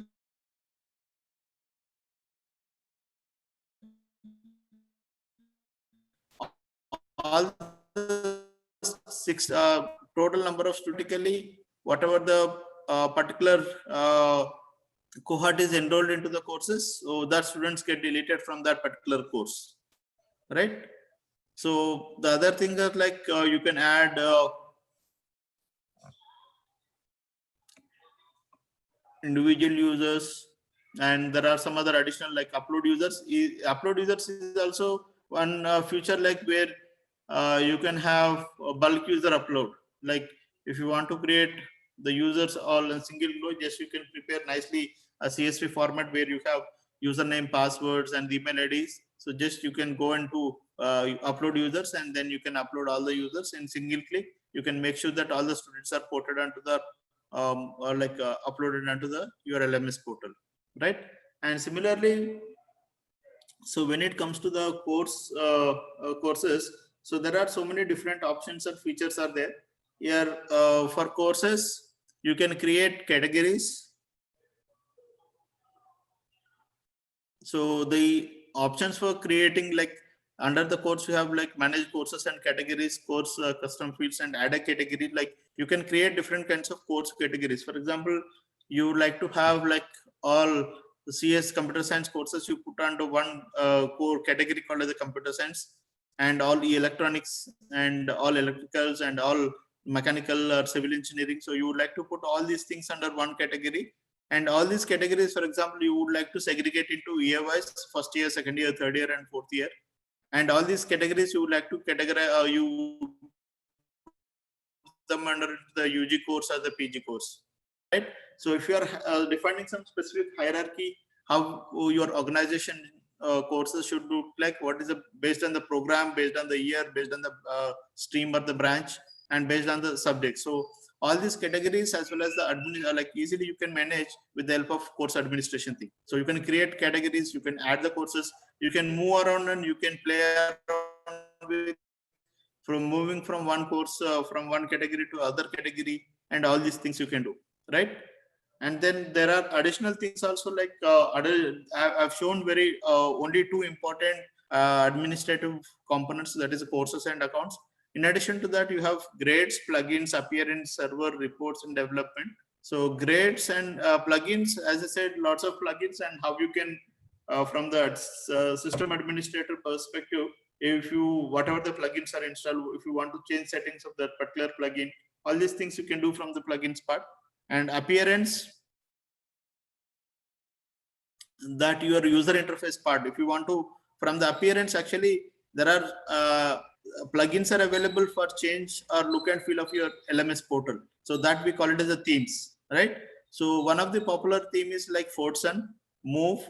all the six total number of students, whatever the particular cohort is enrolled into the courses, so that students get deleted from that particular course, right? So the other thing is like you can add individual users, and there are some other additional like upload users. Upload users is also one feature, like where you can have a bulk user upload. Like if you want to create the users all in single go, just you can prepare nicely a CSV format where you have username, passwords, and email IDs. So just you can go into upload users, and then you can upload all the users in single click. You can make sure that all the students are ported onto the or like uploaded onto the your LMS portal, right? And similarly, so when it comes to the courses, so there are so many different options and features are there. Here for courses, you can create categories. So the options for creating, like under the course, you have like manage courses and categories, course custom fields, and add a category. Like you can create different kinds of course categories. For example, you would like to have like all the CS computer science courses you put onto one core category called as the computer science, and all electronics and all electricals and all mechanical or civil engineering. So you would like to put all these things under one category. And all these categories, for example, you would like to segregate into year-wise, first year, second year, third year, and fourth year. And all these categories you would like to categorize, you them under the UG course or the PG course, right? So if you are defining some specific hierarchy, how your organization courses should look like, what is based on the program, based on the year, based on the stream or the branch, and based on the subject. So all these categories as well as the admin, like easily you can manage with the help of course administration thing. So you can create categories, you can add the courses, you can move around, and you can play around with from moving from one course from one category to other category, and all these things you can do, right? And then there are additional things also, like I've shown very only two important administrative components, that is courses and accounts. In addition to that, you have grades, plugins, appearance, server, reports, and development. So grades and plugins, as I said, lots of plugins, and how you can from the system administrator perspective, if you whatever the plugins are installed, if you want to change settings of that particular plugin, all these things you can do from the plugins part. And appearance, that your user interface part. If you want to, from the appearance, actually there are plugins are available for change or look and feel of your LMS portal. So that we call it as the themes, right? So one of the popular theme is like Fortson, Move,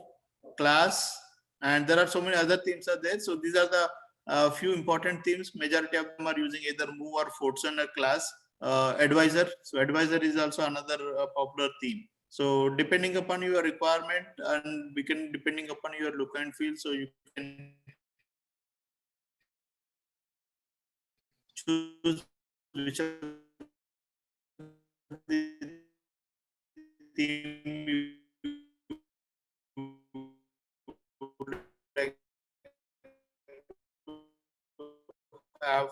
Class, and there are so many other themes are there. So these are the few important themes. Majority of them are using either Move or Fortson or Class. Advisor. So Advisor is also another popular theme. So depending upon your requirement, and we can depending upon your look and feel, so you can choose which of the theme you would like to have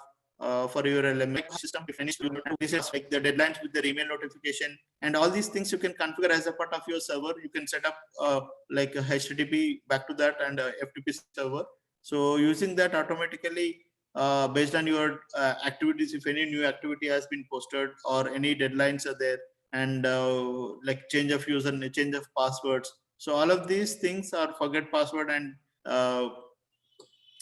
for your LMS system to finish. This is like the deadlines with the email notification, and all these things you can configure as a part of your server. You can set up like a HTTP back to that and a FTP server. So using that automatically, based on your activities, if any new activity has been posted or any deadlines are there, and like change of user, change of passwords. So all of these things are forget password, and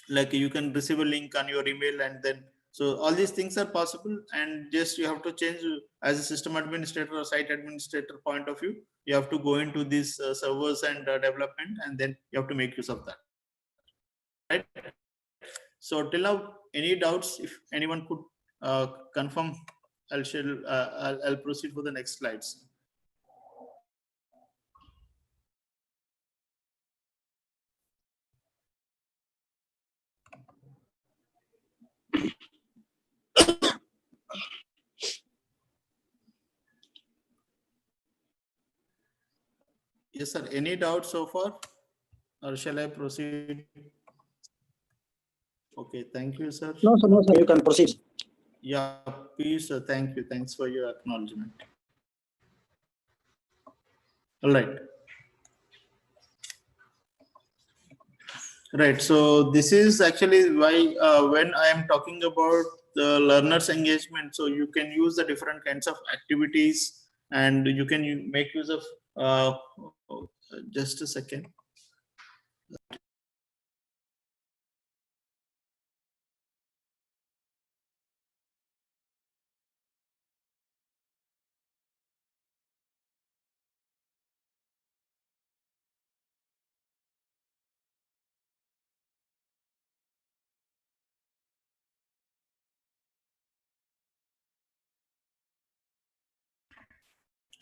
like you can receive a link on your email, and then so all these things are possible, and just you have to change as a system administrator or site administrator point of view. You have to go into these servers and development, and then you have to make use of that. Right. So till now, any doubts? If anyone could confirm, I'll proceed for the next slides. Yes, sir. Any doubts so far, or shall I proceed? Okay, thank you, sir. No, sir, you can proceed. Yeah, please, sir. Thank you. Thanks for your acknowledgement. All right. Right. So this is actually why when I am talking about the learners engagement, so you can use the different kinds of activities, and you can make use of just a second.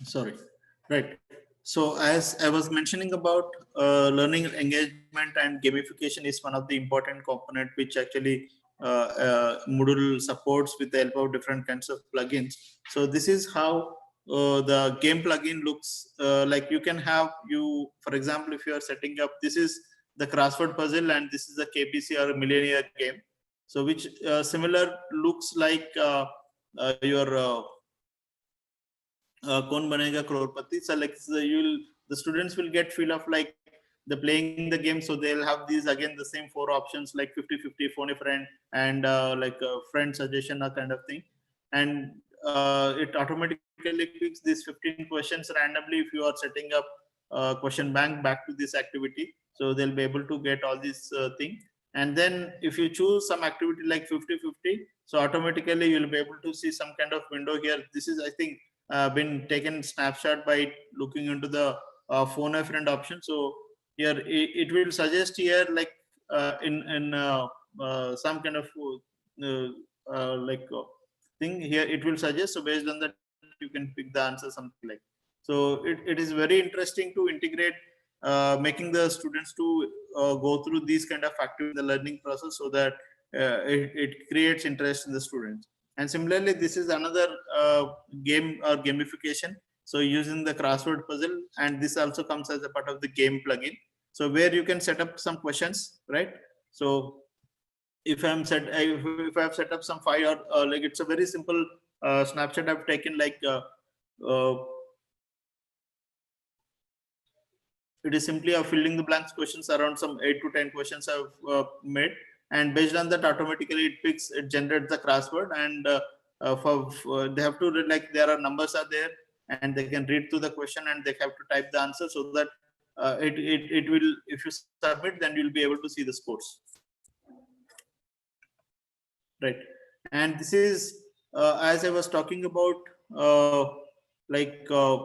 Sorry. Right. So as I was mentioning about learning engagement and gamification is one of the important component which actually Moodle supports with the help of different kinds of plugins. So this is how the game plugin looks like. You can have for example, if you are setting up, this is the crossword puzzle and this is the KBC or Millionaire game. So which similar looks like your Kaun Banega Crorepati. So like the students will get feel of like the playing the game. So they'll have these again the same 4 options like 50-50, phone a friend, and like a friend suggestion or kind of thing. And it automatically picks these 15 questions randomly if you are setting up question bank back to this activity. So they'll be able to get all these things. And then if you choose some activity like 50-50, so automatically you'll be able to see some kind of window here. This is, I think, been taken snapshot by looking into the phone a friend option. So here it will suggest here like in some kind of thing here it will suggest. So based on that you can pick the answer, something like. So it is very interesting to integrate making the students to go through these kind of activities in the learning process, so that it creates interest in the students. And similarly, this is another game or gamification. So using the crossword puzzle, and this also comes as a part of the game plugin. So where you can set up some questions, right? So if I've set up some 5 or like it's a very simple snapshot I've taken, like it is simply filling the blanks questions, around some 8 to 10 questions I've made, and based on that automatically it generates the crossword. And they have to read, like there are numbers are there, and they can read through the question and they have to type the answer, so that it will, if you submit, then you'll be able to see the scores. Right. And this is, as I was talking about, like a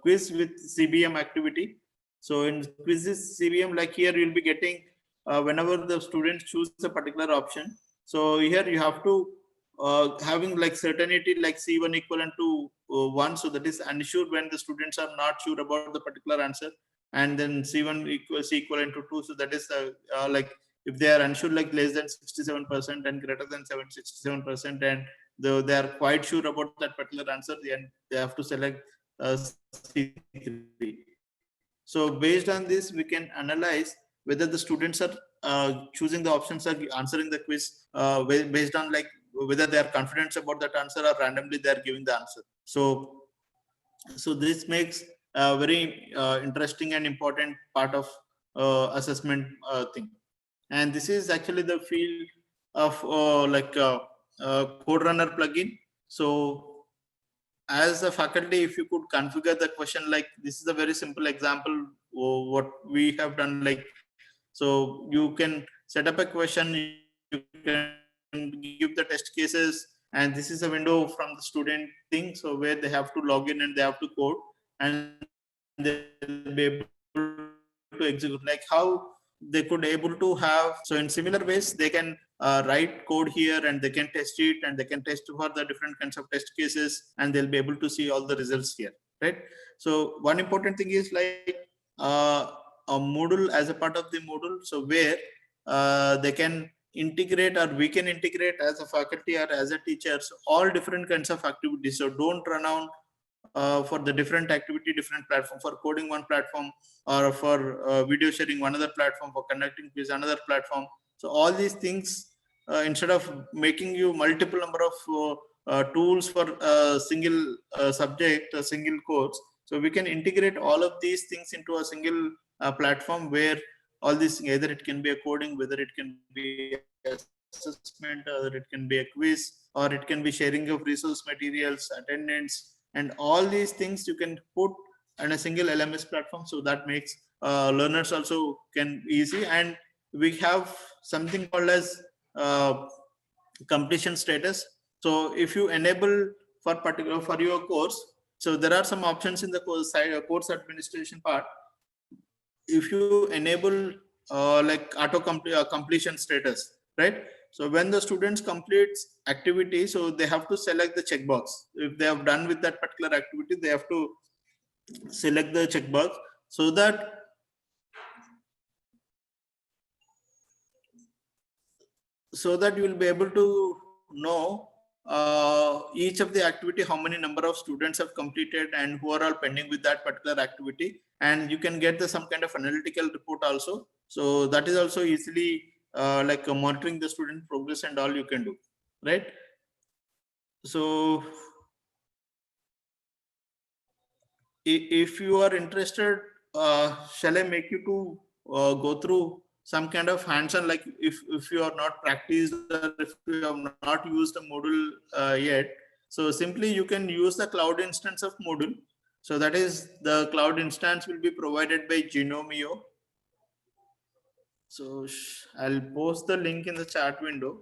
quiz with CBM activity. So in quizzes CBM, like here you'll be getting, whenever the students choose a particular option. So here you have to having like certainty like C1 equivalent to 1. So that is unsure when the students are not sure about the particular answer. And then C1 equals equivalent to 2. So that is like if they are unsure like less than 67% and greater than 67%, and they are quite sure about that particular answer, then they have to select C3. So based on this, we can analyze whether the students are choosing the options or answering the quiz based on like whether they are confident about that answer or randomly they are giving the answer. So this makes a very interesting and important part of assessment thing. And this is actually the field of CodeRunner plugin. So as a faculty, if you could configure the question, like this is a very simple example what we have done. Like, so you can set up a question, you can give the test cases, and this is a window from the student thing. So where they have to log in and they have to code, and they'll be able to execute, like how they could able to have. So in similar ways, they can write code here and they can test it, and they can test for the different kinds of test cases, and they'll be able to see all the results here, right? So one important thing is like a module as a part of the module. So where they can integrate, or we can integrate as a faculty or as a teacher, so all different kinds of activities. So don't run out for the different activity, different platform, for coding one platform, or for video sharing one other platform, for conducting quiz another platform. So all these things, instead of making you multiple number of tools for a single subject, a single course, so we can integrate all of these things into a single platform where all these, either it can be a coding, whether it can be assessment, or it can be a quiz, or it can be sharing of resource materials, attendance, and all these things you can put on a single LMS platform. So that makes learners also can easy. And we have something called as completion status. So if you enable for particular for your course, so there are some options in the course side, course administration part. If you enable like auto completion status, right? So when the students completes activity, so they have to select the checkbox. If they have done with that particular activity, they have to select the checkbox, so that you will be able to know each of the activity, how many number of students have completed and who are all pending with that particular activity. And you can get some kind of analytical report also. So that is also easily like monitoring the student progress and all you can do, right? So if you are interested, shall I make you to go through some kind of hands-on, like if you are not practiced, or if you have not used a module yet, so simply you can use the cloud instance of Moodle. So that is, the cloud instance will be provided by Genomio. So I'll post the link in the chat window.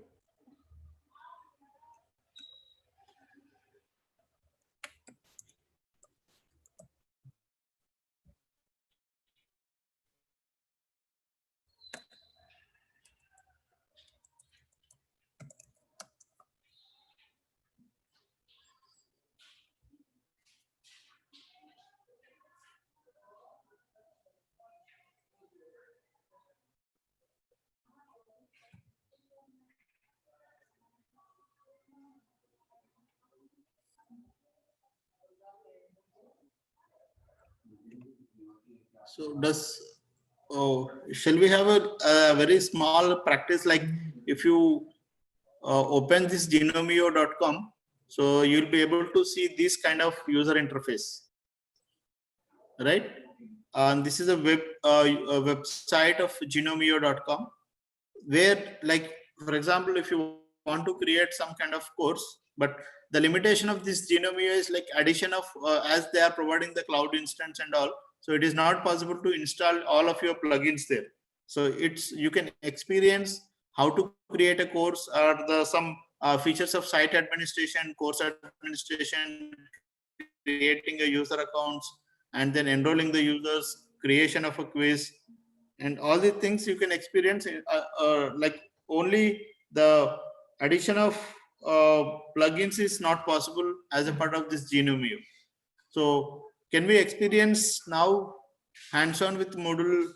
So shall we have a very small practice? Like if you open this genomio.com, so you'll be able to see this kind of user interface, right? And this is a website of genomio.com, where, like, for example, if you want to create some kind of course, but the limitation of this Genomio is like addition of as they are providing the cloud instance and all. So it is not possible to install all of your plugins there. So you can experience how to create a course or some features of site administration, course administration, creating a user accounts, and then enrolling the users, creation of a quiz, and all the things you can experience. Like only the addition of plugins is not possible as a part of this Genomio. So can we experience now hands-on with Moodle?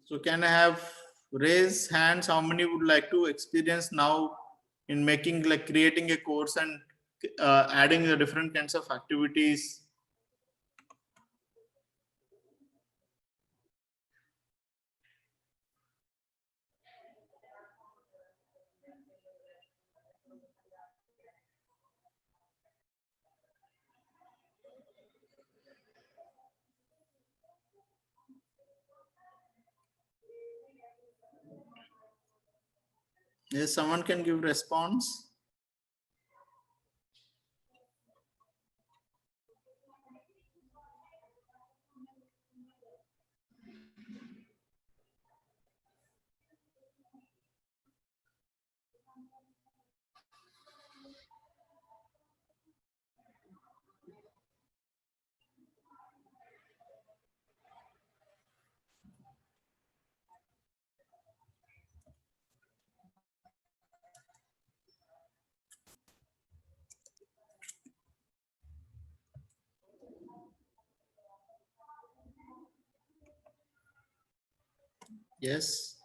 So can I have raise hands? How many would like to experience now in making, like creating a course and adding the different kinds of activities? Yes, someone can give response. Yes.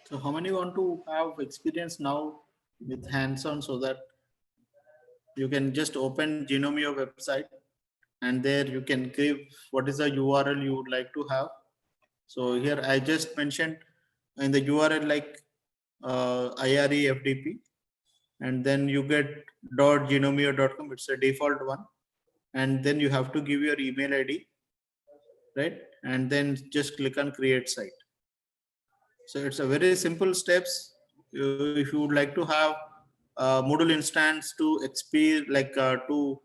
So how many want to have experience now with hands-on, so that you can just open Genomio website and there you can give what is the URL you would like to have. So here I just mentioned in the URL like IRE FDP, and then you get .genomio.com. It's a default one, and then you have to give your email ID, right? And then just click on create site. So it's a very simple steps. If you would like to have Moodle instance to experience, like to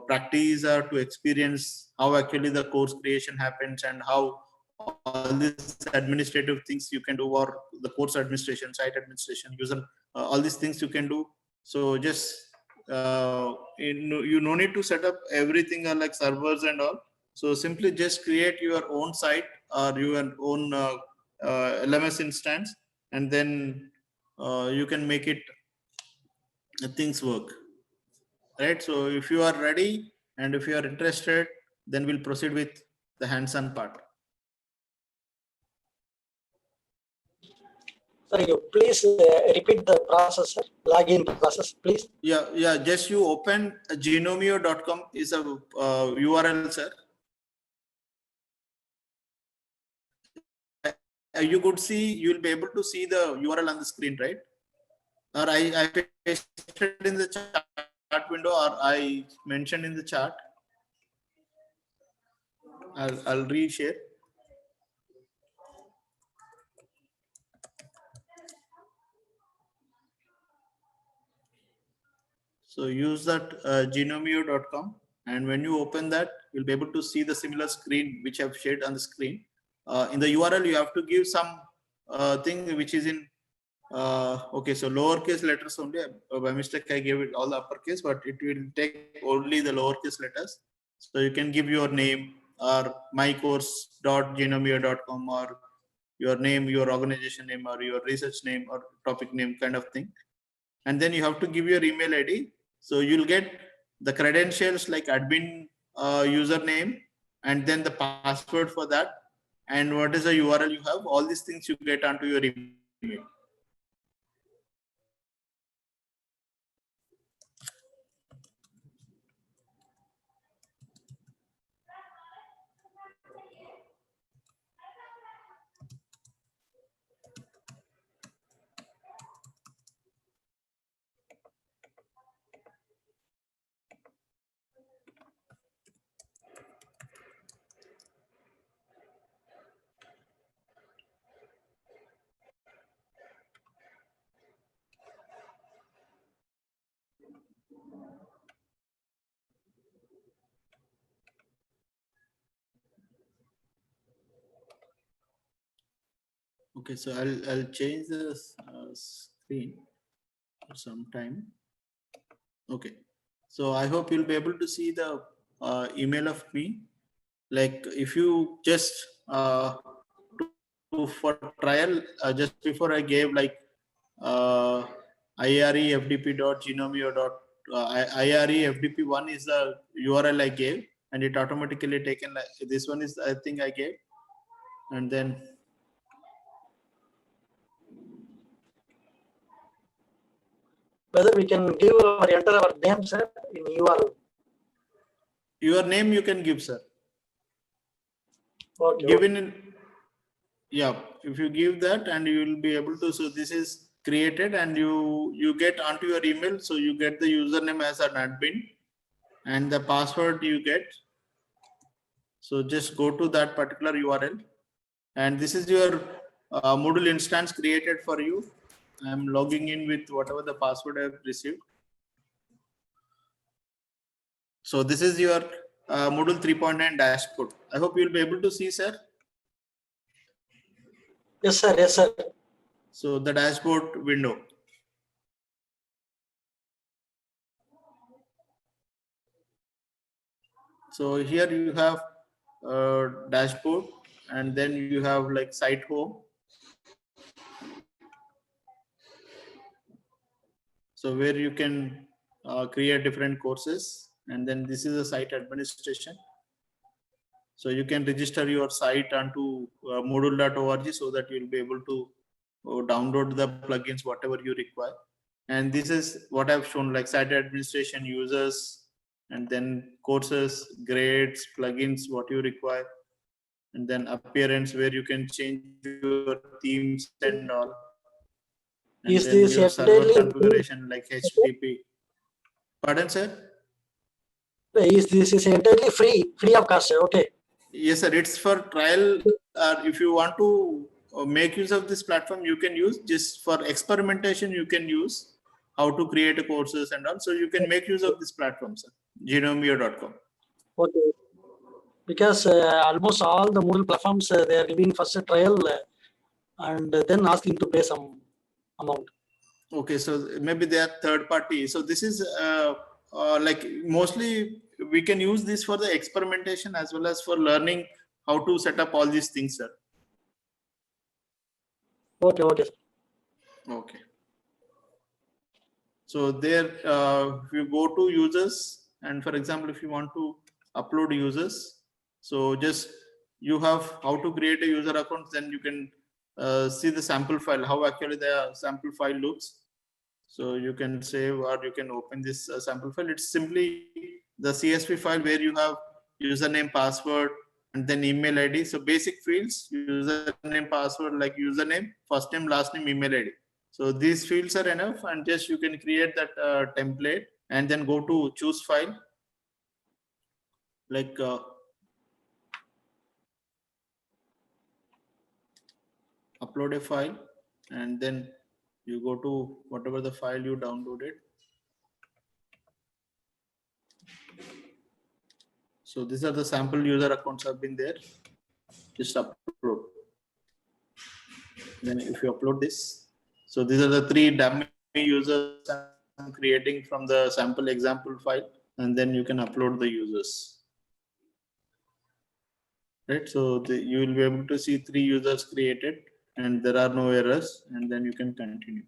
practice or to experience how actually the course creation happens and how all these administrative things you can do, or the course administration, site administration, user, all these things you can do. So just you no need to set up everything like servers and all. So simply just create your own site or your own LMS instance, and then you can make it things work, right? So if you are ready and if you are interested, then we'll proceed with the hands-on part. Sir, you please repeat the process, sir. Login process, please. Yeah. Just you open genomio.com is a URL, sir. You could see, you'll be able to see the URL on the screen, right? Or I pasted in the chat window, or I mentioned in the chat. I'll reshare. So use that genomio.com, and when you open that, you'll be able to see the similar screen which I've shared on the screen. In the URL, you have to give some thing which is in Okay, so lowercase letters only. By mistake, I gave it all the uppercase, but it will take only the lowercase letters. So you can give your name or mycourse.genomia.com or your name, your organization name, or your research name or topic name kind of thing. And then you have to give your email ID. So you'll get the credentials like admin username and then the password for that. And what is the URL you have? All these things you get onto your email. Okay, so I'll change the screen for some time. Okay, so I hope you'll be able to see the email of me. Like if you just for trial, just before I gave like irefdp.genomio.irefdp1 is the URL I gave, and it automatically taken like this one is I think I gave, and then Whether we can give or enter our name, sir, in URL. Your name you can give, sir. Okay. Given in, yeah, if you give that and you will be able to, so this is created and you get onto your email, so you get the username as an admin and the password you get. So just go to that particular URL and this is your Moodle instance created for you. I'm logging in with whatever the password I've received. So this is your Moodle 3.9 dashboard. I hope you'll be able to see, sir. Yes, sir. Yes, sir. So the dashboard window. So here you have dashboard and then you have like site home. So where you can create different courses, and then this is a site administration. So you can register your site onto moodle.org so that you'll be able to download the plugins, whatever you require. And this is what I've shown, like site administration, users, and then courses, grades, plugins, what you require, and then appearance where you can change your themes and all. And Is then this your server entirely configuration like HTTP. Pardon, sir? Is this is entirely free of cost, sir? Okay. Yes, sir. It's for trial. If you want to make use of this platform, you can use. Just for experimentation, you can use how to create a courses and all. So you can make use of this platform, sir. Genomio.com. Okay. Because almost all the Moodle platforms they are giving first a trial and then asking to pay some amount. Okay, so maybe they are third party. So this is like mostly we can use this for the experimentation as well as for learning how to set up all these things, sir. Okay, okay. Okay. So there, if you go to users, and for example, if you want to upload users, so just you have how to create a user account, then you can see the sample file, how actually the sample file looks. So you can save or you can open this sample file. It's simply the CSV file where you have username, password, and then email ID. So basic fields, username, password, like username, first name, last name, email ID. So these fields are enough, and just you can create that template and then go to choose file. Like upload a file, and then you go to whatever the file you downloaded. So these are the sample user accounts have been there. Just upload. Then if you upload this, So these are the 3 dummy users I'm creating from the sample example file, and then you can upload the users. Right, so you will be able to see 3 users created and there are no errors, and then you can continue.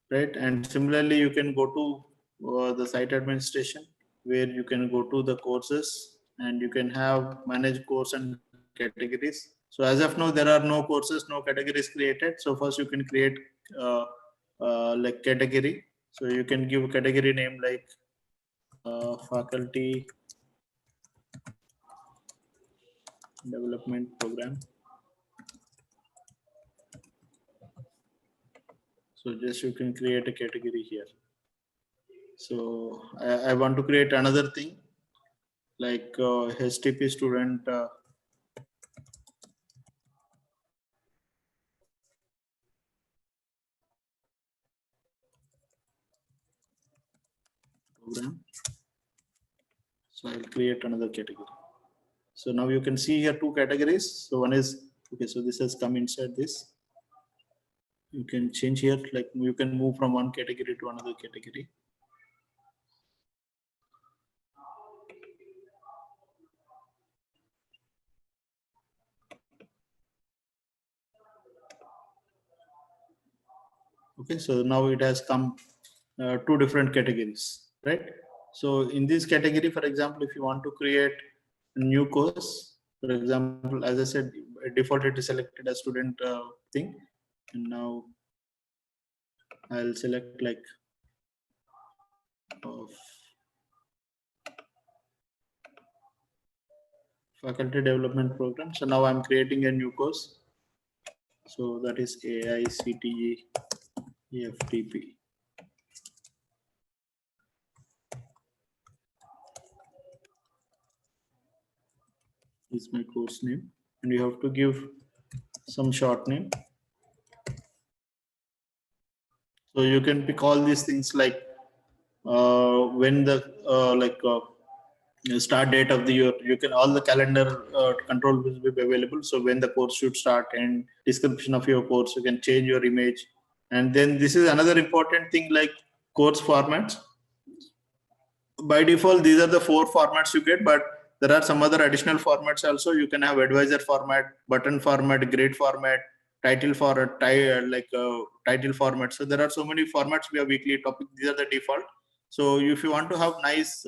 Right, and similarly you can go to the site administration, where you can go to the courses and you can have manage course and categories. So as of now there are no courses, no categories created. So first you can create like category. So you can give a category name like faculty development program. So just you can create a category here. So I want to create another thing like HTP student program. So I'll create another category. So now you can see here 2 categories. So one is, okay, so this has come inside this. You can change here, like you can move from one category to another category. Okay, so now it has come 2 different categories, right? So in this category, for example, if you want to create a new course, for example, as I said, default it is selected as student thing, and now I'll select like faculty development program. So now I'm creating a new course. So that is AICTE FDP. Is my course name, and you have to give some short name. So you can pick all these things like when the start date of the year. You can all the calendar control will be available. So when the course should start and description of your course, you can change your image. And then this is another important thing like course formats. By default, these are the 4 formats you get, but there are some other additional formats also. You can have advisor format, button format, grade format, title for title format. So there are so many formats. We have weekly topic. These are the default. So if you want to have nice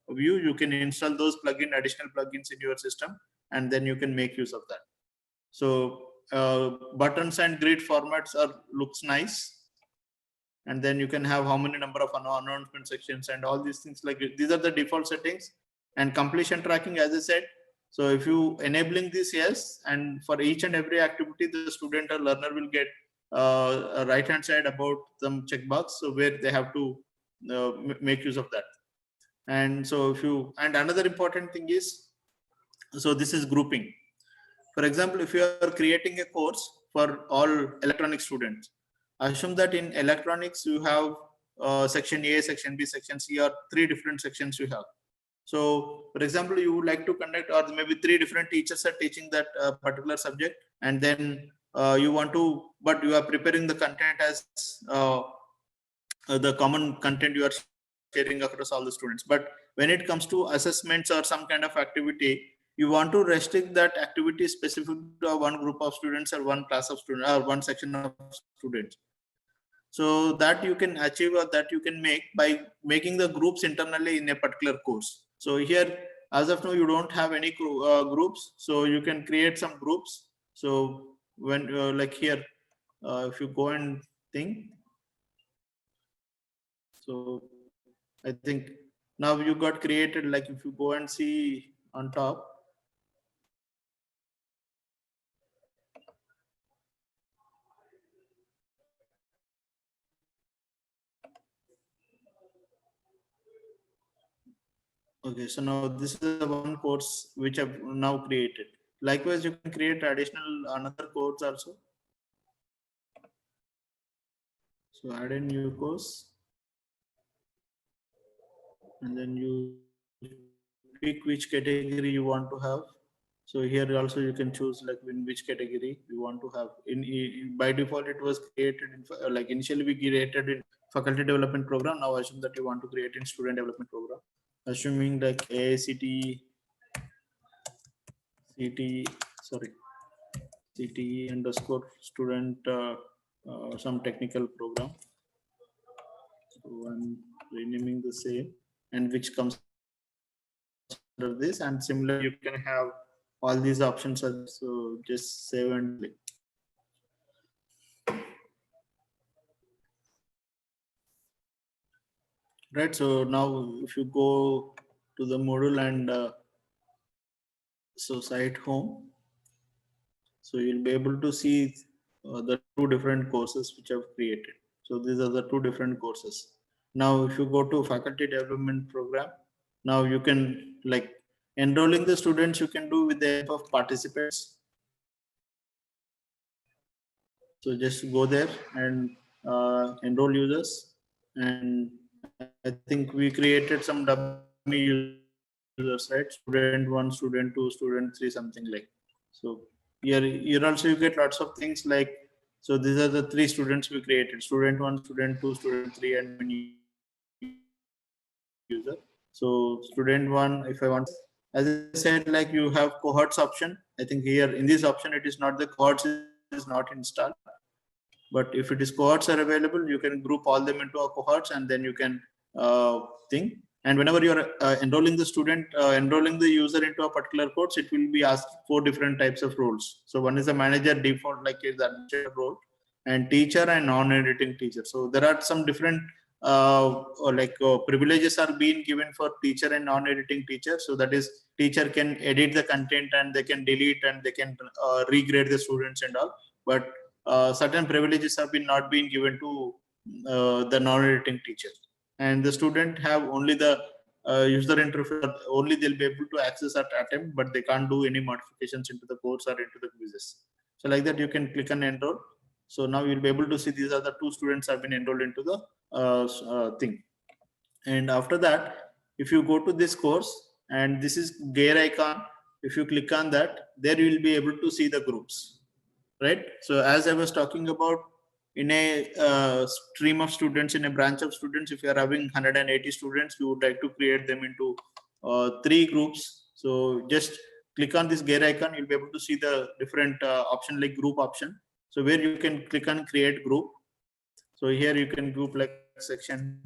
view, you can install those additional plugins in your system, and then you can make use of that. So buttons and grid formats looks nice. And then you can have how many number of announcement sections and all these things. Like these are the default settings. And completion tracking, as I said, so if you enabling this, yes, and for each and every activity, the student or learner will get a right hand side about some checkbox, so where they have to make use of that. And so if you, and another important thing is, so this is grouping. For example, if you are creating a course for all electronic students, assume that in electronics you have section A, section B, section C, or 3 different sections you have. So for example, you would like to conduct, or maybe 3 different teachers are teaching that particular subject, and then you want to, but you are preparing the content as the common content you are sharing across all the students. But when it comes to assessments or some kind of activity, you want to restrict that activity specific to one group of students or one class of students or one section of students. So that you can achieve, or that you can make by making the groups internally in a particular course. So here, as of now, you don't have any groups, so you can create some groups. So when like here, if you go and think, so I think now you got created, like if you go and see on top, okay, so now this is the one course which I've now created. Likewise, you can create another course also. So add a new course, and then you pick which category you want to have. So here also you can choose like in which category you want to have. By default it was created in, like initially we created in faculty development program. Now assume that you want to create in student development program. Assuming like AICTE, CTE underscore student some technical program. So I'm renaming the same, and which comes under this, and similar you can have all these options. So just save and click. Right. So now if you go to the module and so site home, so you'll be able to see the two different courses which I've created. So these are the two different courses. Now, if you go to faculty development program, now you can like enrolling the students, you can do with the help of participants. So just go there and enroll users. And I think we created some dummy users, right? Student 1, student 2, student 3, something like. So here also you get lots of things like, so these are the 3 students we created: student 1, student 2, student 3, and many user. So student 1, if I want, as I said, like you have cohorts option. I think here in this option, it is not the cohorts is not installed. But if it is cohorts are available, you can group all them into a cohorts, and then you can think. And whenever you are enrolling the student, enrolling the user into a particular course, it will be asked 4 different types of roles. So one is the manager default, like is the administrator role, and teacher and non-editing teacher. So there are some different privileges are being given for teacher and non-editing teacher. So that is, teacher can edit the content and they can delete and they can regrade the students and all. But certain privileges have been not been given to the non-editing teacher, and the student have only the user interface. Only they'll be able to access at attempt, but they can't do any modifications into the course or into the quizzes. So like that, you can click on enroll. So now you'll be able to see these are the 2 students have been enrolled into the thing. And after that, if you go to this course, and this is gear icon, if you click on that, there you will be able to see the groups, right? So as I was talking about, in a stream of students, in a branch of students, if you are having 180 students, you would like to create them into 3 groups. So just click on this gear icon, you'll be able to see the different option like group option. So where you can click on create group. So here you can group like section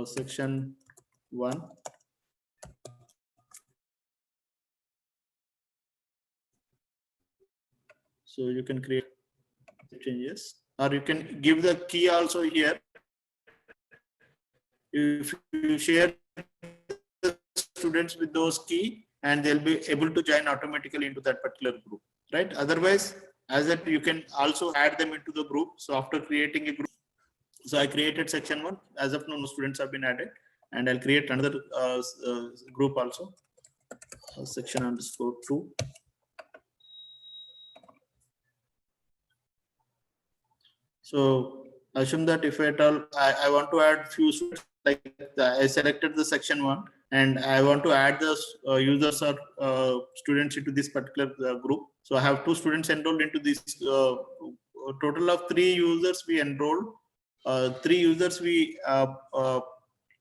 section 1. So you can create changes, or you can give the key also here. If you share the students with those key, and they'll be able to join automatically into that particular group, right? Otherwise, as that you can also add them into the group. So after creating a group, so I created section 1. As of now, no students have been added, and I'll create another group also, section underscore 2. So assume that if at all I want to add few students, like I selected the section 1, and I want to add the users or students into this particular group. So I have 2 students enrolled into this. Total of 3 users we enrolled. 3 users we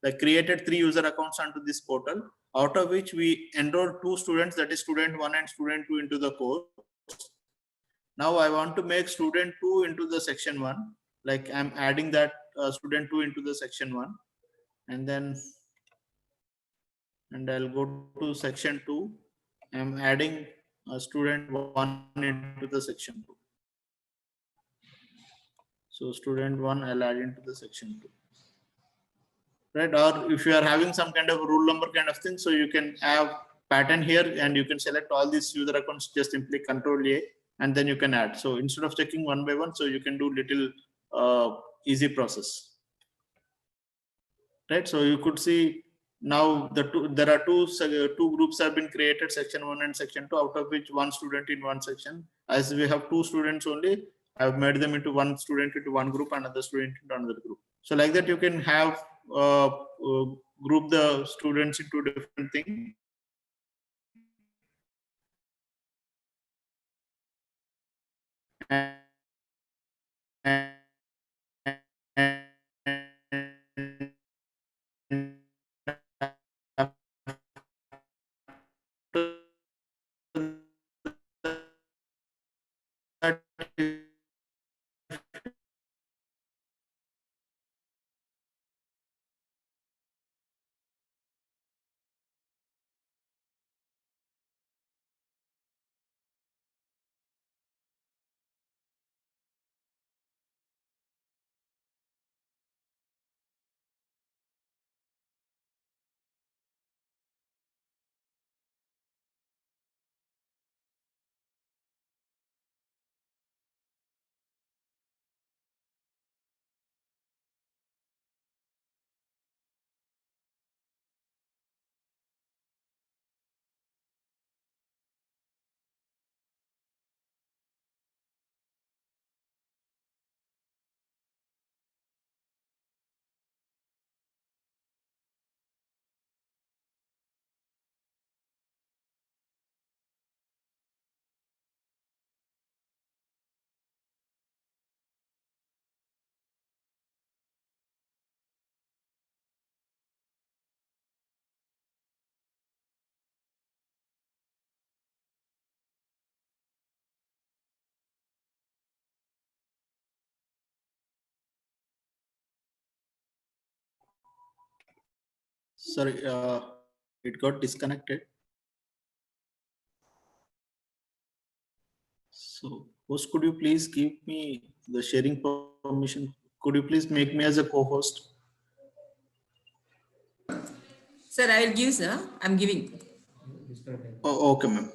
like created 3 user accounts onto this portal, out of which we enrolled 2 students, that is student 1 and student 2, into the course. Now I want to make student 2 into the section 1. Like I'm adding that student 2 into the section 1, and I'll go to section 2. I'm adding student 1 into the section 2. So student 1 I'll add into the section 2. Right? Or if you are having some kind of rule number kind of thing, so you can have pattern here, and you can select all these user accounts, just simply Control A, and then you can add. So instead of checking one by one, so you can do little easy process, right? So you could see now there are two groups have been created, section 1 and section 2, out of which 1 student in 1 section. As we have 2 students only, I've made them into 1 student into 1 group, another student into another group. So like that, you can have group the students into different things. Sorry, it got disconnected. So, host, could you please give me the sharing permission? Could you please make me as a co-host? Sir, I will give, sir. I'm giving. Oh, okay, ma'am.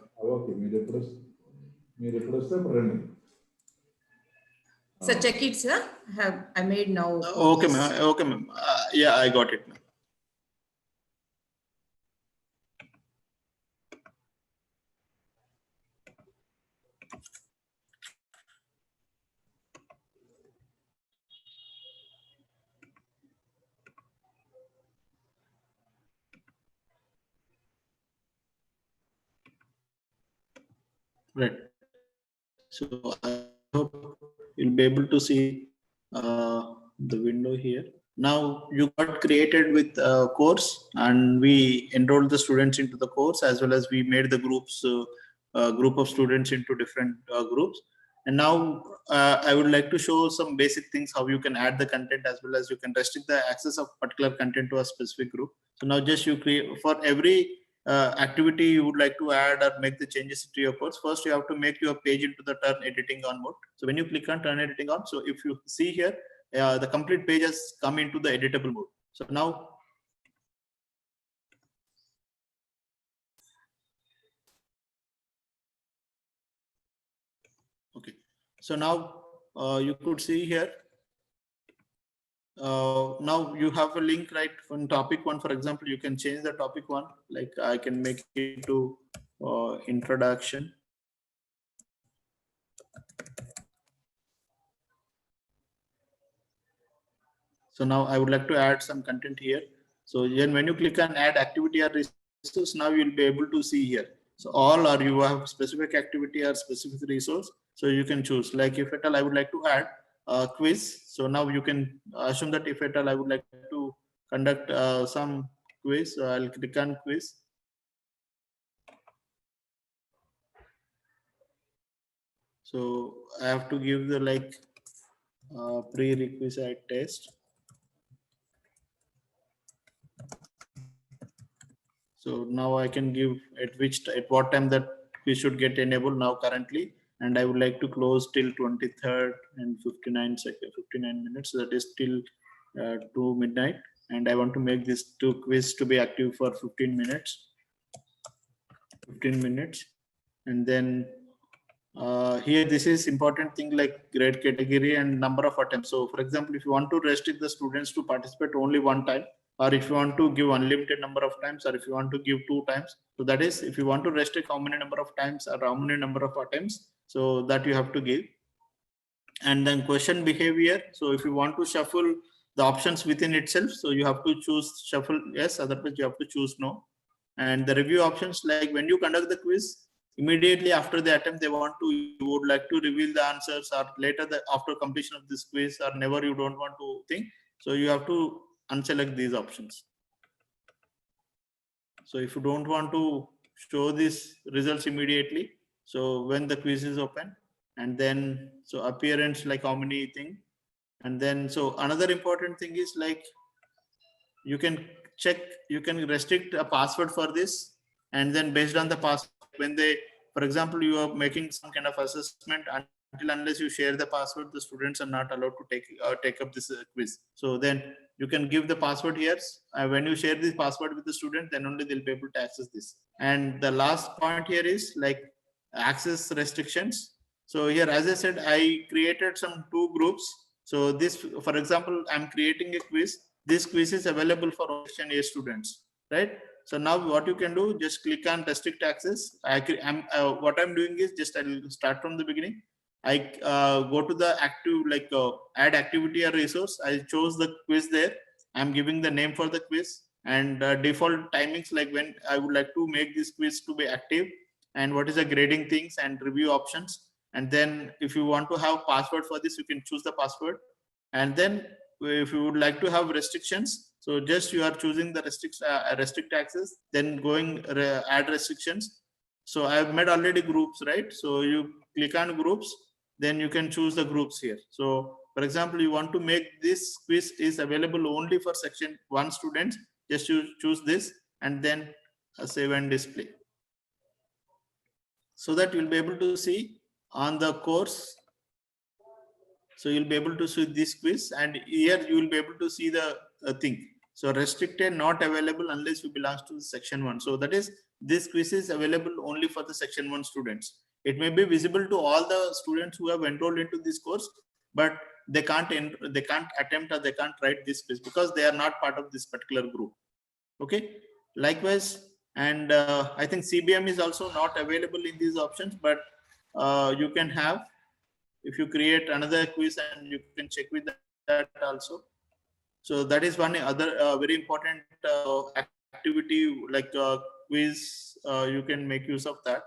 Sir, check it, sir. I made now. Okay, ma'am. Okay, ma'am. Yeah, I got it, ma'am. Right. So I hope you'll be able to see the window here. Now you got created with a course, and we enrolled the students into the course, as well as we made the groups, group of students into different groups. And now I would like to show some basic things how you can add the content, as well as you can restrict the access of particular content to a specific group. So now just you create for every activity you would like to add or make the changes to your course. First, you have to make your page into the turn editing on mode. So when you click on turn editing on, so if you see here, the complete page has come into the editable mode. So now, okay. So now you could see here. Now you have a link right from topic one. For example, you can change the topic one. Like I can make it to introduction. So now I would like to add some content here. So then when you click on add activity or resource, now you'll be able to see here. So all, or you have specific activity or specific resource. So you can choose, like if at all I would like to add a quiz. So now you can assume that if at all I would like to conduct some quiz, so I'll click on quiz. So I have to give the like prerequisite test. So now I can give at what time that we should get enabled now currently, and I would like to close till 23rd and 59 minutes. So that is till 2 midnight, and I want to make this quiz to be active for 15 minutes. 15 minutes, and then here this is important thing like grade category and number of attempts. So for example, if you want to restrict the students to participate only one time, or if you want to give unlimited number of times, or if you want to give 2 times, so that is if you want to restrict how many number of times or how many number of attempts, so that you have to give. And then question behavior. So if you want to shuffle the options within itself. So you have to choose shuffle yes, otherwise you have to choose no. And the review options, like when you conduct the quiz, immediately after the attempt, they want to, you would like to reveal the answers, or later after completion of this quiz, or never, you don't want to think. So you have to unselect these options. So if you don't want to show these results immediately, so when the quiz is open, and then so appearance, like how many thing, and then so another important thing is like you can check, you can restrict a password for this, and then based on the password, when they, for example, you are making some kind of assessment, until unless you share the password, the students are not allowed to take up this quiz. So then you can give the password here. When you share this password with the student, then only they'll be able to access this. And the last point here is like access restrictions. So here, as I said, I created some 2 groups. So this, for example, I'm creating a quiz. This quiz is available for Section A students, right? So now what you can do, just click on restrict access. What I'm doing is just I'll start from the beginning. I go to the active, like add activity or resource. I chose the quiz there. I'm giving the name for the quiz and default timings, like when I would like to make this quiz to be active, and what is the grading things and review options. And then if you want to have password for this, you can choose the password. And then if you would like to have restrictions, so just you are choosing the restrict access, then going add restrictions. So I have made already groups, right? So you click on groups, then you can choose the groups here. So for example, you want to make this quiz is available only for Section 1 students, just you choose this, and then save and display, so that you'll be able to see on the course. So you'll be able to see this quiz, and here you will be able to see the thing. So restricted, not available unless you belong to Section 1. So that is, this quiz is available only for the Section 1 students. It may be visible to all the students who have enrolled into this course, but they can't attempt, or they can't write this quiz because they are not part of this particular group. Okay. Likewise, and I think CBM is also not available in these options, but you can have, if you create another quiz, and you can check with that also. So that is one other very important activity, like quiz, you can make use of that.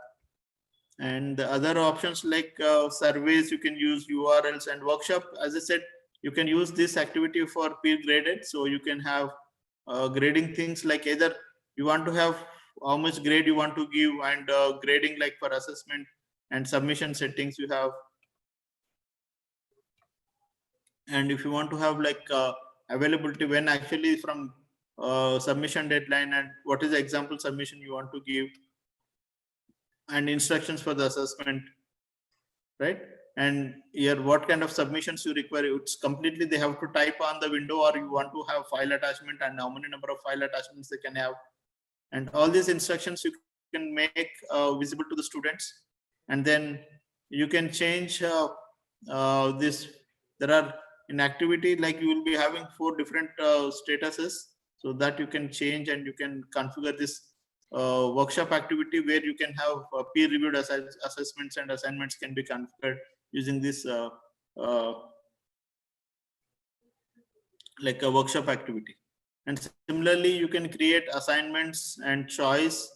And the other options like surveys, you can use URLs, and workshop, as I said, you can use this activity for peer graded. So you can have grading things, like either you want to have how much grade you want to give, and grading like for assessment and submission settings you have. And if you want to have like availability when actually from submission deadline, and what is the example submission you want to give, and instructions for the assessment, right? And here what kind of submissions you require, it's completely they have to type on the window, or you want to have file attachment, and how many number of file attachments they can have, and all these instructions you can make visible to the students. And then you can change this. There are in activity, like you will be having 4 different statuses, so that you can change, and you can configure this workshop activity, where you can have peer reviewed assessments and assignments can be configured using this like a workshop activity. And similarly, you can create assignments and choice,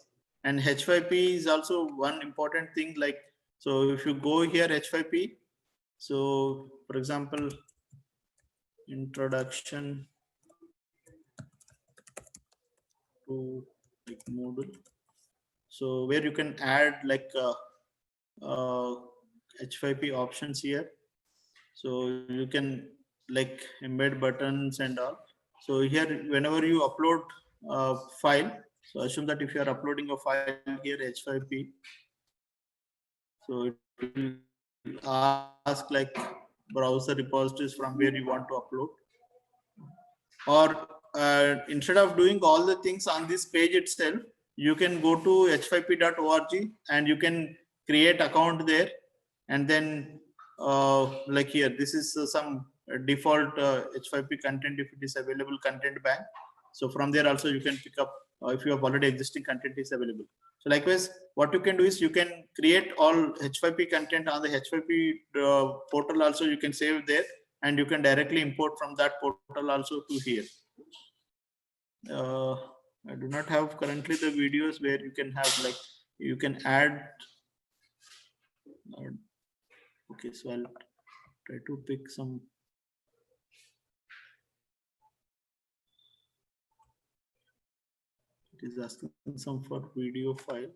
and H5P is also one important thing. Like, so if you go here, H5P, so for example, introduction to like Moodle, so where you can add like H5P options here. So you can like embed buttons and all. So here, whenever you upload a file, so assume that if you are uploading a file here, H5P, so it will ask like browser repositories from where you want to upload. Or instead of doing all the things on this page itself, you can go to h5p.org and you can create account there. And then like here, this is some default H5P content, if it is available, content bank. So from there also you can pick up if you have already existing content is available. So likewise, what you can do is you can create all H5P content on the H5P portal also, you can save there. and you can directly import from that portal also to here. I do not have currently the videos where you can have like, you can add. Okay, so I'll try to pick some. It is asking some for video file.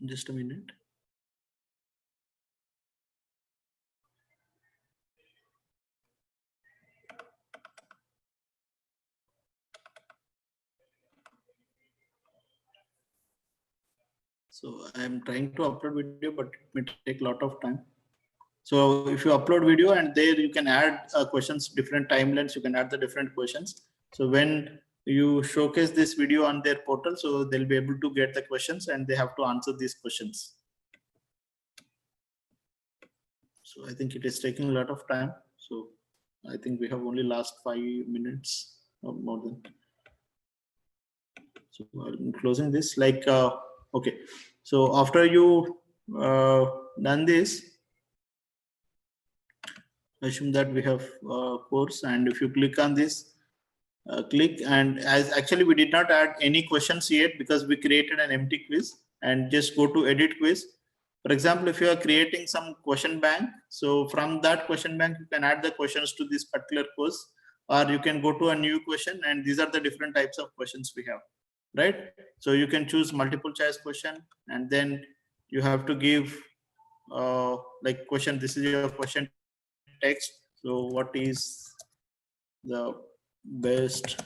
Just a minute. So I'm trying to upload video, but it may take a lot of time. So if you upload video and there you can add questions, different timelines, you can add the different questions. So when you showcase this video on their portal, so they'll be able to get the questions and they have to answer these questions. So I think it is taking a lot of time. So I think we have only last 5 minutes or more than. So I'm closing this like, okay. So after you done this, assume that we have course, and if you click on this, click, and as actually we did not add any questions yet because we created an empty quiz, and just go to edit quiz. For example, if you are creating some question bank, so from that question bank you can add the questions to this particular course, or you can go to a new question, and these are the different types of questions we have, right? So you can choose multiple choice question, and then you have to give like question, this is your question text. So what is the best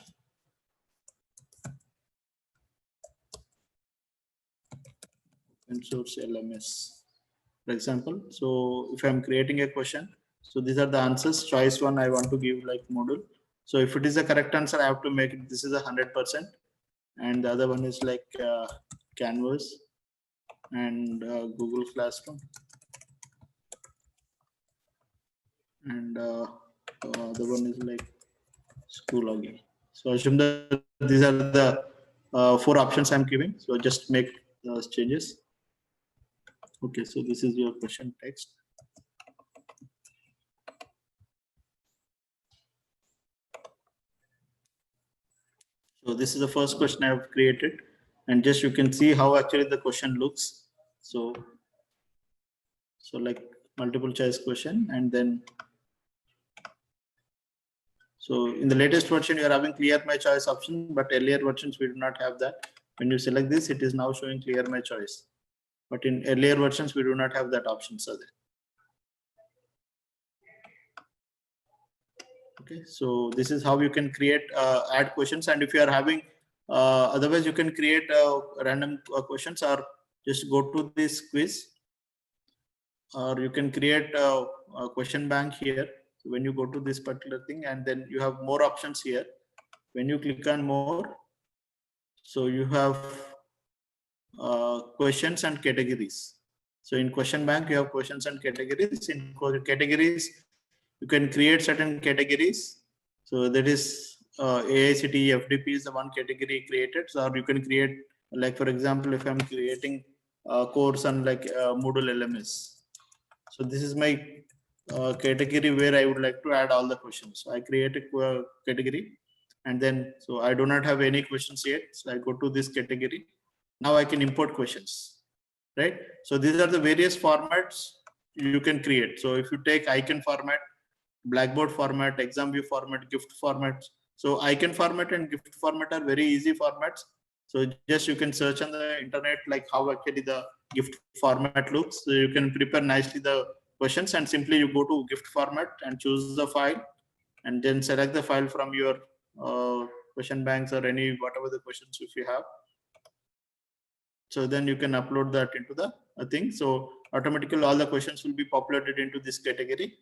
open source LMS, for example? So if I'm creating a question, so these are the answers. Choice one, I want to give like module. So if it is a correct answer, I have to make it, this is 100%. And the other one is like Canvas and Google Classroom. And the other one is like Schoology. So I assume that these are the 4 options I'm giving. So just make those changes. Okay, so this is your question text. So this is the first question I have created, and just you can see how actually the question looks. So like multiple choice question, and then so in the latest version you are having clear my choice option, but earlier versions we do not have that. When you select this, it is now showing clear my choice, but in earlier versions we do not have that option. So there. Okay, so this is how you can create add questions, and if you are having otherwise you can create random questions, or just go to this quiz, or you can create a question bank here. So when you go to this particular thing, and then you have more options here. When you click on more, so you have questions and categories. So in question bank you have questions and categories. In categories you can create certain categories. So that is AICTE FDP is the one category created. So or you can create, like for example, if I'm creating a course on like Moodle LMS. So this is my category where I would like to add all the questions. So I create a category, and then so I do not have any questions yet. So I go to this category. Now I can import questions, right? So these are the various formats you can create. So if you take icon format, Blackboard format, exam view format, gift format. So icon format and gift format are very easy formats. So just you can search on the internet like how actually the gift format looks. So you can prepare nicely the questions, and simply you go to gift format and choose the file, and then select the file from your question banks or any whatever the questions if you have. So then you can upload that into the thing. So automatically all the questions will be populated into this category.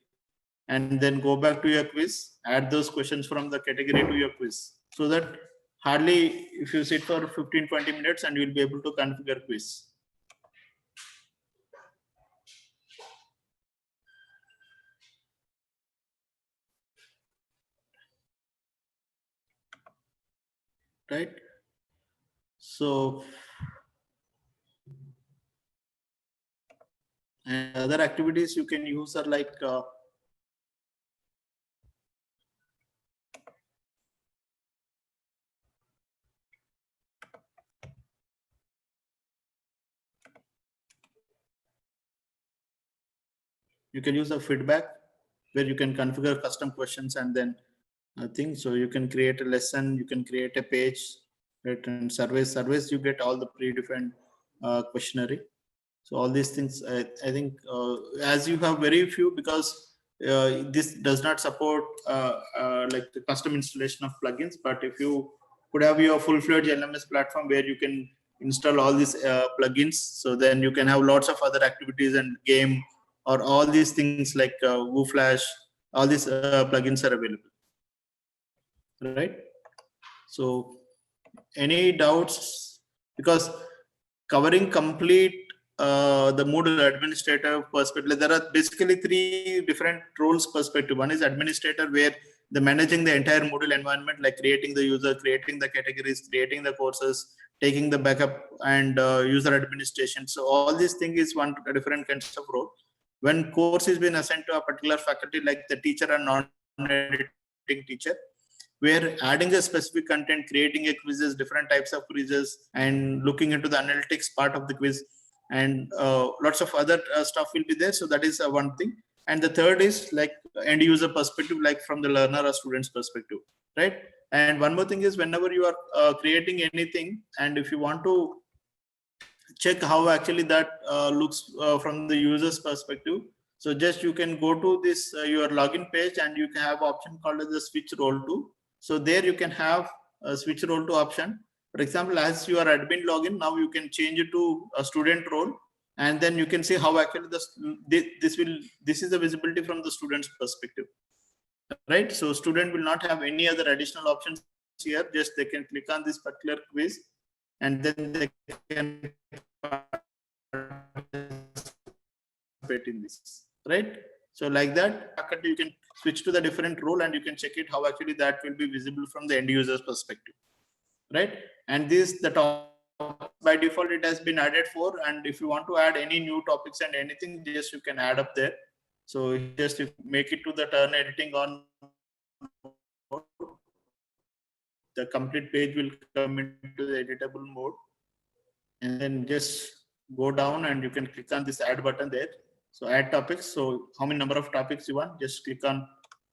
and then go back to your quiz, add those questions from the category to your quiz, so that hardly if you sit for 15-20 minutes and you'll be able to configure quiz. Right? So, and other activities you can use are like you can use a feedback where you can configure custom questions and then things. So you can create a lesson, you can create a page, right? And surveys you get all the predefined questionnaire. So all these things, I think as you have very few, because this does not support like the custom installation of plugins, but if you could have your full-fledged LMS platform where you can install all these plugins, so then you can have lots of other activities and game or all these things like WooFlash, all these plugins are available, right? So any doubts? Because covering complete the Moodle administrator perspective, there are basically 3 different roles perspective. One is administrator, where the managing the entire Moodle environment, like creating the user, creating the categories, creating the courses, taking the backup and user administration. So all these things is one different kinds of role. When course is been assigned to a particular faculty, like the teacher or non-editing teacher, where adding a specific content, creating a quizzes, different types of quizzes, and looking into the analytics part of the quiz, and lots of other stuff will be there. So that is one thing. And the third is like end user perspective, like from the learner or student's perspective, right? And one more thing is, whenever you are creating anything, and if you want to check how actually that looks from the user's perspective, so just you can go to this your login page, and you can have option called as the switch role to. So there you can have a switch role to option. For example, as you are admin login, now you can change it to a student role, and then you can see how actually this is the visibility from the student's perspective, right? So student will not have any other additional options here. Just they can click on this particular quiz, and then they can participate in this, right? So like that, you can switch to the different role, and you can check it how actually that will be visible from the end user's perspective, right? And this the top by default it has been added for, and if you want to add any new topics and anything, just you can add up there. So just if make it to the turn editing on, the complete page will come into the editable mode, and then just go down and you can click on this add button there. So add topics. So how many number of topics you want, just click on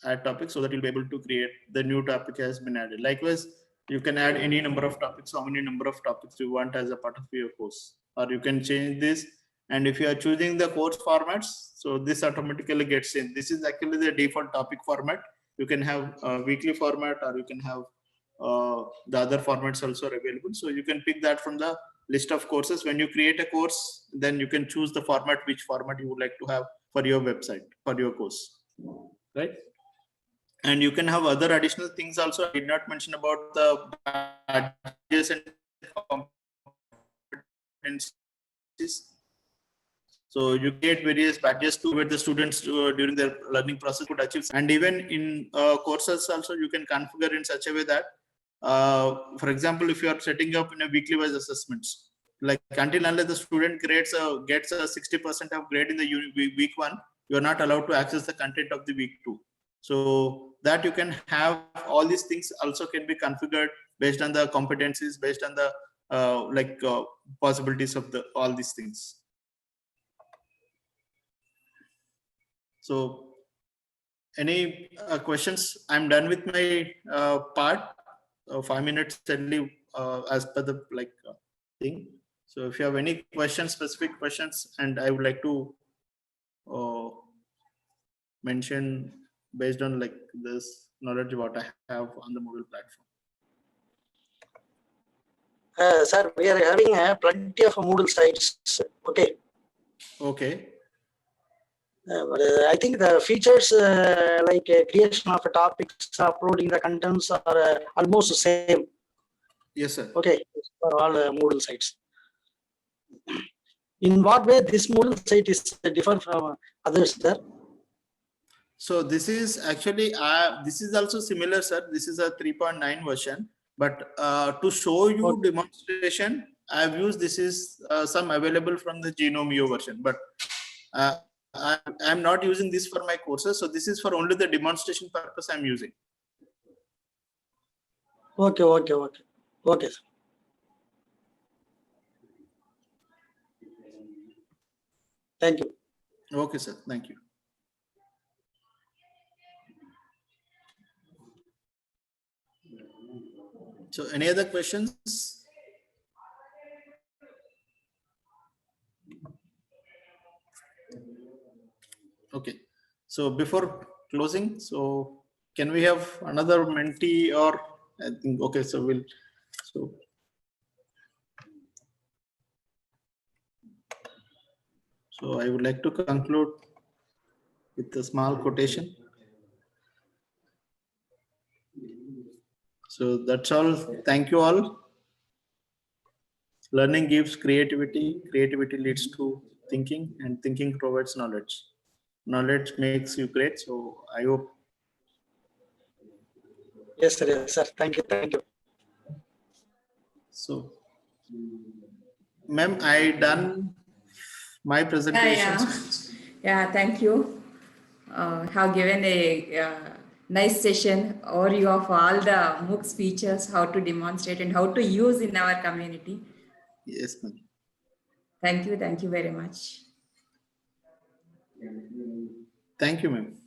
add topics, so that you'll be able to create the new topic has been added. Likewise, you can add any number of topics, how many number of topics you want as a part of your course, or you can change this. And if you are choosing the course formats, so this automatically gets in. This is actually the default topic format. You can have a weekly format, or you can have the other formats also are available. So you can pick that from the list of courses. When you create a course, then you can choose the format, which format you would like to have for your website, for your course, right? And you can have other additional things also. I did not mention about the badges and competencies. So you get various badges to where the students during their learning process could achieve. And even in courses also, you can configure in such a way that, for example, if you are setting up in a weekly wise assessments, like until unless the student gets a 60% of grade in the week 1, you are not allowed to access the content of the week 2. So that you can have all these things also can be configured based on the competencies, based on the possibilities of the all these things. So any questions? I'm done with my part. 5 minutes only as per the thing. So if you have any questions, specific questions, and I would like to mention based on this knowledge what I have on the Moodle platform. Sir, we are having plenty of Moodle sites. Okay. Okay. I think the features like creation of topics, uploading the contents are almost the same. Yes, sir. Okay, for all Moodle sites. In what way this Moodle site is different from others, sir? So this is actually this is also similar, sir. This is a 3.9 version, but to show you demonstration, I've used this is some available from the Genome.io version, but I'm not using this for my courses. So this is for only the demonstration purpose I'm using. Okay, sir. Thank you. Okay, sir. Thank you. So any other questions? Okay. So before closing, so can we have another mentee, or I think, okay, so so I would like to conclude with a small quotation. So that's all. Thank you all. Learning gives creativity. Creativity leads to thinking, and thinking provides knowledge. Knowledge makes you great. So I hope. Yes, sir. Yes, sir. Thank you. So, ma'am, I done my presentation. Yeah, thank you. Have given a nice session overview of all the MOOCs features, how to demonstrate and how to use in our community. Yes, ma'am. Thank you very much. Thank you, ma'am.